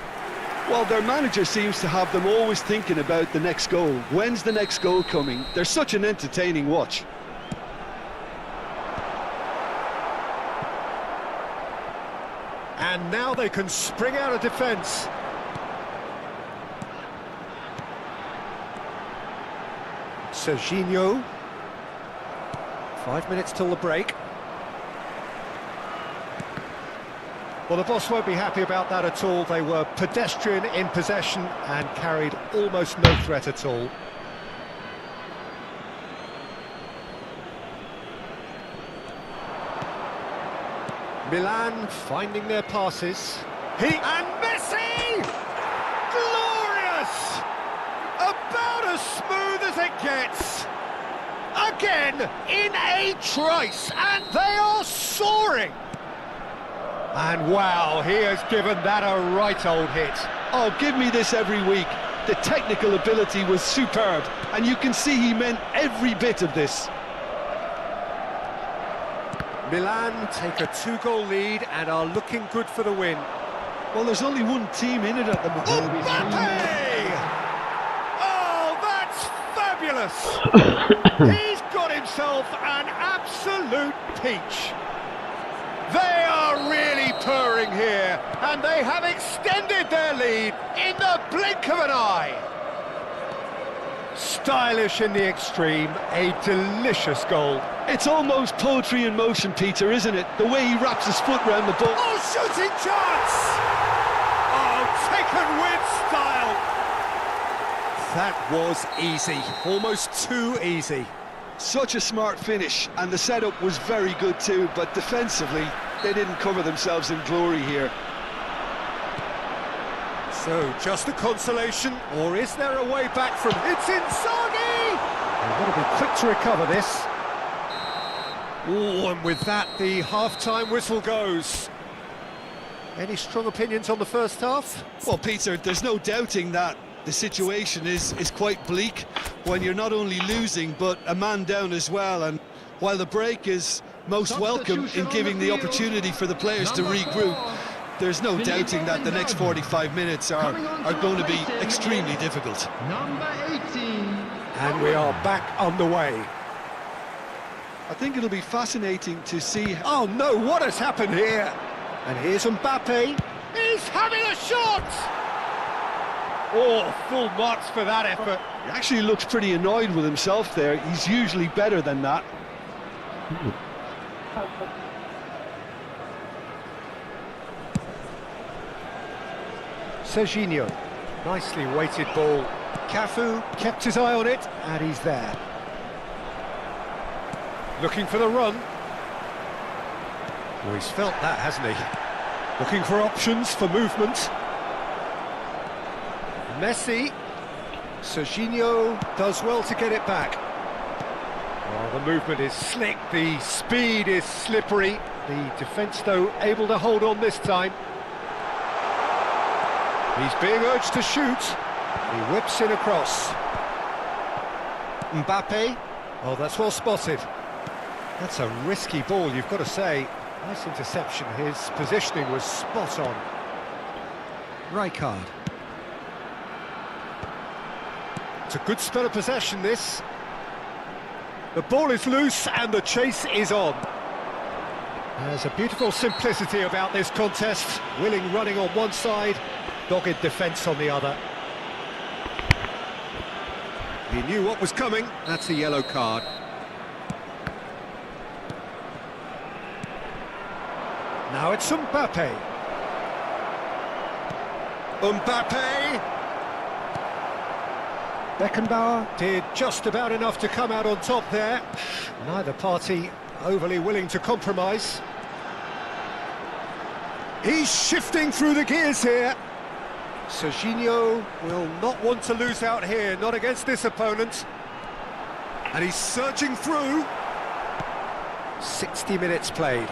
Well, their manager seems to have them always thinking about the next goal. When's the next goal coming? They're such an entertaining watch. And now they can spring out of defence. Serginho. 5 minutes till the break. Well, the boss won't be happy about that at all. They were pedestrian in possession and carried almost no threat at all. Milan finding their passes. And Messi! Glorious! About as smooth as it gets. Again, in a trice, and they are soaring. And wow, he has given that a right old hit. Oh, give me this every week. The technical ability was superb, and you can see he meant every bit of this. Milan take a 2-goal lead and are looking good for the win. Well, there's only one team in it at the moment. Mbappe! Oh, that's fabulous! He's got himself an absolute peach. They are really purring here, and they have extended their lead in the blink of an eye. Stylish in the extreme, a delicious goal. It's almost poetry in motion, Peter, isn't it? The way he wraps his foot round the ball. Oh, shooting chance! Oh, taken with style. That was easy, almost too easy. Such a smart finish, and the setup was very good too, but defensively, they didn't cover themselves in glory here. So, just a consolation, or is there a way back from... It's Inzaghi! They've got to be quick to recover this. Oh, and with that, the half-time whistle goes. Any strong opinions on the first half? Well, Peter, there's no doubting that the situation is quite bleak when you're not only losing, but a man down as well. And while the break is most welcome in giving the opportunity for the players to regroup, there's no doubting that the next 45 minutes are going to be extremely difficult. number 18. And we are back on the way. I think it'll be fascinating to see... Oh no, what has happened here? And here's Mbappe. He's having a shot! Oh, full marks for that effort. He actually looks pretty annoyed with himself there. He's usually better than that. Serginho, nicely weighted ball. Cafu kept his eye on it, and he's there. Looking for the run. Well, he's felt that, hasn't he? Looking for options for movement. Messi. Serginho does well to get it back. Oh, the movement is slick, the speed is slippery. The defence, though, able to hold on this time. He's being urged to shoot. He whips in across. Mbappe. Oh, that's well spotted. That's a risky ball, you've got to say. Nice interception. His positioning was spot on. Rijkaard. It's a good spell of possession, this. The ball is loose and the chase is on. There's a beautiful simplicity about this contest. Willing running on one side, dogged defence on the other. He knew what was coming. That's a yellow card. Now it's Mbappe. Mbappe! Beckenbauer did just about enough to come out on top there. Neither party overly willing to compromise. He's shifting through the gears here. Serginho will not want to lose out here, not against this opponent. And he's surging through. 60 minutes played.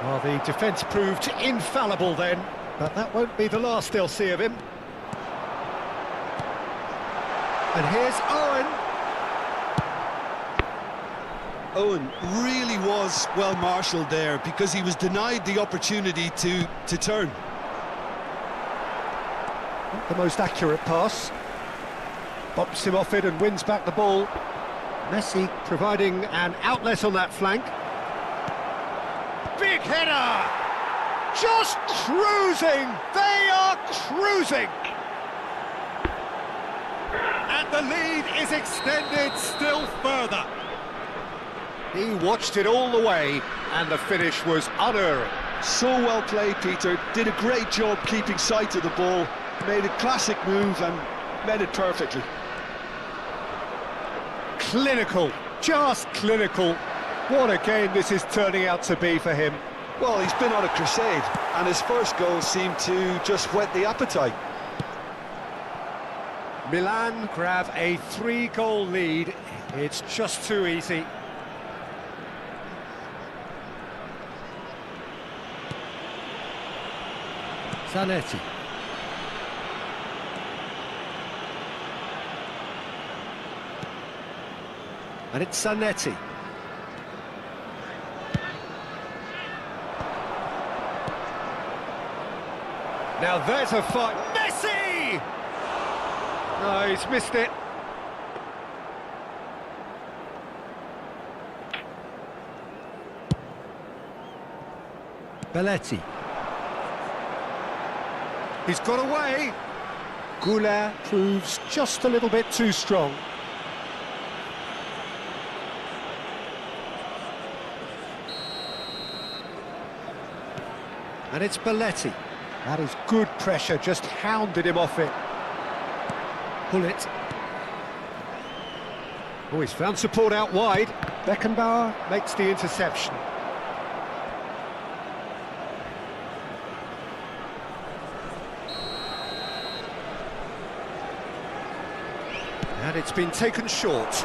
Well, the defence proved infallible then, but that won't be the last they'll see of him. And here's Owen. Owen really was well marshalled there because he was denied the opportunity to turn. Not the most accurate pass. Bops him off it and wins back the ball. Messi providing an outlet on that flank. Big header! Just cruising! They are cruising! And the lead is extended still further. He watched it all the way, and the finish was unerring. So well played, Peter. Did a great job keeping sight of the ball. Made a classic move and made it perfectly. Clinical, just clinical. What a game this is turning out to be for him. Well, he's been on a crusade, and his first goal seemed to just whet the appetite. Milan grab a 3-goal lead. It's just too easy. Zanetti. And it's Zanetti. Now there's a fight. Messi! No, he's missed it. Belletti. He's got away. 𝐄𝐅𝐎𝐻𝐿 proves just a little bit too strong. And it's Belletti. That is good pressure, just hounded him off it. Pull it. Oh, he's found support out wide. Beckenbauer makes the interception. And it's been taken short.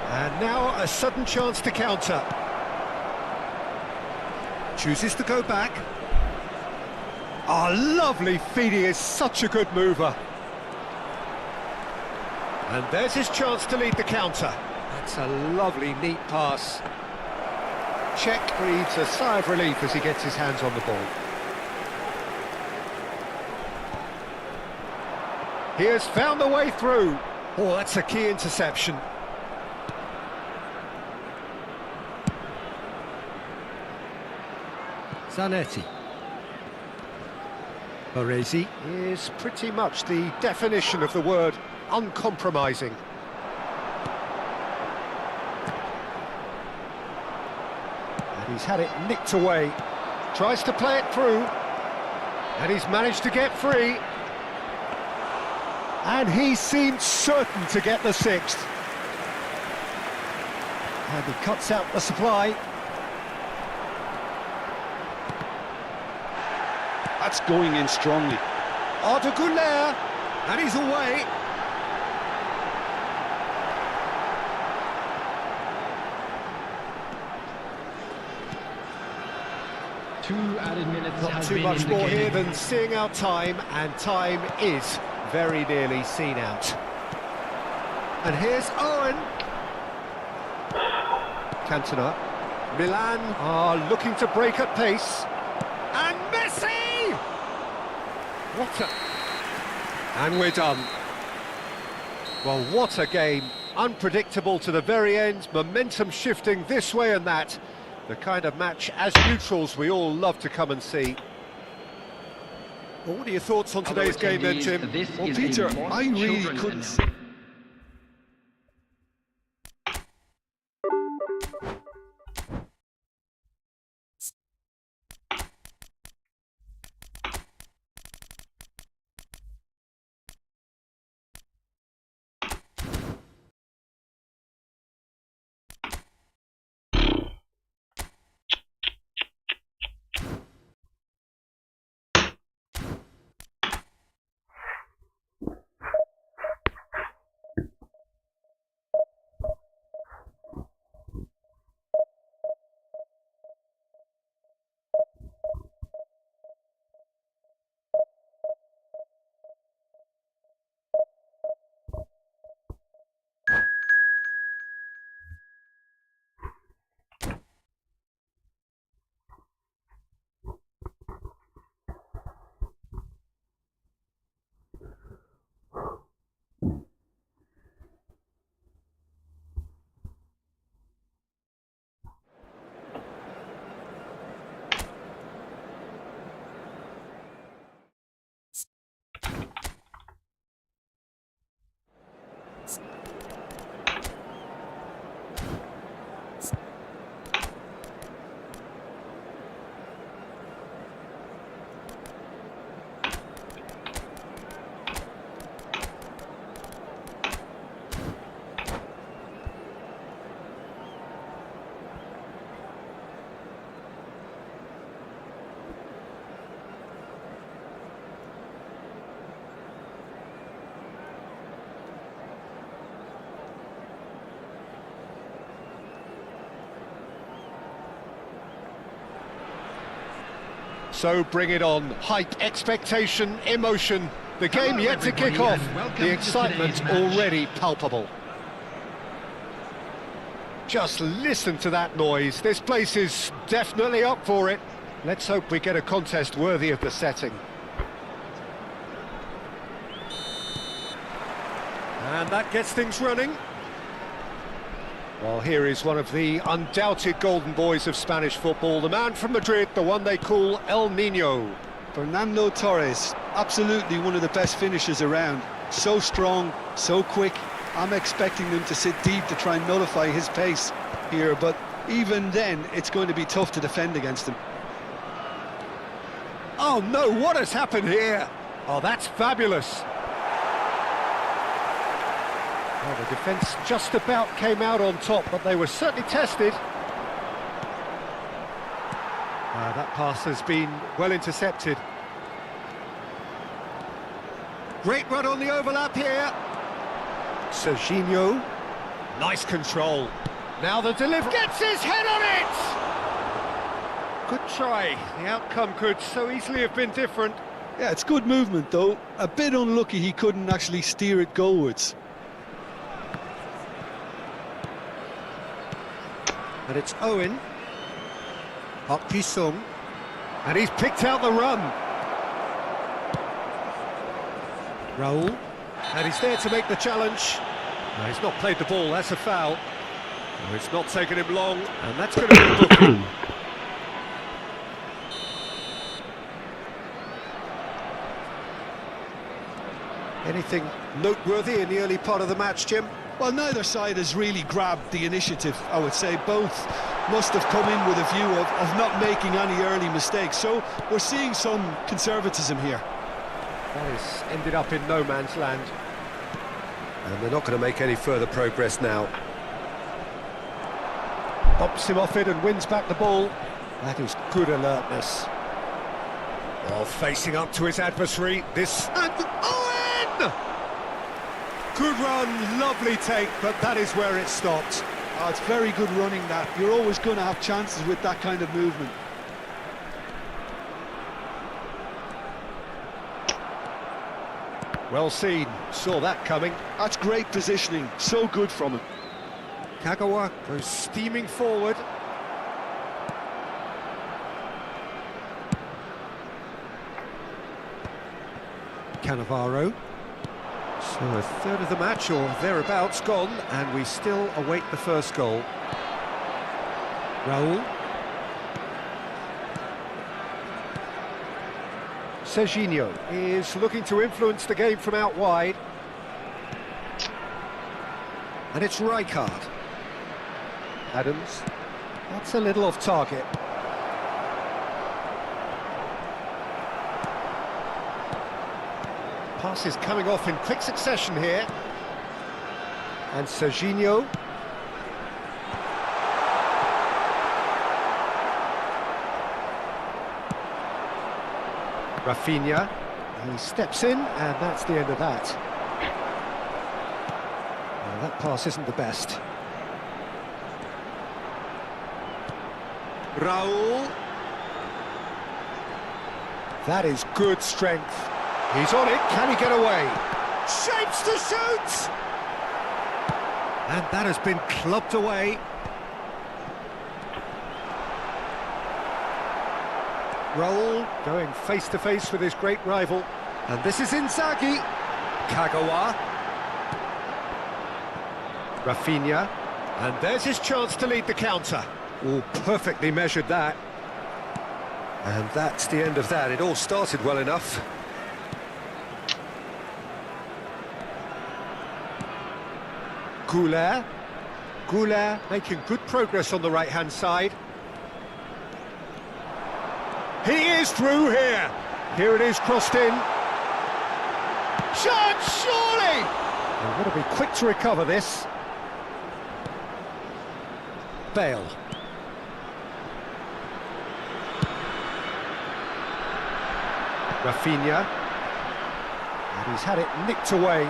And now a sudden chance to counter. Chooses to go back. Oh, lovely feed, he is such a good mover. And there's his chance to lead the counter. That's a lovely, neat pass. Czech breathes a sigh of relief as he gets his hands on the ball. He has found the way through. Oh, that's a key interception. Zanetti. Baresi is pretty much the definition of the word uncompromising. And he's had it nicked away. Tries to play it through. And he's managed to get free. And he seemed certain to get the sixth. And he cuts out the supply. That's going in strongly. 𝐄𝐅𝐻𝐿, and he's away. Two added minutes. Not too much more here than seeing out time, and time is very nearly seen out. And here's Owen. Cantona. Milan are looking to break at pace. And Messi! What a... And we're done. Well, what a game. Unpredictable to the very end, momentum shifting this way and that. The kind of match, as neutrals, we all love to come and see. Well, what are your thoughts on today's game then, Jim? Well, Peter, I really couldn't say. So bring it on. Hype, expectation, emotion. The game Hello, yet to kick everybody, off. and welcome The to excitement today's match. already palpable. Just listen to that noise. This place is definitely up for it. Let's hope we get a contest worthy of the setting. And that gets things running. Well, here is one of the undoubted golden boys of Spanish football, the man from Madrid, the one they call El Niño. Fernando Torres, absolutely one of the best finishers around. So strong, so quick. I'm expecting them to sit deep to try and nullify his pace here, but even then, it's going to be tough to defend against him. Oh no, what has happened here? Oh, that's fabulous. Well, the defence just about came out on top, but they were certainly tested. That pass has been well intercepted. Great run on the overlap here. Serginho. Nice control. Now the delivery. Gets his head on it! Good try. The outcome could so easily have been different. Yeah, it's good movement though. A bit unlucky he couldn't actually steer it goalwards. And it's Owen. Park-Ji-sung. And he's picked out the run. Raul. And he's there to make the challenge. No, he's not played the ball, that's a foul. No, it's not taken him long, and that's going to be a booking. Anything noteworthy in the early part of the match, Jim? Well, neither side has really grabbed the initiative, I would say. Both must have come in with a view of not making any early mistakes. So we're seeing some conservatism here. That has ended up in no man's land. And they're not going to make any further progress now. Bumps him off it and wins back the ball. That is good alertness. Well, facing up to his adversary, this... And Owen! Good run, lovely take, but that is where it stopped. Oh, it's very good running that. You're always going to have chances with that kind of movement. Well seen, saw that coming. That's great positioning, so good from him. Kagawa goes steaming forward. Cannavaro. So a third of the match or thereabouts gone, and we still await the first goal. Raul. Serginho is looking to influence the game from out wide. And it's Rijkaard. Adams. That's a little off target. Passes coming off in quick succession here. And Serginho. Rafinha. He steps in, and that's the end of that. Well, that pass isn't the best. Raul. That is good strength. He's on it, can he get away? Shapes to shoot! And that has been clubbed away. Raul going face to face with his great rival. And this is Inzaghi. Kagawa. Rafinha. And there's his chance to lead the counter. Oh, perfectly measured that. And that's the end of that. It all started well enough. 𝐄𝐅𝐎𝐎𝐒𝐿. 𝐄𝐅𝐎𝐿 making good progress on the right-hand side. He is through here. Here it is, crossed in. Chance, surely! They've got to be quick to recover this. Bale. Rafinha. And he's had it nicked away.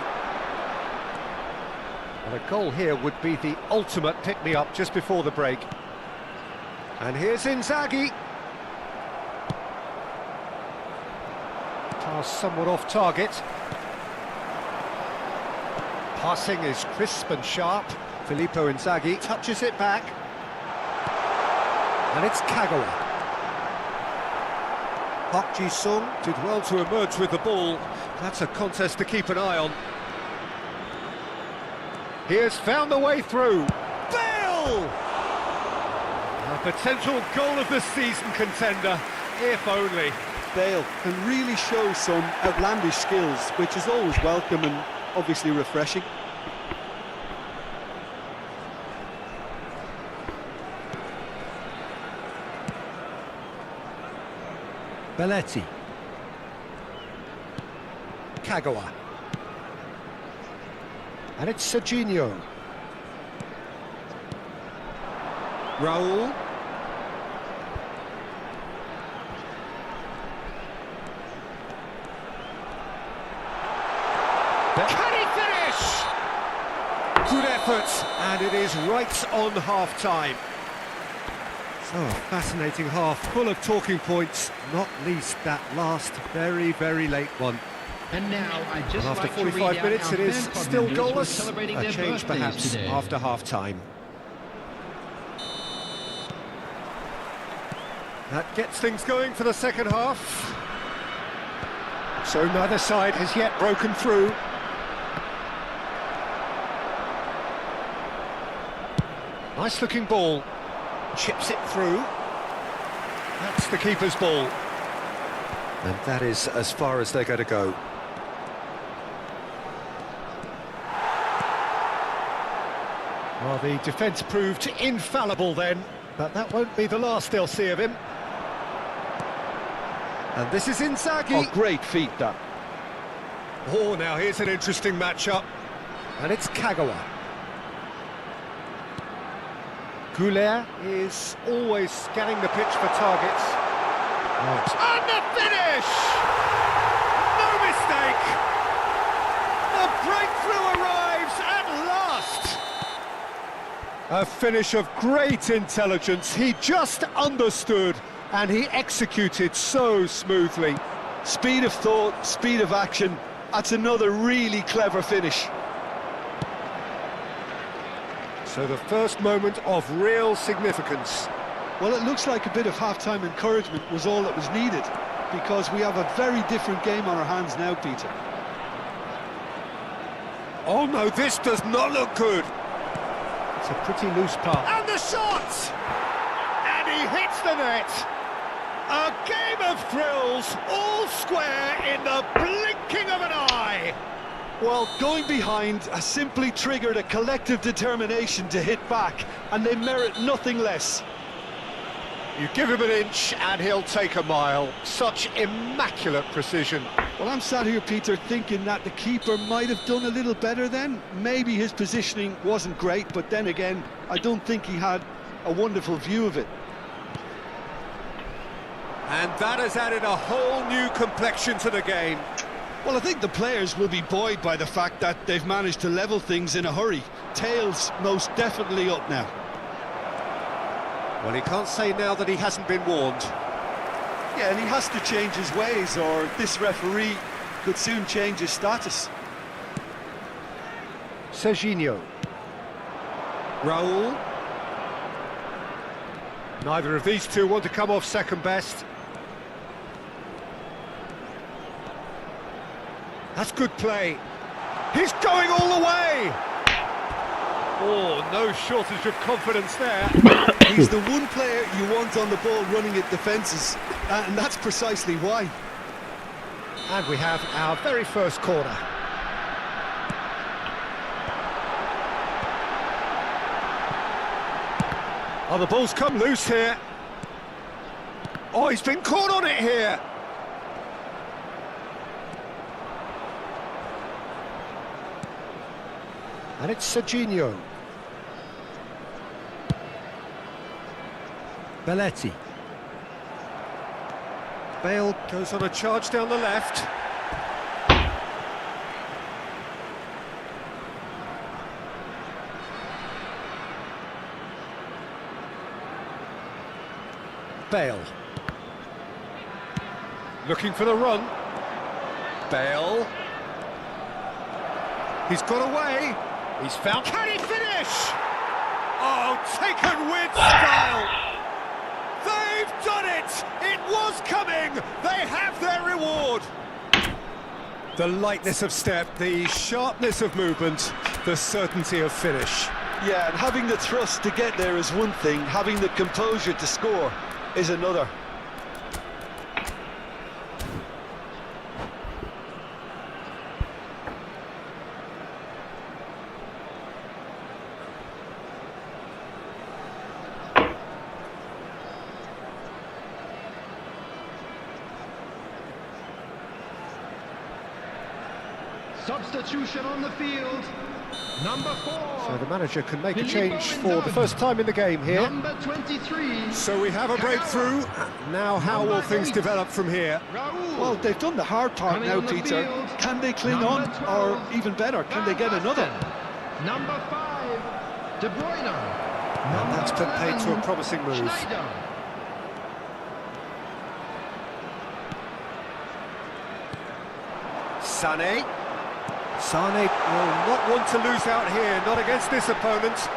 And a goal here would be the ultimate pick-me-up just before the break. And here's Inzaghi. Pass somewhat off target. Passing is crisp and sharp. Filippo Inzaghi touches it back. And it's Kagawa. Park Ji-sung did well to emerge with the ball. That's a contest to keep an eye on. He has found the way through. Bale! A potential goal of the season contender, if only. Bale can really show some outlandish skills, which is always welcome and obviously refreshing. Belletti. Kagawa. And it's Serginho. Raul. Can he finish? Good effort, and it is right on half-time. So, a fascinating half, full of talking points, not least that last very, very late one. And now, I'd just After like to read 45 out minutes, our it is fan club still members who are goalless. celebrating A their change birthdays perhaps today. after half-time. That gets things going for the second half. So neither side has yet broken through. Nice looking ball. Chips it through. That's the keeper's ball. And that is as far as they're going to go. Well, the defence proved infallible then, but that won't be the last they'll see of him. And this is Inzaghi. Oh, great feat, that. Oh, now here's an interesting matchup. And it's Kagawa. 𝐄𝐅𝐎𝐿 is always scanning the pitch for targets. Right. And the finish! No mistake! The breakthrough arrives at last! A finish of great intelligence. He just understood and he executed so smoothly. Speed of thought, speed of action. That's another really clever finish. So the first moment of real significance. Well, it looks like a bit of half-time encouragement was all that was needed, because we have a very different game on our hands now, Peter. Oh no, this does not look good. It's a pretty loose pass. And the shot! And he hits the net! A game of thrills, all square in the blinking of an eye. Well, going behind has simply triggered a collective determination to hit back, and they merit nothing less. You give him an inch and he'll take a mile. Such immaculate precision. Well, I'm sat here, Peter, thinking that the keeper might have done a little better then. Maybe his positioning wasn't great, but then again, I don't think he had a wonderful view of it. And that has added a whole new complexion to the game. Well, I think the players will be buoyed by the fact that they've managed to level things in a hurry. Tails most definitely up now. Well, he can't say now that he hasn't been warned. Yeah, and he has to change his ways, or this referee could soon change his status. Serginho. Raul. Neither of these two want to come off second best. That's good play. He's going all the way! Oh, no shortage of confidence there. He's the one player you want on the ball running at defences, and that's precisely why. And we have our very first corner. Oh, the ball's come loose here. Oh, he's been caught on it here. And it's Serginho. Belletti. Bale goes on a charge down the left. Bale. Looking for the run. Bale. He's got away. He's found... Can he finish? Oh, taken with style. They've done it! It was coming! They have their reward! The lightness of step, the sharpness of movement, the certainty of finish. Yeah, and having the thrust to get there is one thing, having the composure to score is another. Substitution on the field. Number 4. So the manager can make a change for the first time in the game here. Number 23. So we have a breakthrough. Now how will things develop from here? Well, they've done the hard part now, Peter. Can they cling on, or even better, can they get another? Number 5. De Bruyne. And that's been paid to a promising move. Schneider. Sané. Sané will not want to lose out here, not against this opponent.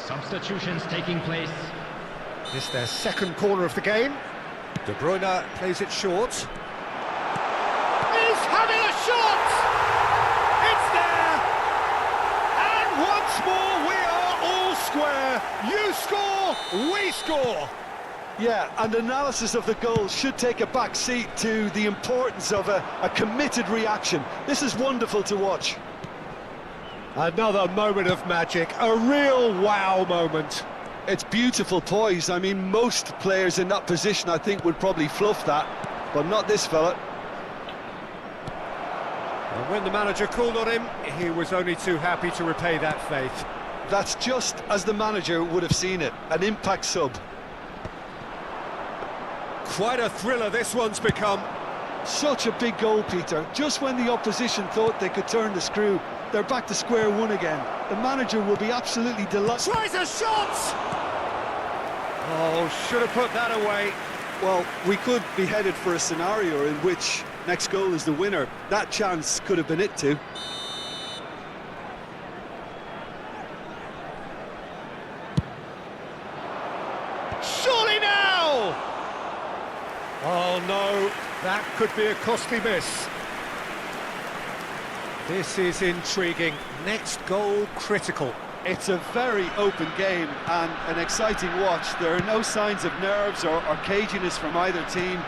Substitutions taking place. This is their second corner of the game. De Bruyne plays it short. He's having a shot! It's there! And once more we are all square. You score, we score. Yeah, and analysis of the goal should take a back seat to the importance of a committed reaction. This is wonderful to watch. Another moment of magic, a real wow moment. It's beautiful poise. I mean, most players in that position, I think, would probably fluff that, but not this fella. And when the manager called on him, he was only too happy to repay that faith. That's just as the manager would have seen it, an impact sub. Quite a thriller this one's become. Such a big goal, Peter. Just when the opposition thought they could turn the screw, they're back to square one again. The manager will be absolutely delighted. Tries a shot! Oh, should have put that away. Well, we could be headed for a scenario in which next goal is the winner. That chance could have been it too. Surely now! Oh no, that could be a costly miss. This is intriguing. Next goal critical. It's a very open game and an exciting watch. There are no signs of nerves or caginess from either team.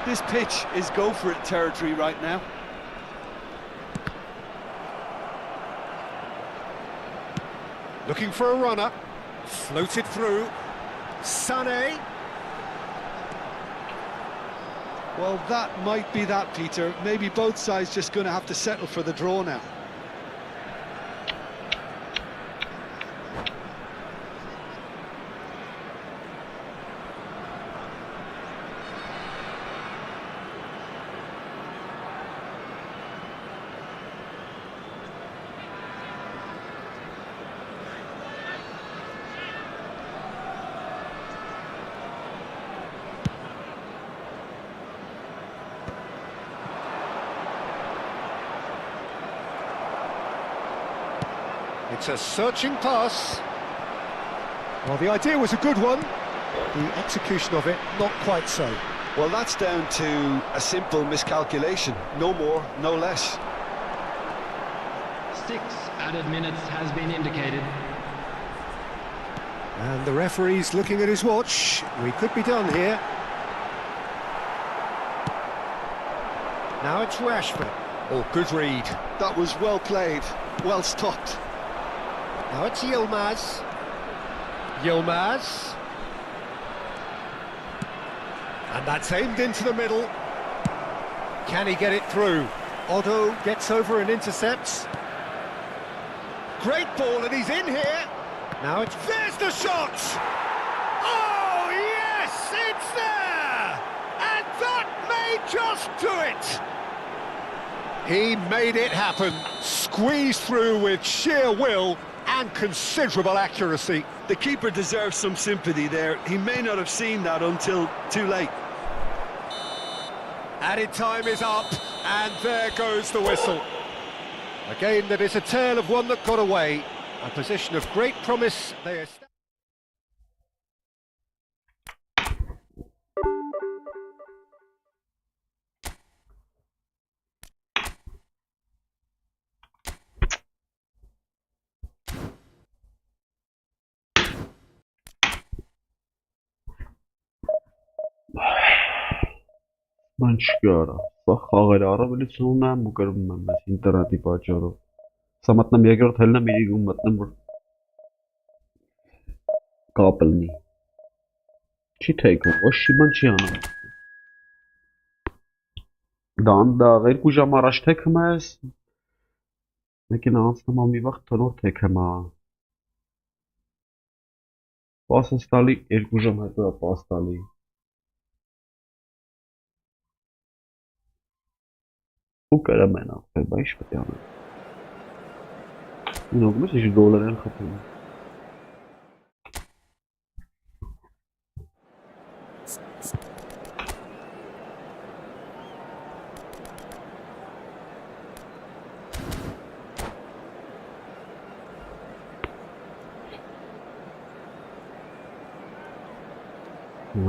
This pitch is go-for-it territory right now. Looking for a runner. Floated through. Sané. Well, that might be that, Peter. Maybe both sides just going to have to settle for the draw now. It's a searching pass. Well, the idea was a good one. The execution of it, not quite so. Well, that's down to a simple miscalculation. No more, no less. 6 added minutes has been indicated. And the referee's looking at his watch. We could be done here. Now it's Rashford. Oh, good read. That was well played, well stopped. Now it's Yilmaz. Yilmaz. And that's aimed into the middle. Can he get it through? Otto gets over and intercepts. Great ball, and he's in here. Now it's... There's the shot! Oh, yes, it's there! And that may just do it! He made it happen. Squeezed through with sheer will and considerable accuracy. The keeper deserves some sympathy there. He may not have seen that until too late. Added time is up, and there goes the whistle. A game that is a tale of one that got away. A position of great promise. They are... Ման չկարա, սա խաղերը առավելից ունեմ ու կրվում եմ ես ինտերնետի պատճառով։ Սա մտնեմ երկրորդ հելնեմ իրիգում մտնեմ, որ կապ լինի։ Չի թեքում, ոչ չի բան չի անում։ Դանդաղ 2 ժամ առաջ թեքում ես, մեկին անցնում եմ մի վաղ թնոր թեքում է։ Պասս տալի 2 ժամ հետո է պաս տալի։ Ու կրեմ են աղբեր, բա ինչ պետք է անեմ։ Նոգում ես ինչ դոլար են խփում։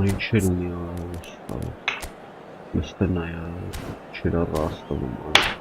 Ինչ էր ունի արավ, Մստենայա, չերա ռաստվում արավ։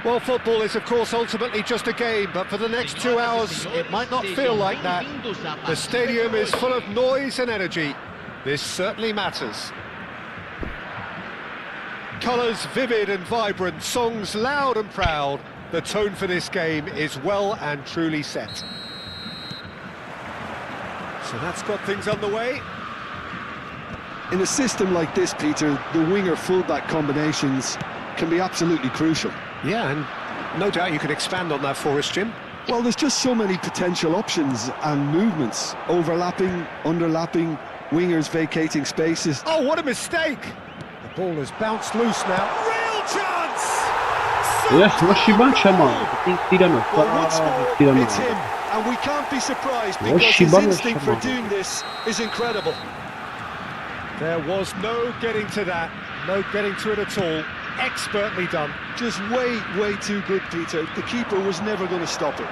Well, football is, of course, ultimately just a game, but for the next 2 hours, it might not feel like that. The stadium is full of noise and energy. This certainly matters. Colours vivid and vibrant, songs loud and proud. The tone for this game is well and truly set. So that's got things underway. In a system like this, Peter, the winger-fullback combinations can be absolutely crucial. Yeah, and no doubt you could expand on that for us, Jim. Well, there's just so many potential options and movements. Overlapping, underlapping, wingers vacating spaces. Oh, what a mistake! The ball has bounced loose now. Real chance! Yes, Shiban Chama. Well, once more, it's him, and we can't be surprised because his instinct for doing this is incredible. There was no getting to that, no getting to it at all. Expertly done. Just way too good, Peter. The keeper was never going to stop it.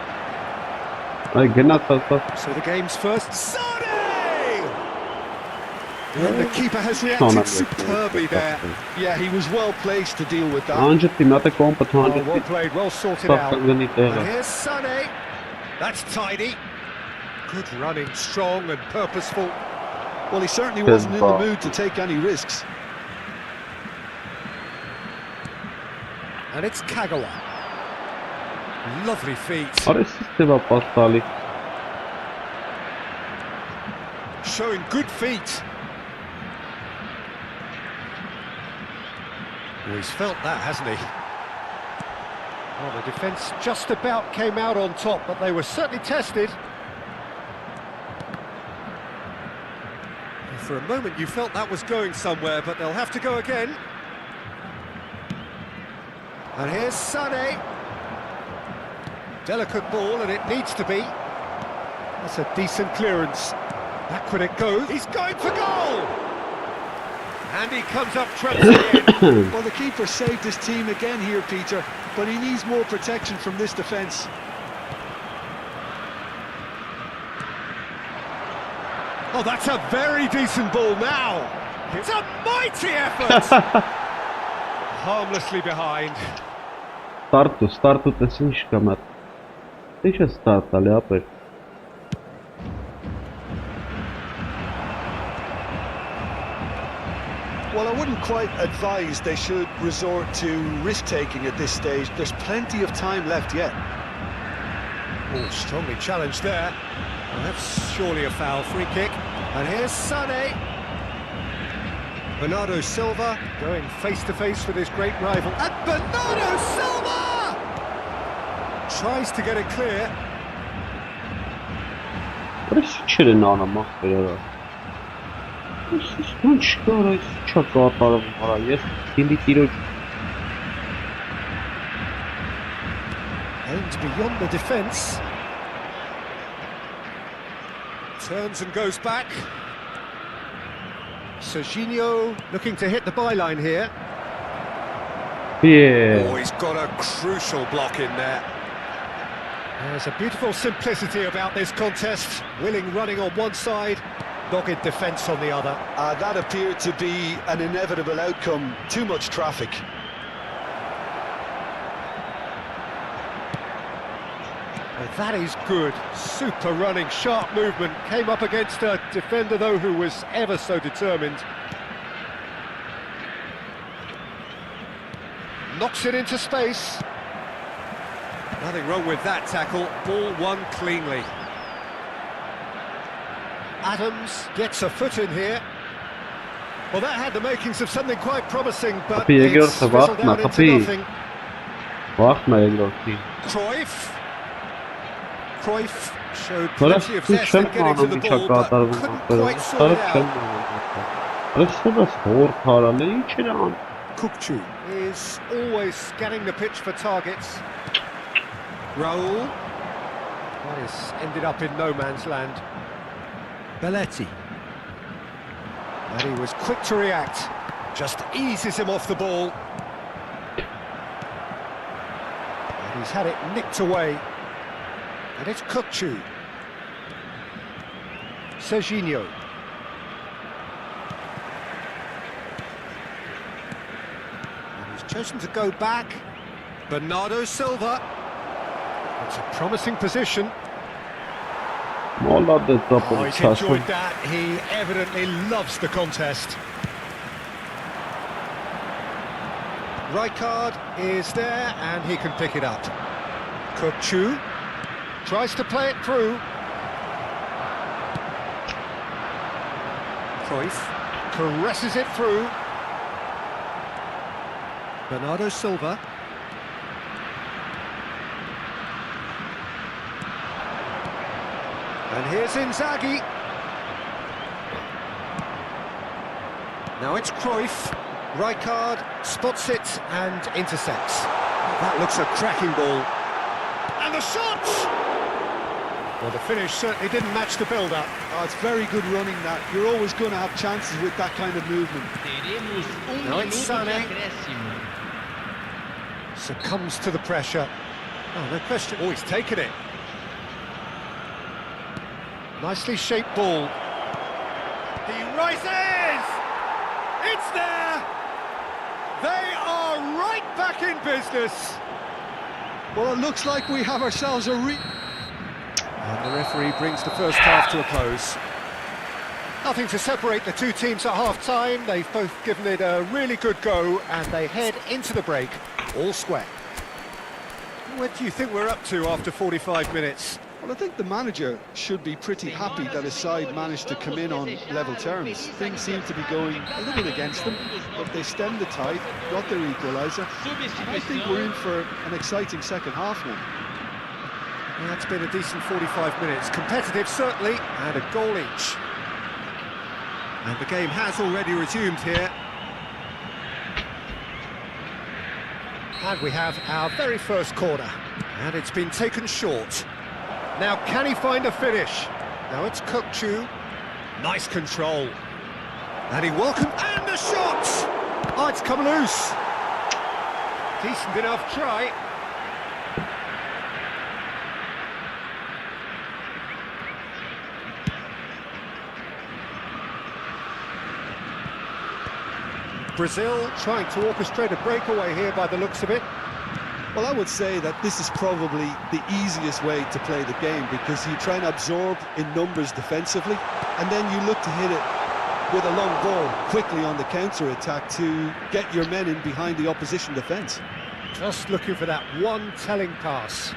So the game's first. Sane! And the keeper has reacted superbly there. Yeah, he was well placed to deal with that. Oh, well played, well sorted out. And here's Sané. That's tidy. Good running, strong and purposeful. Well, he certainly wasn't in the mood to take any risks. And it's Kagawa. Lovely feet. Showing good feet. Well, he's felt that, hasn't he? Well, the defence just about came out on top, but they were certainly tested. For a moment you felt that was going somewhere, but they'll have to go again. And here's Sané. Delicate ball, and it needs to be. That's a decent clearance. Backward it goes. He's going for goal! And he comes up trouncing in. Well, the keeper saved his team again here, Peter, but he needs more protection from this defence. Oh, that's a very decent ball now. It's a mighty effort. Harmlessly behind. Startul tessin shkamat. Deixa start ali apoi. Well, I wouldn't quite advise they should resort to risk-taking at this stage. There's plenty of time left yet. Oh, strongly challenged there. Well, that's surely a foul. Free kick. And here's Sané. Bernardo Silva going face-to-face with his great rival. And Bernardo Silva! Tries to get it clear. Aims beyond the defence. Turns and goes back. Serginho looking to hit the byline here. Yeah. Oh, he's got a crucial block in there. There's a beautiful simplicity about this contest. Willing running on one side, dogged defence on the other. That appeared to be an inevitable outcome. Too much traffic. Well, that is good. Super running, sharp movement. Came up against a defender, though, who was ever so determined. Knocks it into space. Nothing wrong with that tackle. Ball won cleanly. Adams gets a foot in here. Well, that had the makings of something quite promising, but it's fizzled down into nothing. Cruyff showed plenty of zest in getting to the ball, but couldn't quite sort it out. Kukçu is always scanning the pitch for targets. Raul. That has ended up in no man's land. Belletti. And he was quick to react. Just eases him off the ball. And he's had it nicked away. And it's Kukçu. Serginho. And he's chosen to go back. Bernardo Silva. It's a promising position. Molla de Oh, tapă he's ceasul. enjoyed that. He evidently loves the contest. Rijkaard is there and he can pick it up. 𝐄𝐅𝐎𝐓𝐁𝐀𝐋 tries to play it through. Cruyff caresses it through. Bernardo Silva. And here's Inzaghi. Now it's Cruyff. Rijkaard spots it and intercepts. That looks a cracking ball. And the shot! Well, the finish certainly didn't match the build-up. Oh, it's very good running that. You're always going to have chances with that kind of movement. Now it's Sané. Succumbs to the pressure. Oh, no question. Oh, he's taken it. Nicely shaped ball. He rises! It's there! They are right back in business. Well, it looks like we have ourselves a And the referee brings the first half to a close. Nothing to separate the two teams at half-time. They've both given it a really good go and they head into the break all square. What do you think we're up to after 45 minutes? Well, I think the manager should be pretty happy that his side managed to come in on level terms. Things seem to be going a little against them, but they stemmed the tide, got their equaliser, and I think we're in for an exciting second half now. Yeah, it's been a decent 45 minutes. Competitive, certainly, and a goal each. And the game has already resumed here. And we have our very first corner. And it's been taken short. Now, can he find a finish? Now it's 𝐄𝐅𝐎𝐶. Nice control. And he welcomed... And the shot! Oh, it's come loose. Decent enough try. Brazil trying to orchestrate a breakaway here by the looks of it. Well, I would say that this is probably the easiest way to play the game because you try and absorb in numbers defensively and then you look to hit it with a long ball quickly on the counter-attack to get your men in behind the opposition defence. Just looking for that one telling pass.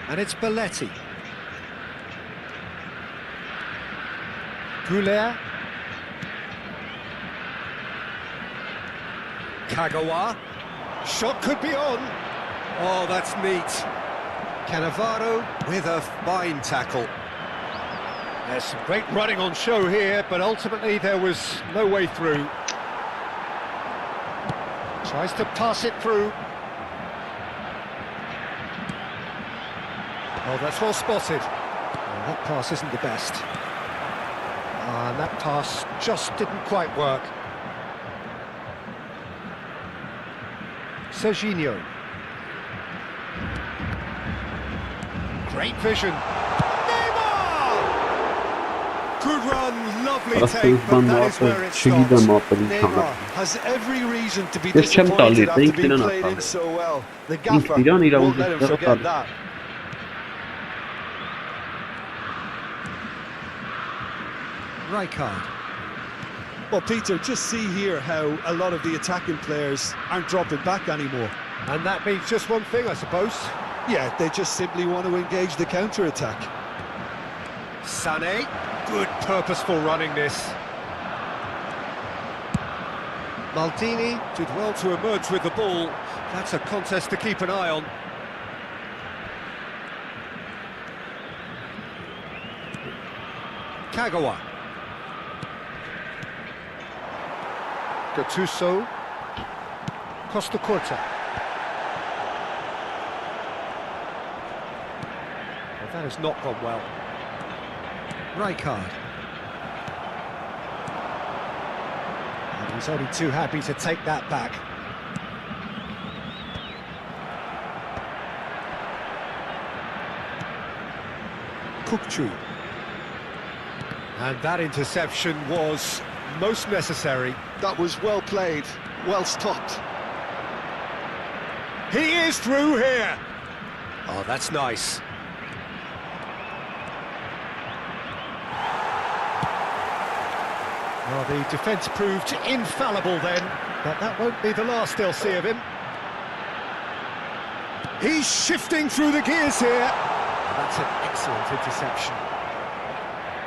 And it's Belletti. 𝐄𝐅𝐎𝐻𝐿. Kagawa. Shot could be on. Oh, that's neat. Cannavaro with a fine tackle. There's some great running on show here, but ultimately there was no way through. Tries to pass it through. Oh, that's well spotted. Oh, that pass isn't the best. And that pass just didn't quite work. Serginho. Great vision. Neymar! Good run, lovely take, but that is where it stops. Neymar has every reason to be Yes, disappointed Champ after being Tali, played in so well. The gaffer Iran won't let him forget that. Rijkaard. Well, Peter, just see here how a lot of the attacking players aren't dropping back anymore. And that means just one thing, I suppose. Yeah, they just simply want to engage the counter-attack. Sané, good purposeful running this. Maldini did well to emerge with the ball. That's a contest to keep an eye on. Kagawa. Gattuso. Costa Curta. Well, that has not gone well. Rijkaard. And he's only too happy to take that back. 𝐄𝐅𝐻𝐿. And that interception was most necessary. That was well played, well stopped. He is through here. Oh, that's nice. Well, the defence proved infallible then, but that won't be the last they'll see of him. He's shifting through the gears here. That's an excellent interception.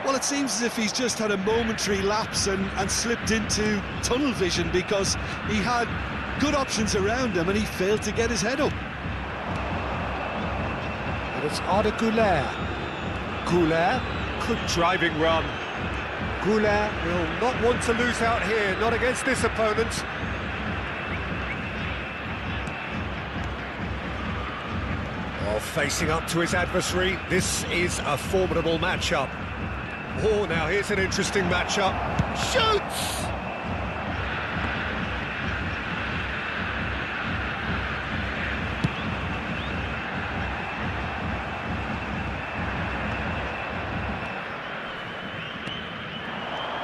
Well, it seems as if he's just had a momentary lapse and slipped into tunnel vision, because he had good options around him and he failed to get his head up. And it's 𝐄𝐅𝐎𝐓𝐁𝐀𝐋𝐋. Good driving run. 𝐄𝐅𝐎𝐓 will not want to lose out here, not against this opponent. Oh, facing up to his adversary, this is a formidable matchup. Oh, now here's an interesting matchup. Shoots!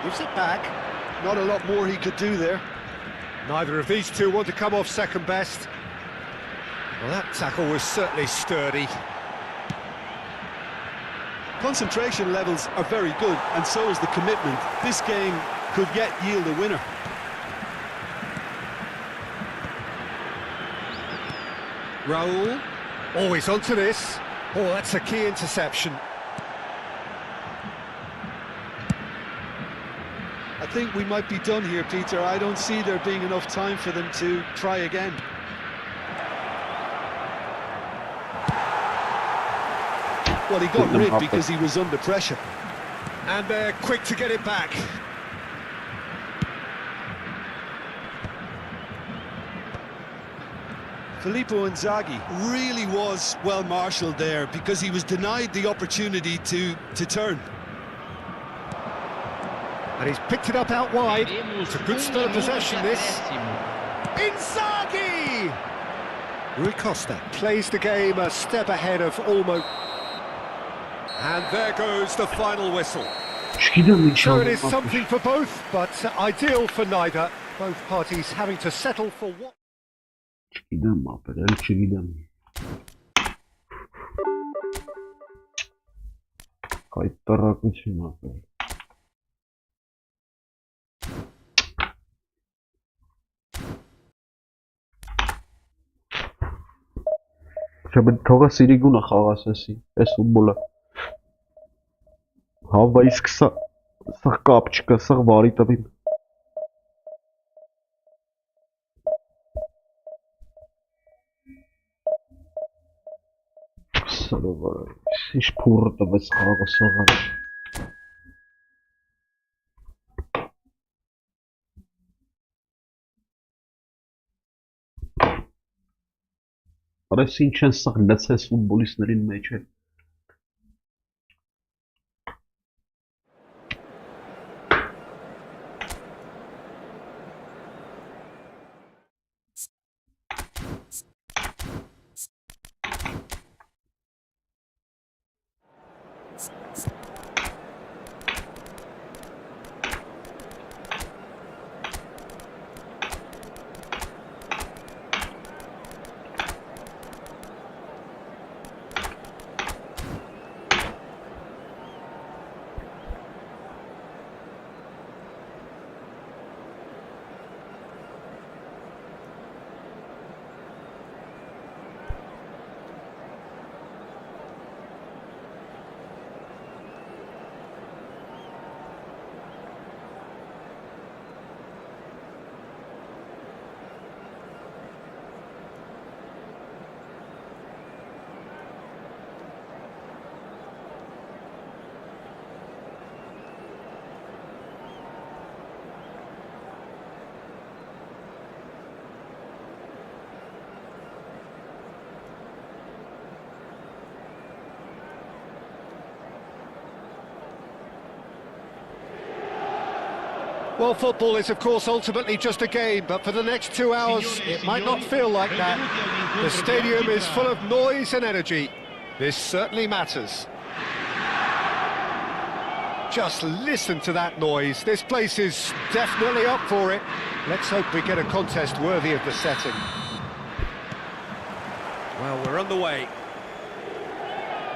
Gives it back. Not a lot more he could do there. Neither of these two want to come off second best. Well, that tackle was certainly sturdy. Concentration levels are very good, and so is the commitment. This game could yet yield a winner. Raul. Oh, he's onto this. Oh, that's a key interception. I think we might be done here, Peter. I don't see there being enough time for them to try again. Well, he got rid because he was under pressure. And they're quick to get it back. Filippo Inzaghi really was well marshalled there, because he was denied the opportunity to turn. And he's picked it up out wide. It's a good spell of possession, this. Inzaghi! Rui Costa plays the game a step ahead of almost... And there goes the final whistle. So it is something for both, but ideal for neither. Both parties having to settle for what... Żeby trochę Siriguna xաղասեսի, այս ֆուտբոլը հավայից սաղ կապ չկա, սաղ վարի տվին սարովարը, ինչ փուրը տվեց խաղը սաղը Արես ինչ են սաղ լծես ֆուտբոլիստներին մեջ է Well, football is, of course, ultimately just a game, but for the next 2 hours, it might not feel like that. The stadium is full of noise and energy. This certainly matters. Just listen to that noise. This place is definitely up for it. Let's hope we get a contest worthy of the setting. Well, we're on the way.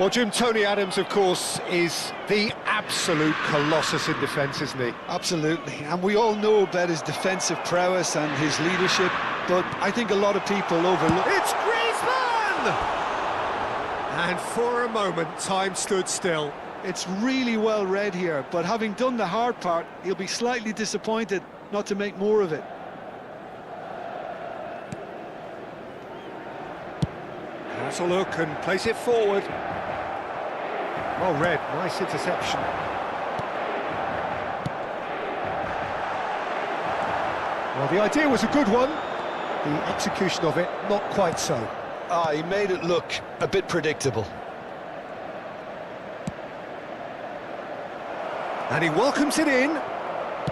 Well, Jim, Tony Adams, of course, is the absolute colossus in defence, isn't he? Absolutely, and we all know about his defensive prowess and his leadership, but I think a lot of people overlook... It's Griezmann! And for a moment, time stood still. It's really well read here, but having done the hard part, he'll be slightly disappointed not to make more of it. Has a look and plays it forward. Well read, nice interception. Well, the idea was a good one. The execution of it, not quite so. He made it look a bit predictable. And he welcomes it in.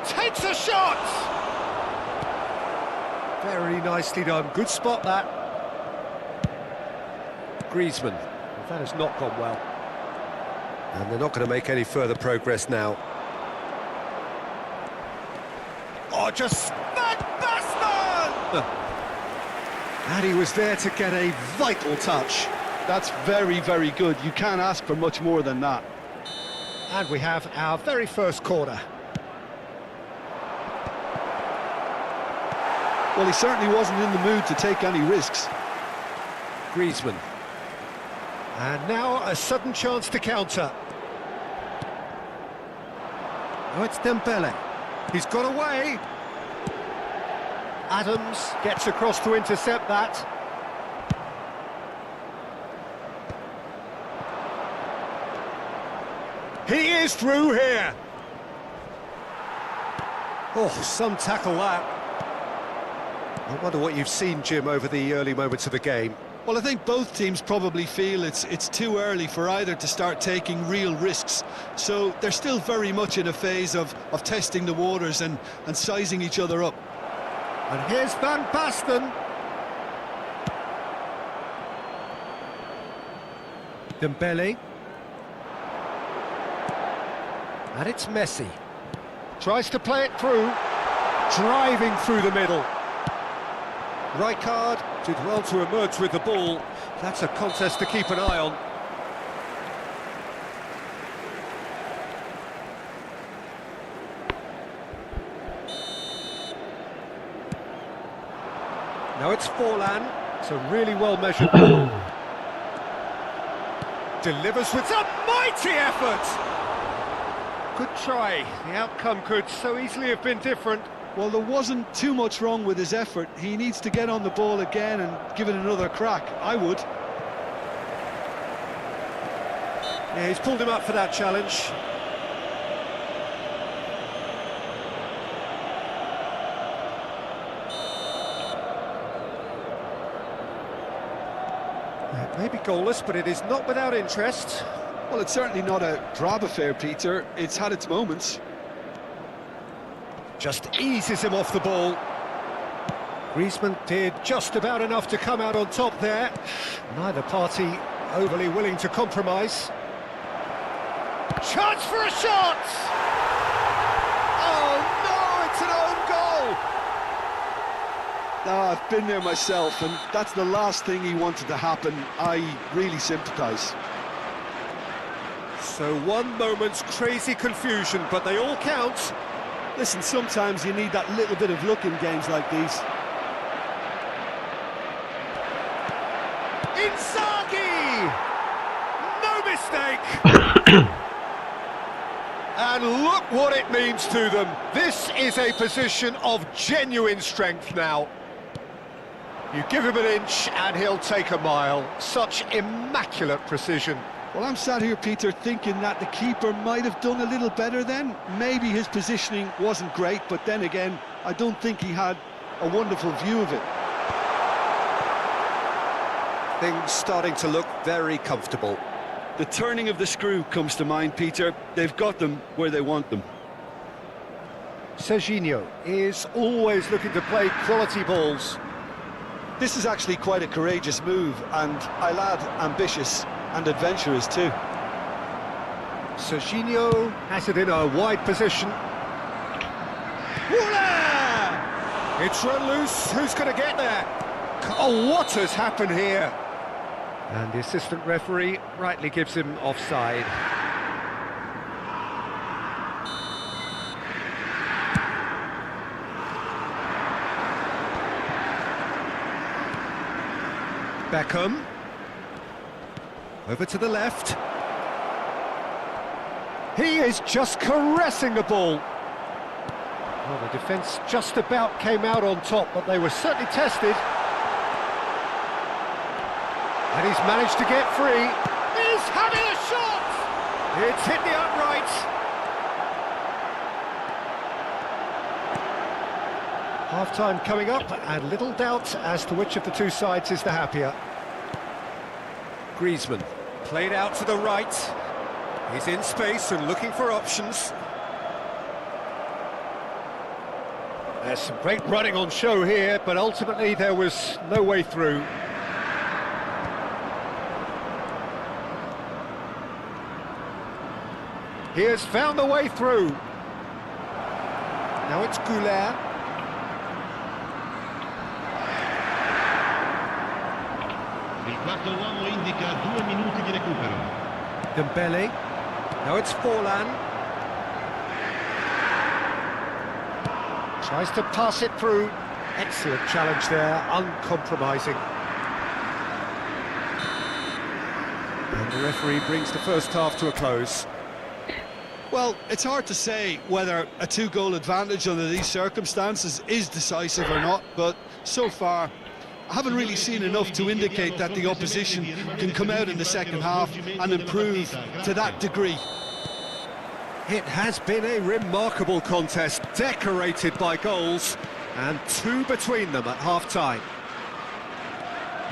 Takes a shot! Very nicely done. Good spot, that. Griezmann. Well, that has not gone well. And they're not going to make any further progress now. Oh, just Van Basten! And he was there to get a vital touch. That's very, very good. You can't ask for much more than that. And we have our very first corner. Well, he certainly wasn't in the mood to take any risks. Griezmann. And now a sudden chance to counter. Oh, it's Dembele. He's got away. Adams gets across to intercept that. He is through here. Oh, some tackle that. I wonder what you've seen, Jim, over the early moments of the game. Well, I think both teams probably feel it's too early for either to start taking real risks. So they're still very much in a phase of testing the waters and sizing each other up. And here's Van Basten. Dembele. And it's Messi. Tries to play it through. Driving through the middle. Rijkaard did well to emerge with the ball. That's a contest to keep an eye on. Now it's Forlan. It's a really well-measured ball. Delivers with a mighty effort! Good try. The outcome could so easily have been different. Well, there wasn't too much wrong with his effort. He needs to get on the ball again and give it another crack. I would. Yeah, he's pulled him up for that challenge. It may be goalless, but it is not without interest. Well, it's certainly not a drab affair, Peter. It's had its moments. Just eases him off the ball. Griezmann did just about enough to come out on top there. Neither party overly willing to compromise. Chance for a shot! Oh no, it's an own goal! I've been there myself, and that's the last thing he wanted to happen. I really sympathise. So one moment's crazy confusion, but they all count. Listen, sometimes you need that little bit of luck in games like these. Inzaghi! No mistake! And look what it means to them. This is a position of genuine strength now. You give him an inch and he'll take a mile. Such immaculate precision. Well, I'm sat here, Peter, thinking that the keeper might have done a little better then. Maybe his positioning wasn't great, but then again, I don't think he had a wonderful view of it. Things starting to look very comfortable. The turning of the screw comes to mind, Peter. They've got them where they want them. Serginho is always looking to play quality balls. This is actually quite a courageous move, and I'll add ambitious and adventurous too. Serginho has it in a wide position. It's run loose. Who's going to get there? Oh, what has happened here? And the assistant referee rightly gives him offside. Beckham. Over to the left. He is just caressing the ball. Well, the defence just about came out on top, but they were certainly tested. And he's managed to get free. He's having a shot! It's hit the uprights. Half-time coming up, and little doubt as to which of the two sides is the happier. Griezmann, played out to the right. He's in space and looking for options. There's some great running on show here, but ultimately there was no way through. He has found the way through. Now it's 𝐄𝐅𝐎𝐎𝐿. Il quarto uomo indica 2 minuti di recupero. Dembele. Now it's Forlan. Tries to pass it through. Excellent challenge there, uncompromising. And the referee brings the first half to a close. Well, it's hard to say whether a two-goal advantage under these circumstances is decisive or not, but so far I haven't really seen enough to indicate that the opposition can come out in the second half and improve to that degree. It has been a remarkable contest, decorated by goals, and two between them at half-time.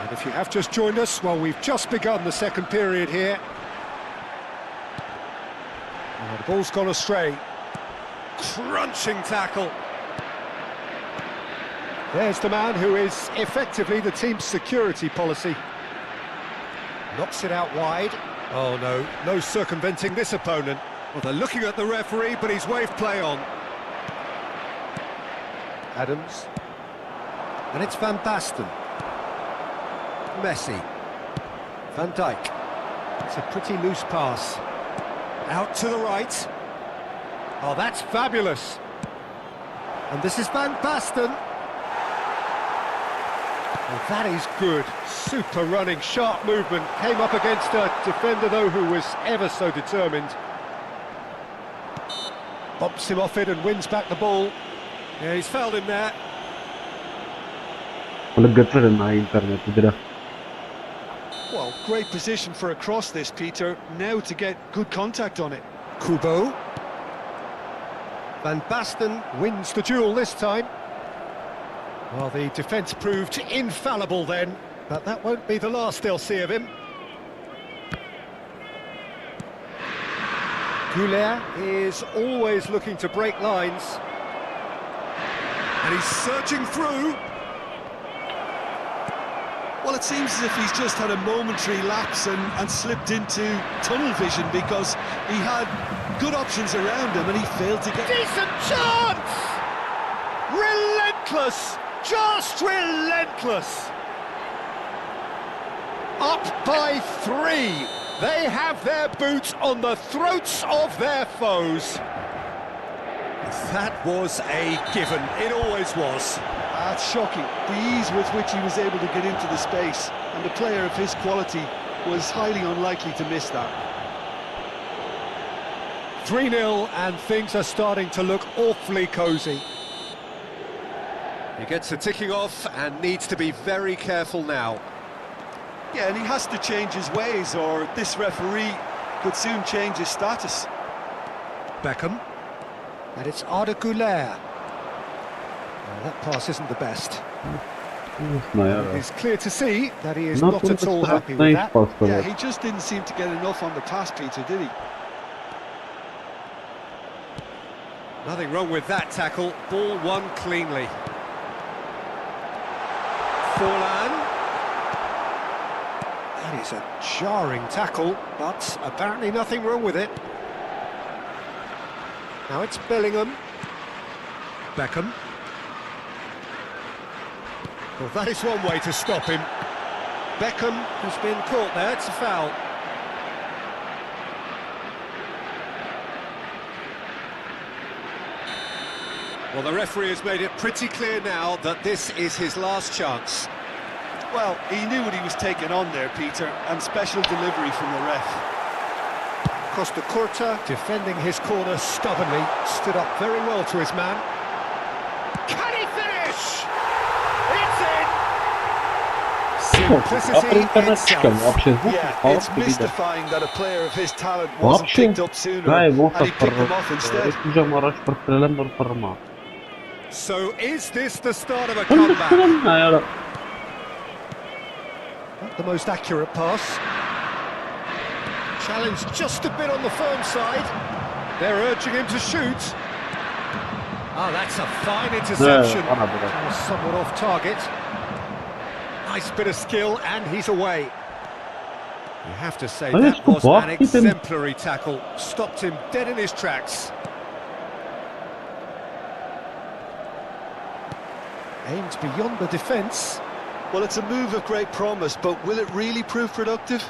And if you have just joined us, well, we've just begun the second period here. Oh, the ball's gone astray. Crunching tackle. There's the man who is effectively the team's security policy. Knocks it out wide. Oh no, no circumventing this opponent. Well, they're looking at the referee, but he's waved play on. Adams. And it's Van Basten. Messi. Van Dijk. It's a pretty loose pass. Out to the right. Oh, that's fabulous. And this is Van Basten. Well, that is good. Super running, sharp movement. Came up against a defender, though, who was ever so determined. Bumps him off it and wins back the ball. Yeah, he's fouled him there. Well, great position for a cross this, Peter. Now to get good contact on it. Kubo. Van Basten wins the duel this time. Well, the defence proved infallible then, but that won't be the last they'll see of him. 𝐄𝐅𝐎𝐿 is always looking to break lines. And he's searching through. Well, it seems as if he's just had a momentary lapse and slipped into tunnel vision, because he had good options around him and he failed to get... Decent chance! Relentless! Just relentless! Up by 3. They have their boots on the throats of their foes. That was a given. It always was. That's shocking. The ease with which he was able to get into the space, and a player of his quality was highly unlikely to miss that. 3-0, and things are starting to look awfully cosy. He gets a ticking off and needs to be very careful now. Yeah, and he has to change his ways, or this referee could soon change his status. Beckham. And it's 𝐿𝐴𝐿𝐴. Well, that pass isn't the best. It's clear to see that he is not at all happy with that. Yeah, he just didn't seem to get enough on the pass, Peter, did he? Nothing wrong with that tackle. Ball won cleanly. Forlan. That is a jarring tackle, but apparently nothing wrong with it. Now it's Bellingham. Beckham. Well, that is one way to stop him. Beckham has been caught there, it's a foul. Well, the referee has made it pretty clear now that this is his last chance. Well, he knew what he was taking on there, Peter, and special delivery from the ref. 𝐄𝐅𝐎𝐓𝐁, defending his corner stubbornly, stood up very well to his man. Can he finish? It's in! Simplicity itself. Yeah, it's mystifying that a player of his talent wasn't picked up sooner, and he picked them off instead. So is this the start of a comeback? Not the most accurate pass. Challenge just a bit on the firm side. They're urging him to shoot. Oh, that's a fine interception. Was somewhat off target. Nice bit of skill, and he's away. You have to say that was an exemplary tackle. Stopped him dead in his tracks. Aimed beyond the defence. Well, it's a move of great promise, but will it really prove productive?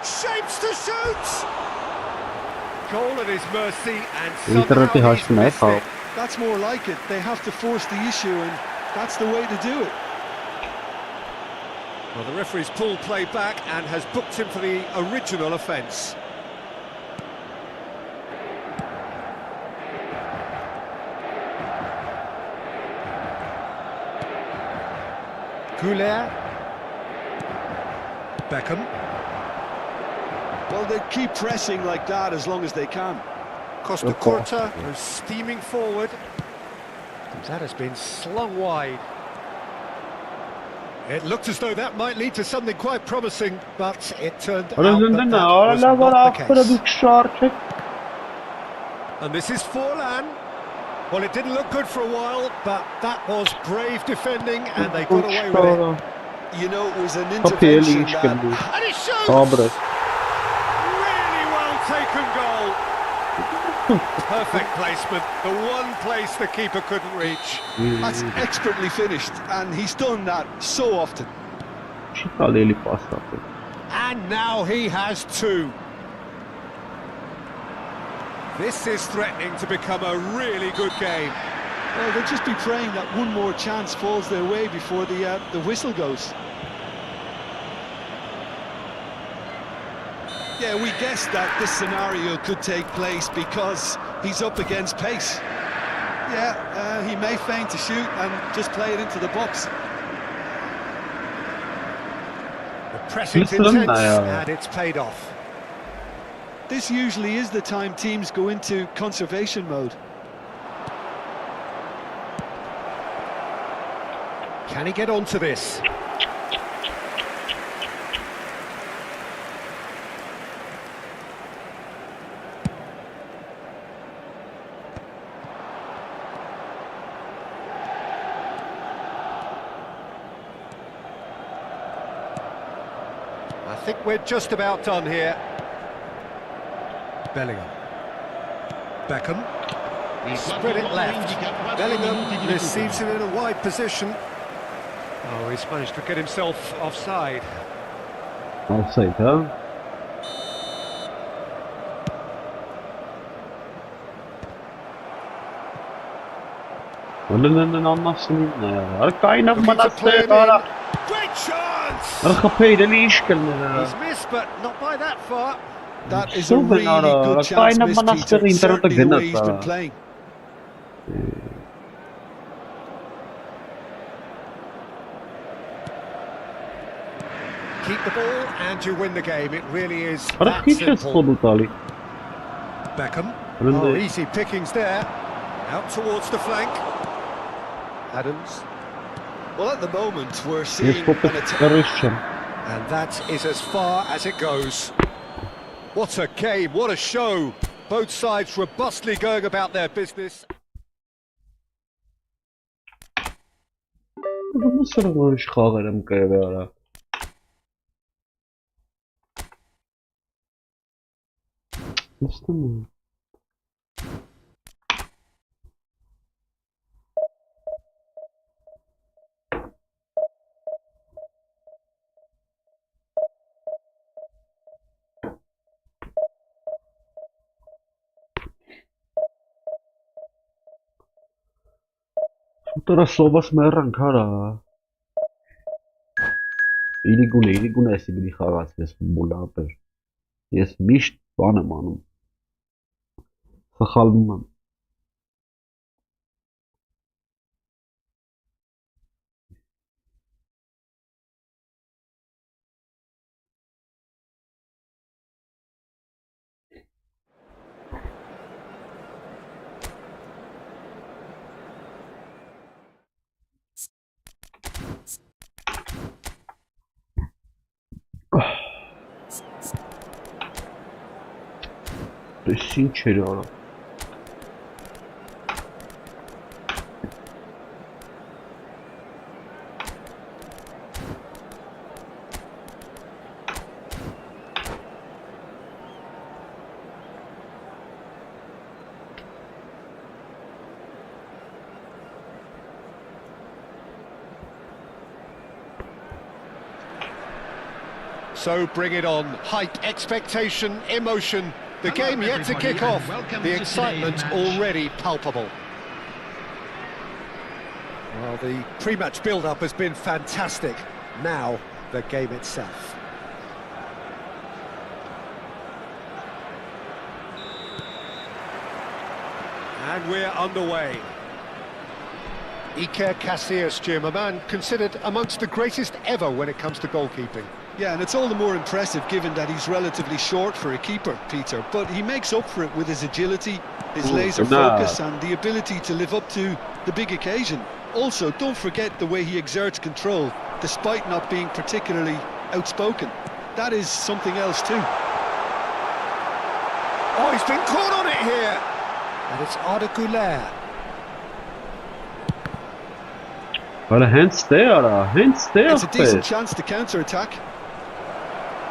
Shapes to shoot! Goal at his mercy, and somehow he's missed it. That's more like it. They have to force the issue, and that's the way to do it. Well, the referee's pulled play back and has booked him for the original offence. 𝐄𝐅𝐎𝐓𝐁. Beckham. Well, they keep pressing like that as long as they can. 𝐄𝐅𝐎𝐓𝐁 is steaming forward. That has been slung wide. It looked as though that might lead to something quite promising, but it turned out that was not the case. And this is Forlan. Well, it didn't look good for a while, but that was brave defending, and they got away with it. You know, it was an intervention that... And it shoots! Really well taken goal. Perfect placement, the one place the keeper couldn't reach. That's expertly finished, and he's done that so often. And now he has two. This is threatening to become a really good game. Well, they'll just be praying that one more chance falls their way before the whistle goes. Yeah, we guessed that this scenario could take place because he's up against pace. Yeah, he may feign to shoot and just play it into the box. The pressing's intense, and it's paid off. This usually is the time teams go into conservation mode. Can he get onto this? I think we're just about done here. Bellingham. Beckham. Spread it left. Bellingham receives it in a wide position. Oh, he's managed to get himself offside. Offside, huh? Great chance! He's missed, but not by that far. That is a really good chance missed, Peter. Certainly the way he's been playing. Keep the ball and you win the game. It really is that simple. Beckham. Oh, easy pickings there. Out towards the flank. Adams. Well, at the moment, we're seeing an attack. And that is as far as it goes. What a game, what a show. Both sides robustly going about their business. Τώρα սովաս մեռան քարա։ Իրիգուն էսի բնի խաղացվես ֆուտբոլը ապեր։ Ես միշտ բան եմ անում։ Սխալվում եմ։ Պես ինչ էր արա։ So bring it on. Hype, expectation, emotion. The game yet to kick off. The excitement already palpable. Well, the pre-match build-up has been fantastic. Now, the game itself. And we're underway. Iker Casillas, Jim, a man considered amongst the greatest ever when it comes to goalkeeping. Yeah, and it's all the more impressive given that he's relatively short for a keeper, Peter. But he makes up for it with his agility, his laser focus and the ability to live up to the big occasion. Also, don't forget the way he exerts control, despite not being particularly outspoken. That is something else too. Oh, he's been caught on it here! And it's Alik-GAMING. But hence there. It's a decent chance to counter-attack.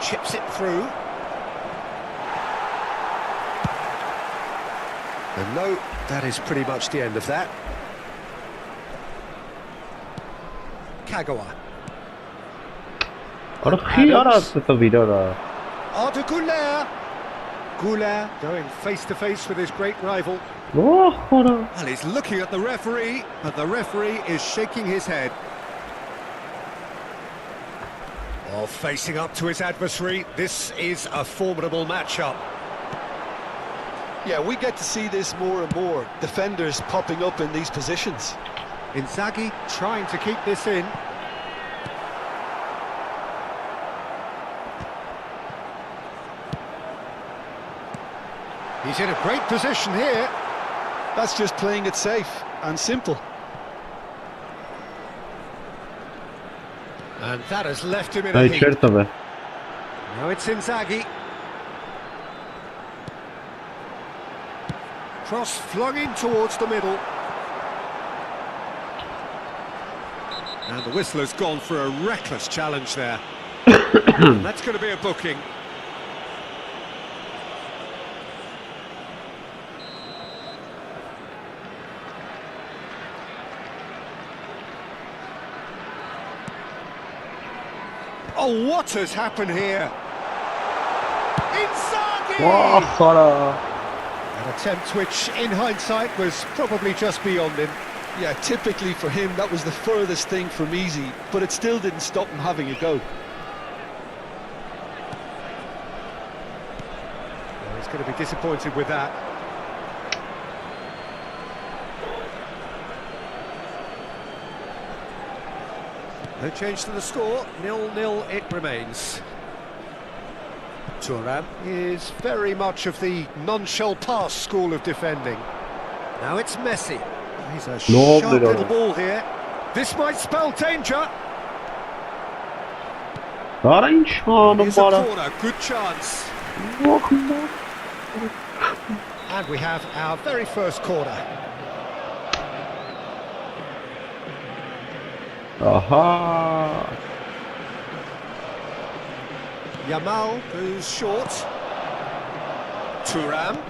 Chips it through. And no, that is pretty much the end of that. Kagawa. Alik-GAMING. Goulart going face-to-face with his great rival. And he's looking at the referee, and the referee is shaking his head. Oh, facing up to his adversary, this is a formidable matchup. Yeah, we get to see this more and more. Defenders popping up in these positions. Inzaghi trying to keep this in. He's in a great position here. That's just playing it safe and simple. And that has left him in a heap. Now it's Inzaghi. Cross flung in towards the middle. And the whistler's gone for a reckless challenge there. That's going to be a booking. Oh, what has happened here? Inzaghi! An attempt which, in hindsight, was probably just beyond him. Yeah, typically for him, that was the furthest thing from easy, but it still didn't stop him having a go. Well, he's going to be disappointed with that. No change to the score, 0-0 it remains. Thuram is very much of the non-shell pass school of defending. Now it's Messi. He's a sharp little ball here. This might spell danger. Here's a corner, good chance. And we have our very first corner. Aha! Yamal goes short. Thuram.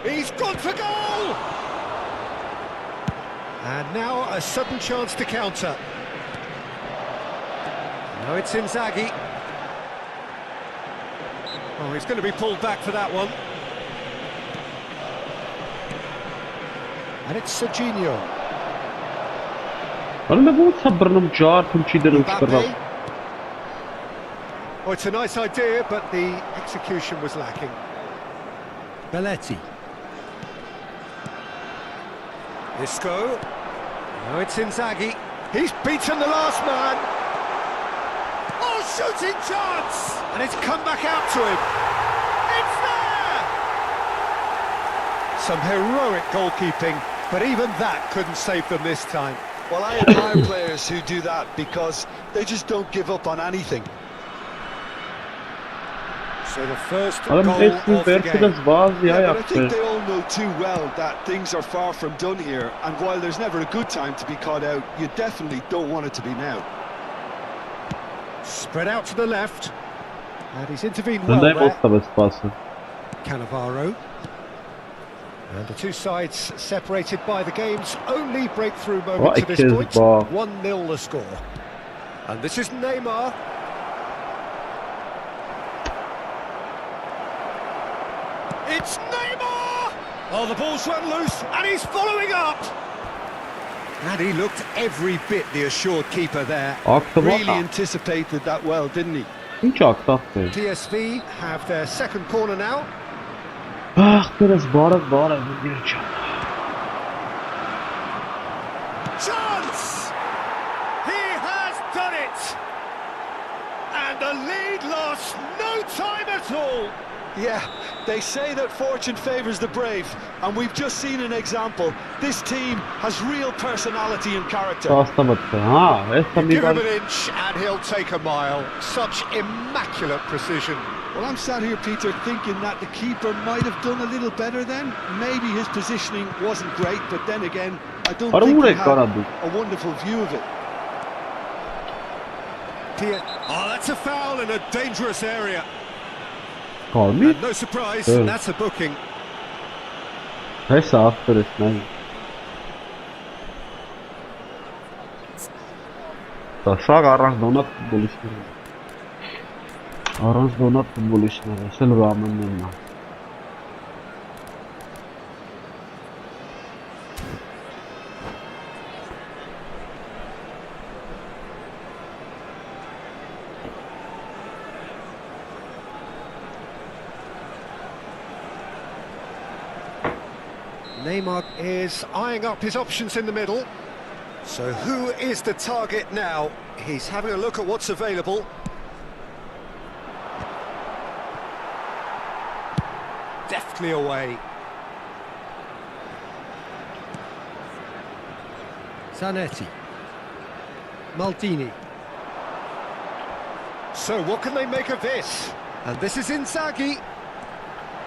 He's gone for goal! And now a sudden chance to counter. Now it's Inzaghi. Oh, he's going to be pulled back for that one. And it's Serginho. أنا بقول صبرنا مجار تمشي درو Mbappe. Oh, it's a nice idea, but the execution was lacking. Belletti. Isco. Now it's Inzaghi. He's beaten the last man. Oh, shooting chance! And it's come back out to him. It's there! Some heroic goalkeeping, but even that couldn't save them this time. Well, I admire players who do that because they just don't give up on anything. So the first Adam goal Messi of the versus game. Vaz ya Yeah, but I yaptı. think they all know too well that things are far from done here, and while there's never a good time to be caught out, you definitely don't want it to be now. Spread out to the left. And he's intervened well Öndeyim there. olsa bas pası. Cannavaro. And the two sides separated by the game's only breakthrough moment Vay to this kez point. bak. 1-0 the score. And this is Neymar. It's Neymar! Oh, the ball's run loose, and he's following up! And he looked every bit the assured keeper there. Aktı Really bak. anticipated that well, didn't he? Hiç aktı aktı. TSV have their second corner now. Ah biraz bağıra bir çal. Chance! He has done it! And the lead lost no time at all! Yeah, they say that fortune favours the brave, and we've just seen an example. This team has real personality and character. Pasta battı. Ha, Esam Give bir him an inch and he'll take a mile. Such immaculate precision. Well, I'm sat here, Peter, thinking that the keeper might have done a little better then. Maybe his positioning wasn't great, but then again, I don't Ara think he vurek had karadı. a wonderful view of it. Oh, that's a foul in a dangerous area. Kalmıyor. And no surprise, Evet. that's a booking. Neyse attı resmen. Taşak aranız donat futbol işleri. Aranız donat futbol işleri. Sen rağmen yanına. Neymar is eyeing up his options in the middle. So who is the target now? He's having a look at what's available. Deftly away. Zanetti. Maldini. So what can they make of this? And this is Inzaghi.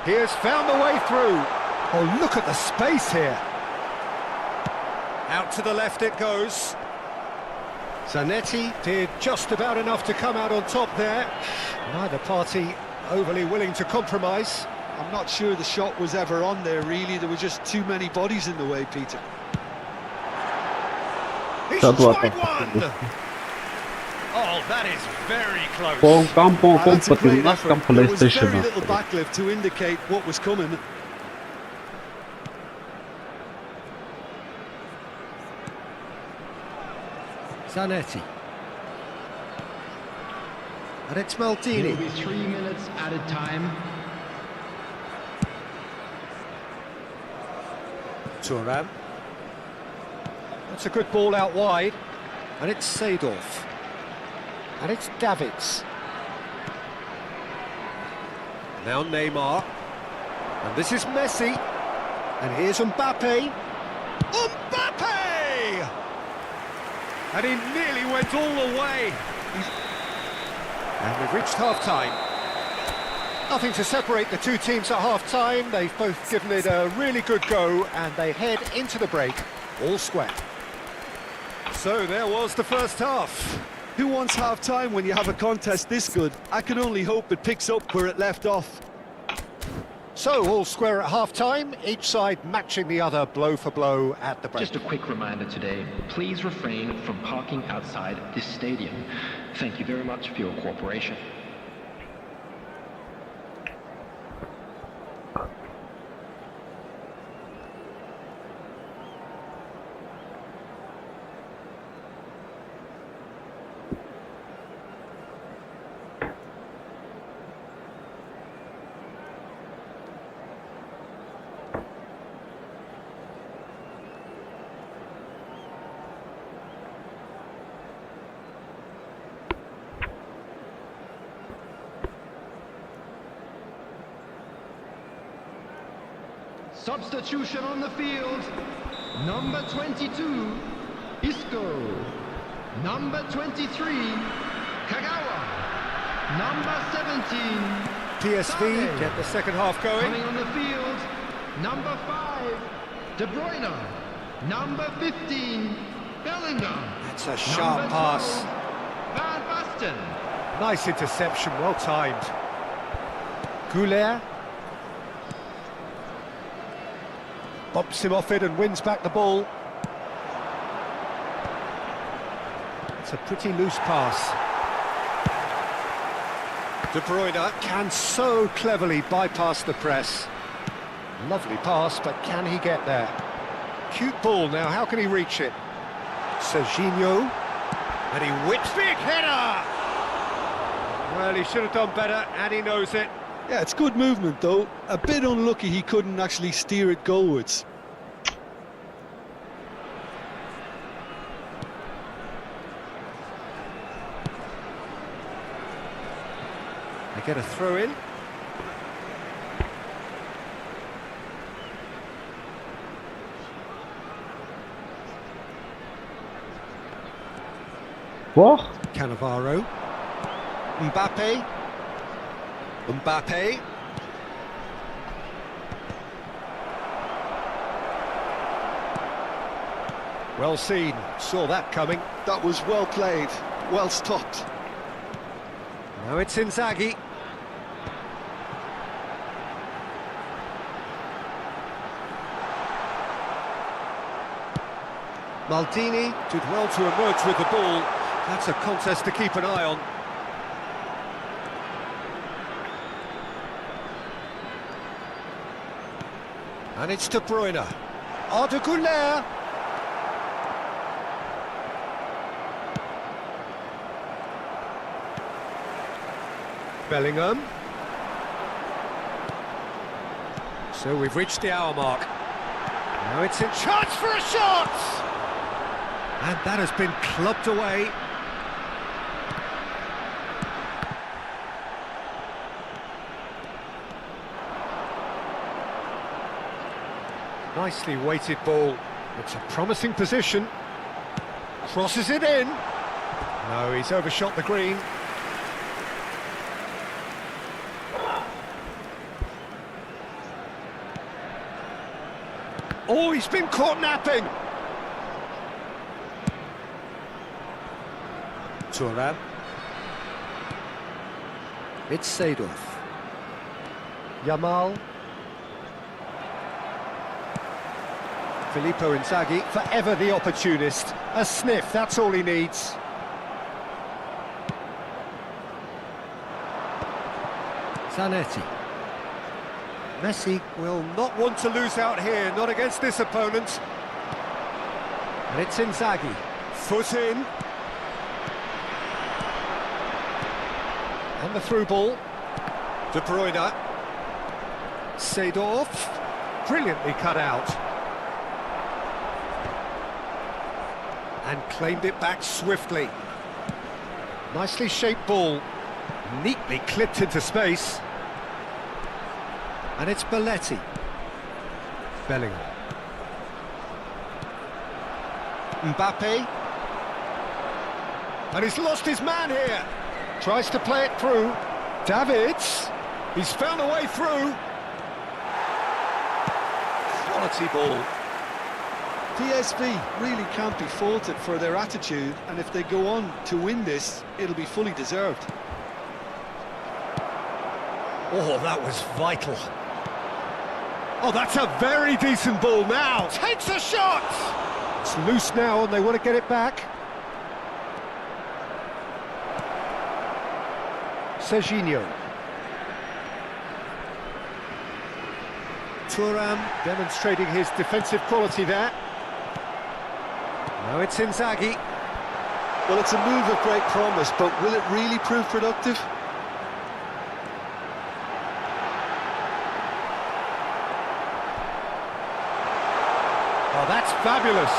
He has found the way through. Oh, look at the space here. Out to the left it goes. Zanetti did just about enough to come out on top there. Neither party overly willing to compromise. I'm not sure the shot was ever on there, really. There were just too many bodies in the way, Peter. He's Shot was tried off. one! Oh, that is very close. That's a great effort. There was PlayStation. very little backlift to indicate what was coming. Zanetti. And it's It will Maldini. be 3 minutes added time. Thuram. That's a good ball out wide. And it's Seedorf. And it's Davids. Now Neymar. And this is Messi. And here's Mbappe. Mbappe! And he nearly went all the way. And we've reached half-time. Nothing to separate the two teams at half-time. They've both given it a really good go, and they head into the break all square. So there was the first half. Who wants half-time when you have a contest this good? I can only hope it picks up where it left off. So all square at half-time, each side matching the other blow for blow at the break. Just a quick reminder today, please refrain from parking outside this stadium. Thank you very much for your cooperation. Substitution on the field. Number 22, Isco. Number 23, Kagawa. Number 17, PSV Sane. get the second half going. Coming on the field, number 5, De Bruyne. Number 15, Bellingham. That's a sharp Number pass. 12, Van Basten. Nice interception, well timed. 𝐄𝐅𝐎𝐎 bumps him off it and wins back the ball. It's a pretty loose pass. De Bruyne can so cleverly bypass the press. Lovely pass, but can he get there? Cute ball now, how can he reach it? Serginho, and he whips big header! Well, he should have done better, and he knows it. Yeah, it's good movement though. A bit unlucky he couldn't actually steer it goalwards. They get a throw in. What? Cannavaro. Mbappe. Mbappe. Well seen, saw that coming. That was well played, well stopped. Now it's Inzaghi. Maldini did well to emerge with the ball. That's a contest to keep an eye on. And it's De Bruyne. Arda Güler. Bellingham. So we've reached the hour mark. Now it's in chance for a shot! And that has been clubbed away. Nicely weighted ball. It's a promising position. Crosses it in. No, he's overshot the green. Oh, he's been caught napping. Thuram. It's Seedorf. Yamal. Filippo Inzaghi, forever the opportunist. A sniff, that's all he needs. Zanetti. Messi will not want to lose out here, not against this opponent. And it's Inzaghi. Foot in. And the through ball. De Bruyne. Seedorf. Brilliantly cut out. And claimed it back swiftly. Nicely shaped ball. Neatly clipped into space. And it's Belletti. Bellingham. Mbappe. And he's lost his man here. Tries to play it through. Davids. He's found a way through. Quality ball. PSV really can't be faulted for their attitude, and if they go on to win this, it'll be fully deserved. Oh, that was vital. Oh, that's a very decent ball now. Takes a shot! It's loose now and they want to get it back. Serginho. Thuram demonstrating his defensive quality there. Now it's Inzaghi. Well, it's a move of great promise, but will it really prove productive? Oh, that's fabulous.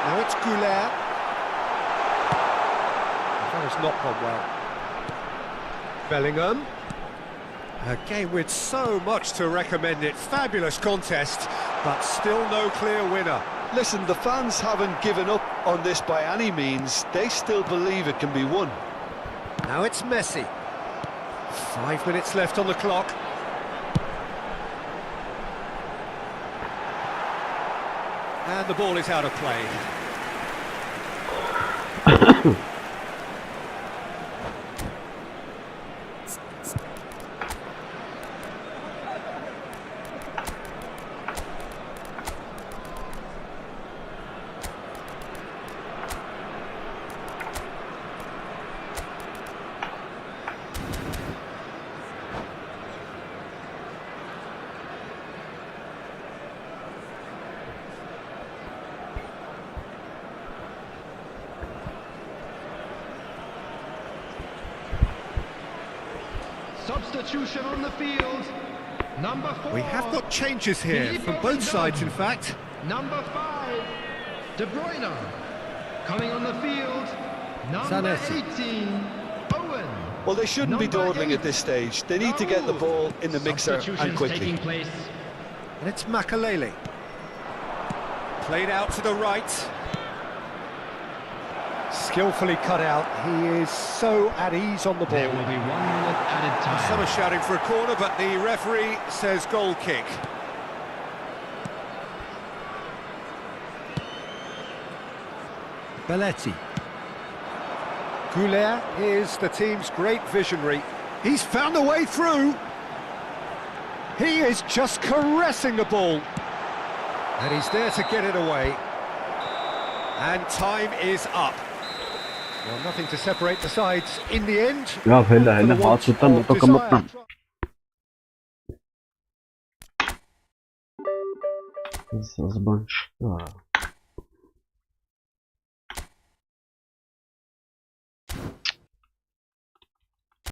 Now it's 𝐄𝐅𝐎𝐎. That has not gone well. Bellingham. A game with so much to recommend it. Fabulous contest, but still no clear winner. Listen, the fans haven't given up on this by any means. They still believe it can be won. Now it's Messi. 5 minutes left on the clock. And the ball is out of play. Substitution on the field. Number 4. We have got changes here from both sides, in fact. Number 5. De Bruyne. Coming on the field. Number Zanetti. 18. Owen. Well, they shouldn't be Number dawdling 8. at this stage. They need to get the ball in the mixer and Substitutions quickly. taking place. And it's Makalele. Played out to the right. Skillfully cut out. He is so at ease on the ball. There will be 1 minute added time. Some are shouting for a corner, but the referee says goal kick. Belletti. 𝐄𝐅𝐎𝐎𝐓𝐁 is the team's great visionary. He's found a way through. He is just caressing the ball. And he's there to get it away. And time is up. Well, nothing to separate the sides in the end. Ja, هلا حاطط متقمطا. زبنش.